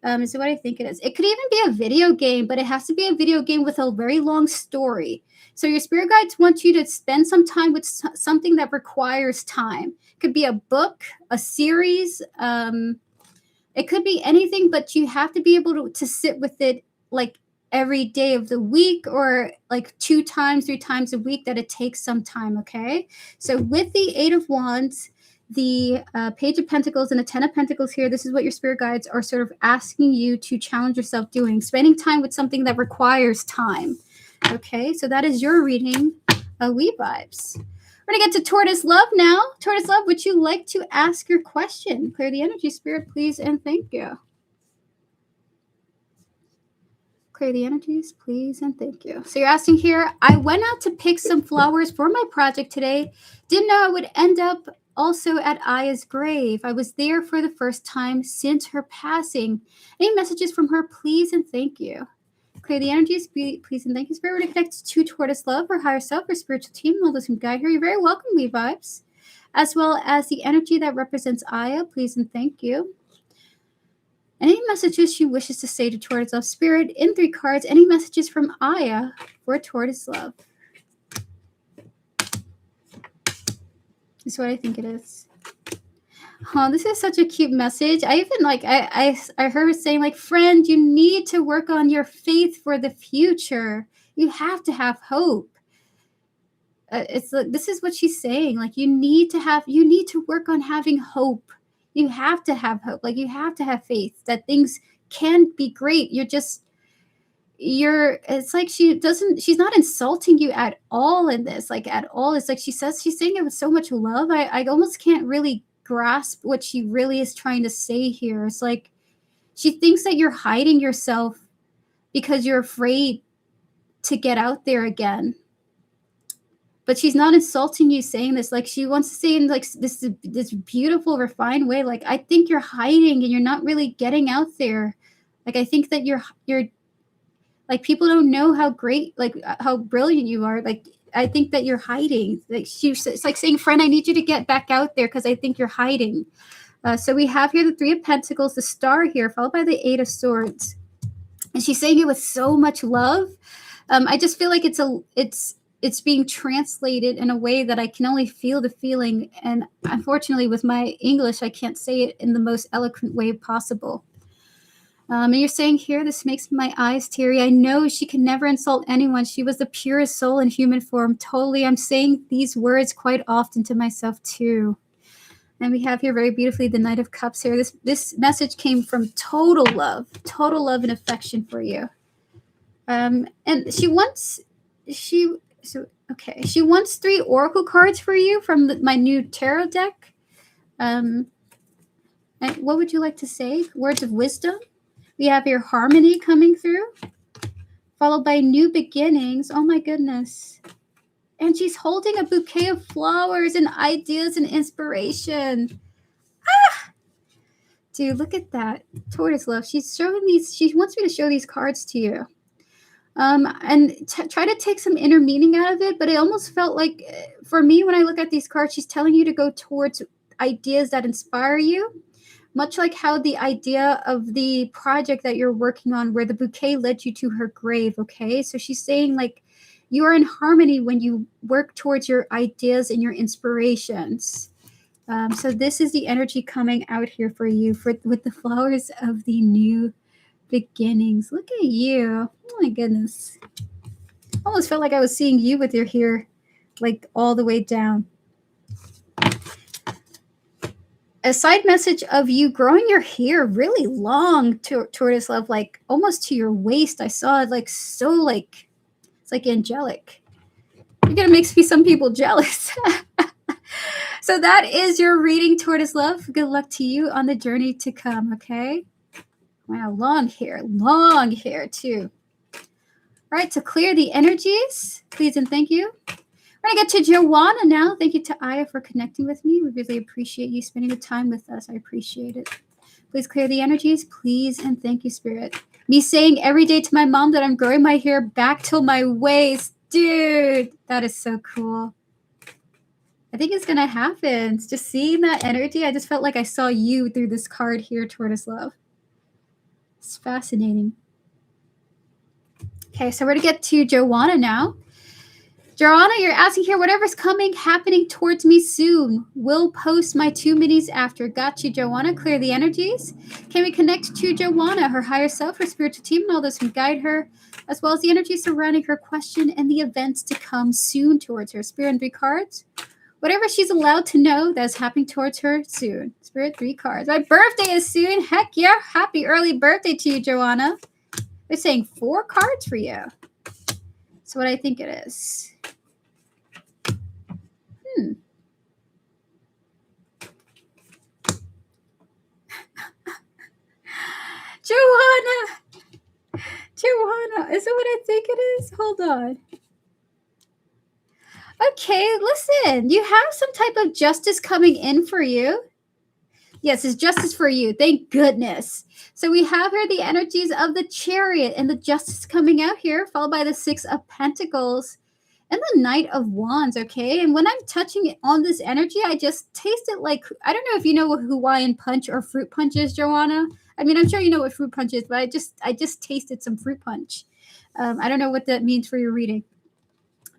Speaker 1: So what I think it is. It could even be a video game, but it has to be a video game with a very long story. So your spirit guides want you to spend some time with something that requires time. It could be a book, a series, it could be anything, but you have to be able to sit with it like every day of the week, or like 2 times, 3 times a week, that it takes some time, okay? So with the 8 of Wands, the Page of Pentacles, and the 10 of Pentacles here, this is what your spirit guides are sort of asking you to challenge yourself doing, spending time with something that requires time, okay? So that is your reading, We Vibes. We're going to get to Tortoise Love now. Tortoise Love, would you like to ask your question? Clear the energy, Spirit, please, and thank you. Clear the energies, please, and thank you. So you're asking here, I went out to pick some flowers for my project today. Didn't know I would end up also at Aya's grave. I was there for the first time since her passing. Any messages from her, please, and thank you. Clear the energies, please, and thank you, Spirit. We're going to connect to Tortoise Love, or higher self, or spiritual team, and all those who guide here. You're very welcome, We Vibes. As well as the energy that represents Aya, please, and thank you. Any messages she wishes to say to Tortoise Love, Spirit, in 3 cards. Any messages from Aya for Tortoise Love? This is what I think it is. Oh, this is such a cute message. I even I heard her saying, like, friend, you need to work on your faith for the future. You have to have hope. It's like, this is what she's saying. Like, you need to work on having hope. You have to have hope. Like, you have to have faith that things can be great. It's like she's not insulting you at all in this, like, at all. It's like she's saying it with so much love. I almost can't really grasp what she really is trying to say here. It's like she thinks that you're hiding yourself because you're afraid to get out there again. But she's not insulting you saying this. Like, she wants to say in like this beautiful, refined way, like, I think you're hiding and you're not really getting out there. Like, I think that you're like, people don't know how great, like, how brilliant you are. Like, I think that you're hiding. Like, it's like saying, friend, I need you to get back out there because I think you're hiding. So we have here the 3 of Pentacles, the Star here, followed by the 8 of Swords. And she's saying it with so much love. I just feel like it's being translated in a way that I can only feel the feeling. And unfortunately, with my English, I can't say it in the most eloquent way possible. And you're saying here, this makes my eyes teary. I know she can never insult anyone. She was the purest soul in human form. Totally. I'm saying these words quite often to myself too. And we have here very beautifully the Knight of Cups here. This message came from total love and affection for you. And she wants 3 oracle cards for you from my new tarot deck. And what would you like to say? Words of wisdom. We have your harmony coming through, followed by new beginnings. Oh my goodness. And she's holding a bouquet of flowers and ideas and inspiration. Dude, look at that. Tortoise Love. She's showing these. She wants me to show these cards to you. And try to take some inner meaning out of it. But it almost felt like, for me, when I look at these cards, she's telling you to go towards ideas that inspire you, much like how the idea of the project that you're working on where the bouquet led you to her grave, okay? So she's saying like you are in harmony when you work towards your ideas and your inspirations. So this is the energy coming out here for you with the flowers of the new beginnings. Look at you. Oh my goodness. Almost felt like I was seeing you with your hair like all the way down. A side message of you growing your hair really long, tortoise love, like almost to your waist. I saw it like so like it's like angelic. You're gonna make some people jealous. So that is your reading, tortoise love. Good luck to you on the journey to come. Okay. Wow, long hair too. All right, to clear the energies, please and thank you. We're going to get to Joanna now. Thank you to Aya for connecting with me. We really appreciate you spending the time with us. I appreciate it. Please clear the energies, please, and thank you, Spirit. Me saying every day to my mom that I'm growing my hair back till my waist. Dude, that is so cool. I think it's going to happen. Just seeing that energy, I just felt like I saw you through this card here, Tortoise Love. It's fascinating. Okay, so we're going to get to Joanna now. Joanna, you're asking here, whatever's happening towards me soon. Will post my 2 minis after. Got you, Joanna. Clear the energies. Can we connect to Joanna, her higher self, her spiritual team, and all those who guide her, as well as the energy surrounding her question and the events to come soon towards her. Spirit and 3 cards. Whatever she's allowed to know that's happening towards her soon. Spirit, 3 cards. My birthday is soon. Heck yeah. Happy early birthday to you, Joanna. They're saying 4 cards for you. That's what I think it is. Joanna, is it what I think it is? Hold on. Okay, listen, you have some type of justice coming in for you. Yes, it's justice for you. Thank goodness. So we have here the energies of the Chariot and the justice coming out here, followed by the 6 of Pentacles and the Knight of Wands, okay? And when I'm touching on this energy, I just taste it like, I don't know if you know what Hawaiian punch or fruit punch is, Joanna. I mean, I'm sure you know what fruit punch is, but I just tasted some fruit punch. I don't know what that means for your reading.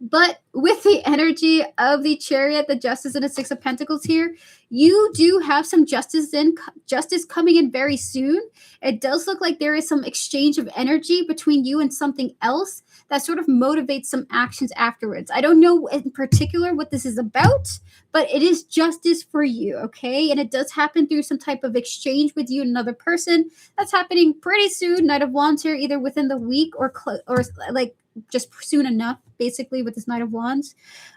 Speaker 1: But with the energy of the Chariot, the Justice, and the 6 of Pentacles here, you do have some justice coming in very soon. It does look like there is some exchange of energy between you and something else that sort of motivates some actions afterwards. I don't know in particular what this is about, but it is justice for you, okay? And it does happen through some type of exchange with you and another person. That's happening pretty soon. Knight of Wands here, either within the week or like just soon enough, basically, with this Knight of Wands.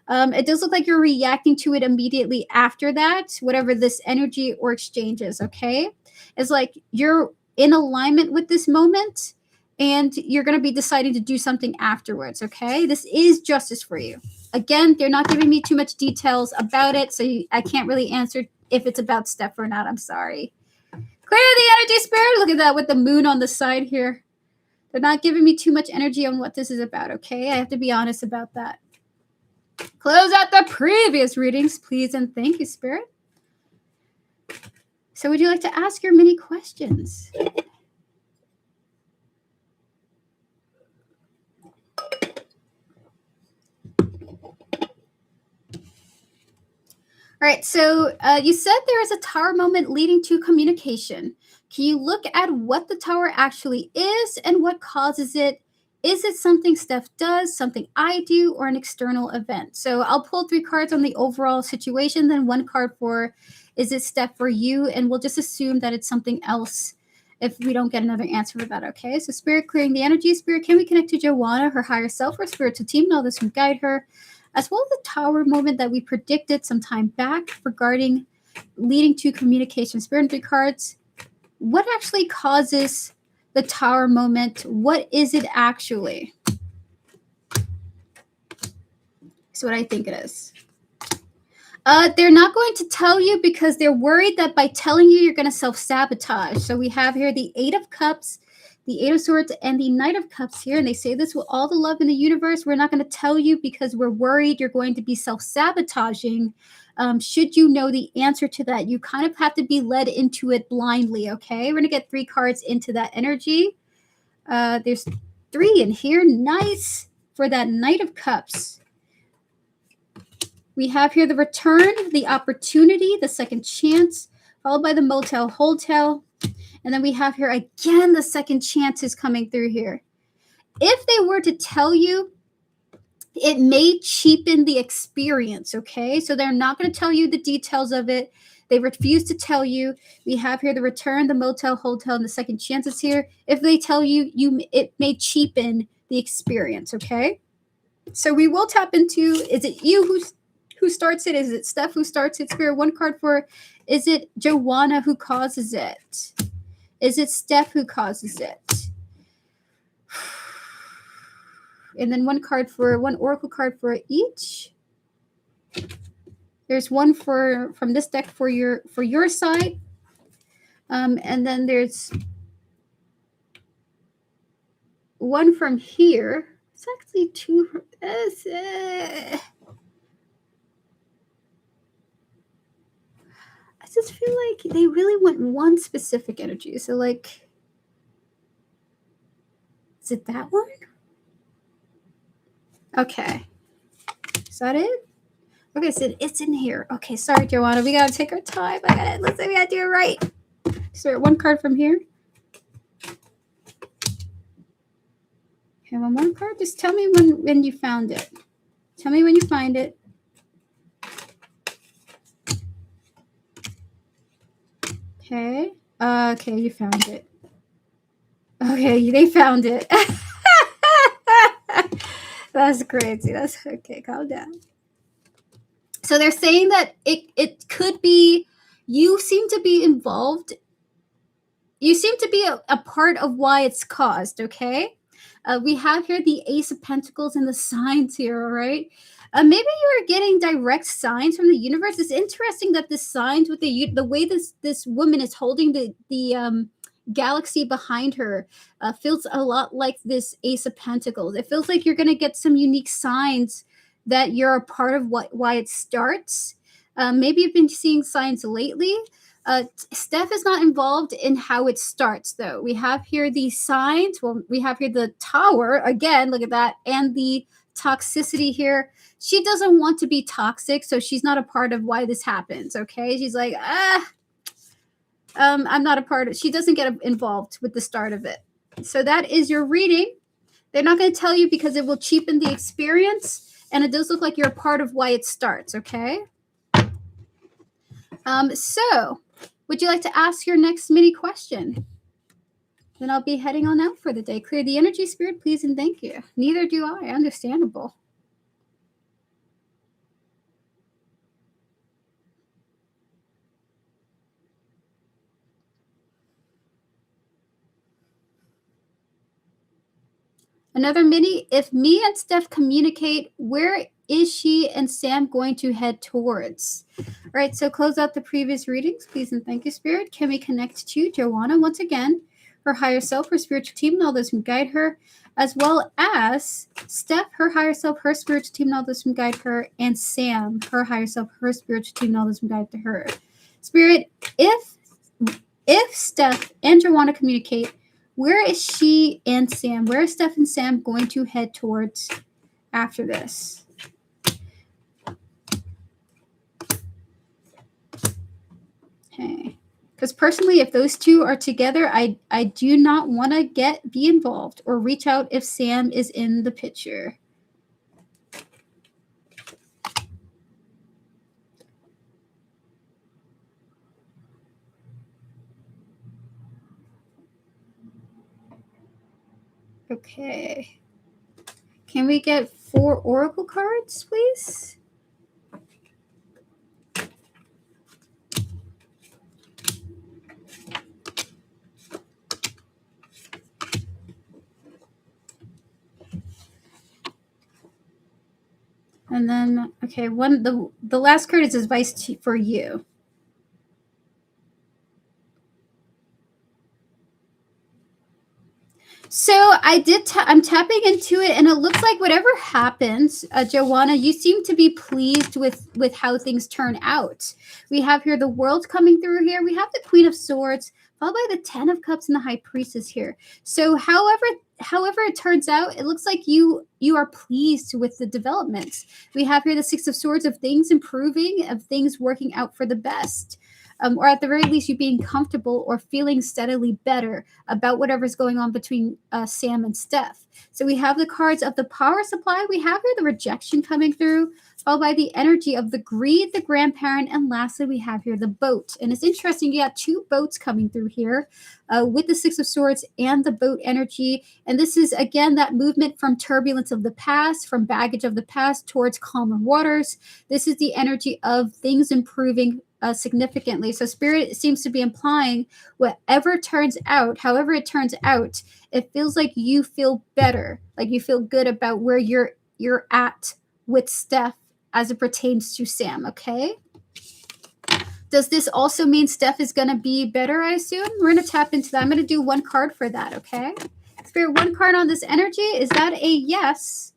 Speaker 1: It does look like you're reacting to it immediately after that, whatever this energy or exchange is, okay? It's like you're in alignment with this moment, and you're going to be deciding to do something afterwards, okay? This is justice for you. Again, they're not giving me too much details about it, so I can't really answer if it's about Steph or not. I'm sorry. Clear the energy, Spirit. Look at that with the moon on the side here. They're not giving me too much energy on what this is about, okay? I have to be honest about that. Close out the previous readings, please, and thank you, Spirit. So would you like to ask your mini questions? All right, so you said there is a tower moment leading to communication. Can you look at what the tower actually is and what causes it? Is it something Steph does, something I do, or an external event? So I'll pull 3 cards on the overall situation, then 1 card for, is it Steph for you? And we'll just assume that it's something else if we don't get another answer for that, okay? So Spirit, clearing the energy. Spirit, can we connect to Joanna, her higher self, or spiritual team, and all this can guide her, as well as the tower moment that we predicted some time back regarding leading to communication. Spirit and 3 cards. What actually causes the tower moment? What is it actually? That's what I think it is. They're not going to tell you because they're worried that by telling you, you're going to self-sabotage. So we have here the 8 of Cups, the 8 of Swords, and the Knight of Cups here. And they say this with all the love in the universe. We're not going to tell you because we're worried you're going to be self-sabotaging should you know the answer to that. You kind of have to be led into it blindly, okay? We're going to get 3 cards into that energy. There's 3 in here. Nice for that Knight of Cups. We have here the return, the opportunity, the second chance, followed by the motel, hotel. And then we have here again the second chance is coming through here. If they were to tell you, it may cheapen the experience, okay? So they're not going to tell you the details of it. They refuse to tell you. We have here the return, the motel, hotel, and the second chances here. If they tell you, it may cheapen the experience, okay? So we will tap into, is it you who starts it? Is it Steph who starts it? Spirit, 1 card for, is it Joanna who causes it? Is it Steph who causes it? And then 1 oracle card for each. There's 1 from this deck for your side. And then there's 1 from here. It's actually 2. I just feel like they really want 1 specific energy. So like, is it that one? Okay. Is that it? Okay, so it's in here. Okay, sorry, Joanna. We gotta take our time. We gotta do it right. So 1 card from here. Okay, 1 more card. Just tell me when you found it. Tell me when you find it. Okay. Okay, you found it. Okay, they found it. That's crazy. That's okay. Calm down. So they're saying that it could be, you seem to be involved. You seem to be a part of why it's caused, okay? We have here the Ace of Pentacles and the signs here, all right? Maybe you're getting direct signs from the universe. It's interesting that the signs with the way this woman is holding the galaxy behind her feels a lot like this Ace of Pentacles. It feels like you're going to get some unique signs that you're a part of why it starts. Maybe you've been seeing signs lately. Steph is not involved in how it starts, though. We have here the signs. Well, we have here the tower. Again, look at that. And the toxicity here. She doesn't want to be toxic, so she's not a part of why this happens, okay? She's like, I'm not a part of it. She doesn't get involved with the start of it. So that is your reading. They're not going to tell you because it will cheapen the experience, and it does look like you're a part of why it starts, okay? So, would you like to ask your next mini question? Then I'll be heading on out for the day. Clear the energy, Spirit, please, and thank you. Neither do I. Understandable. Another mini, if me and Steph communicate, where is she and Sam going to head towards? All right, so close out the previous readings, please, and thank you, Spirit. Can we connect to Joanna once again, her higher self, her spiritual team, and all those who guide her, as well as Steph, her higher self, her spiritual team, and all those who guide her, and Sam, her higher self, her spiritual team, and all those who guide to her. Spirit, if Steph and Joanna communicate, where is she and Sam? Where is Steph and Sam going to head towards after this? Okay. Because personally, if those two are together, I do not want to be involved or reach out if Sam is in the picture. Okay. Can we get 4 oracle cards, please? And then, okay, the last card is advice for you. So I'm tapping into it, and it looks like whatever happens, Joanna, you seem to be pleased with how things turn out. We have here the World coming through here. We have the Queen of Swords, followed by the Ten of Cups and the High Priestess here. So however it turns out, it looks like you are pleased with the developments. We have here the Six of Swords, of things improving, of things working out for the best. Or at the very least, you being comfortable or feeling steadily better about whatever's going on between Sam and Steph. So we have the cards of the power supply. We have here the rejection coming through, followed by the energy of the greed, the grandparent, and lastly, we have here the boat. And it's interesting, you got two boats coming through here with the Six of Swords and the boat energy. And this is, again, that movement from turbulence of the past, from baggage of the past towards calmer waters. This is the energy of things improving significantly. So Spirit seems to be implying whatever turns out, however it turns out, it feels like you feel better, like you feel good about where you're at with Steph as it pertains to Sam, okay? Does this also mean Steph is going to be better, I assume? We're going to tap into that. I'm going to do one card for that, okay? Spirit, one card on this energy. Is that a yes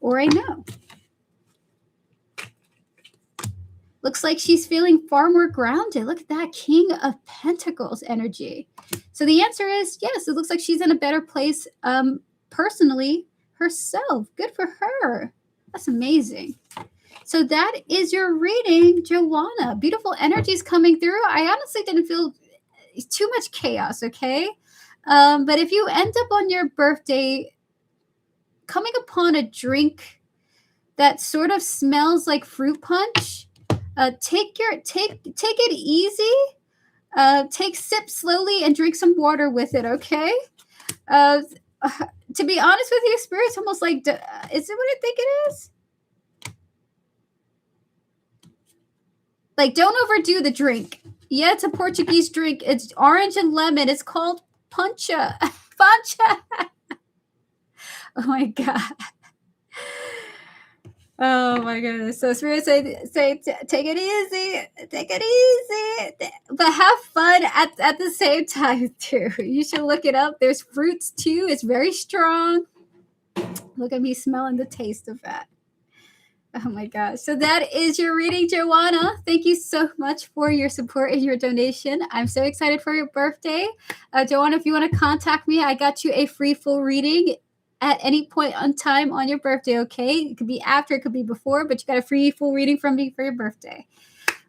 Speaker 1: or a no? Looks like she's feeling far more grounded. Look at that King of Pentacles energy. So the answer is yes. It looks like she's in a better place personally herself. Good for her. That's amazing. So that is your reading, Joanna. Beautiful energies coming through. I honestly didn't feel too much chaos, okay? But if you end up on your birthday coming upon a drink that sort of smells like fruit punch, take it easy. Take sip slowly and drink some water with it, okay? To be honest with you, Spirit's almost like, is it what I think it is? Like, don't overdo the drink. Yeah, it's a Portuguese drink. It's orange and lemon. It's called pancha. Pancha. Oh my God. Oh my goodness. So Spirit say take it easy, but have fun at the same time too. You should look it up. There's fruits too. It's very strong. Look at me smelling the taste of that. Oh my gosh. So that is your reading, Joanna. Thank you so much for your support and your donation. I'm so excited for your birthday. Joanna, if you want to contact me, I got you a free full reading at any point on time on your birthday, okay? It could be after, it could be before, but you got a free full reading from me for your birthday.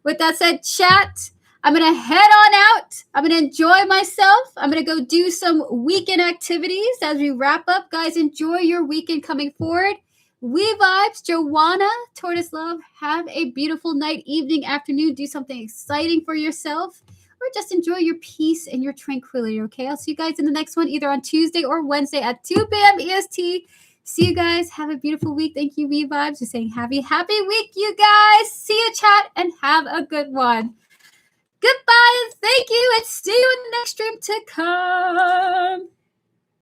Speaker 1: With that said, chat, I'm going to head on out. I'm going to enjoy myself. I'm going to go do some weekend activities as we wrap up. Guys, enjoy your weekend coming forward. We vibes, Joanna, Tortoise Love, have a beautiful night, evening, afternoon. Do something exciting for yourself, or just enjoy your peace and your tranquility, okay? I'll see you guys in the next one, either on Tuesday or Wednesday at 2 p.m. EST. See you guys. Have a beautiful week. Thank you, We Vibes. Just saying happy week, you guys. See you, chat, and have a good one. Goodbye, and thank you, and see you in the next stream to come.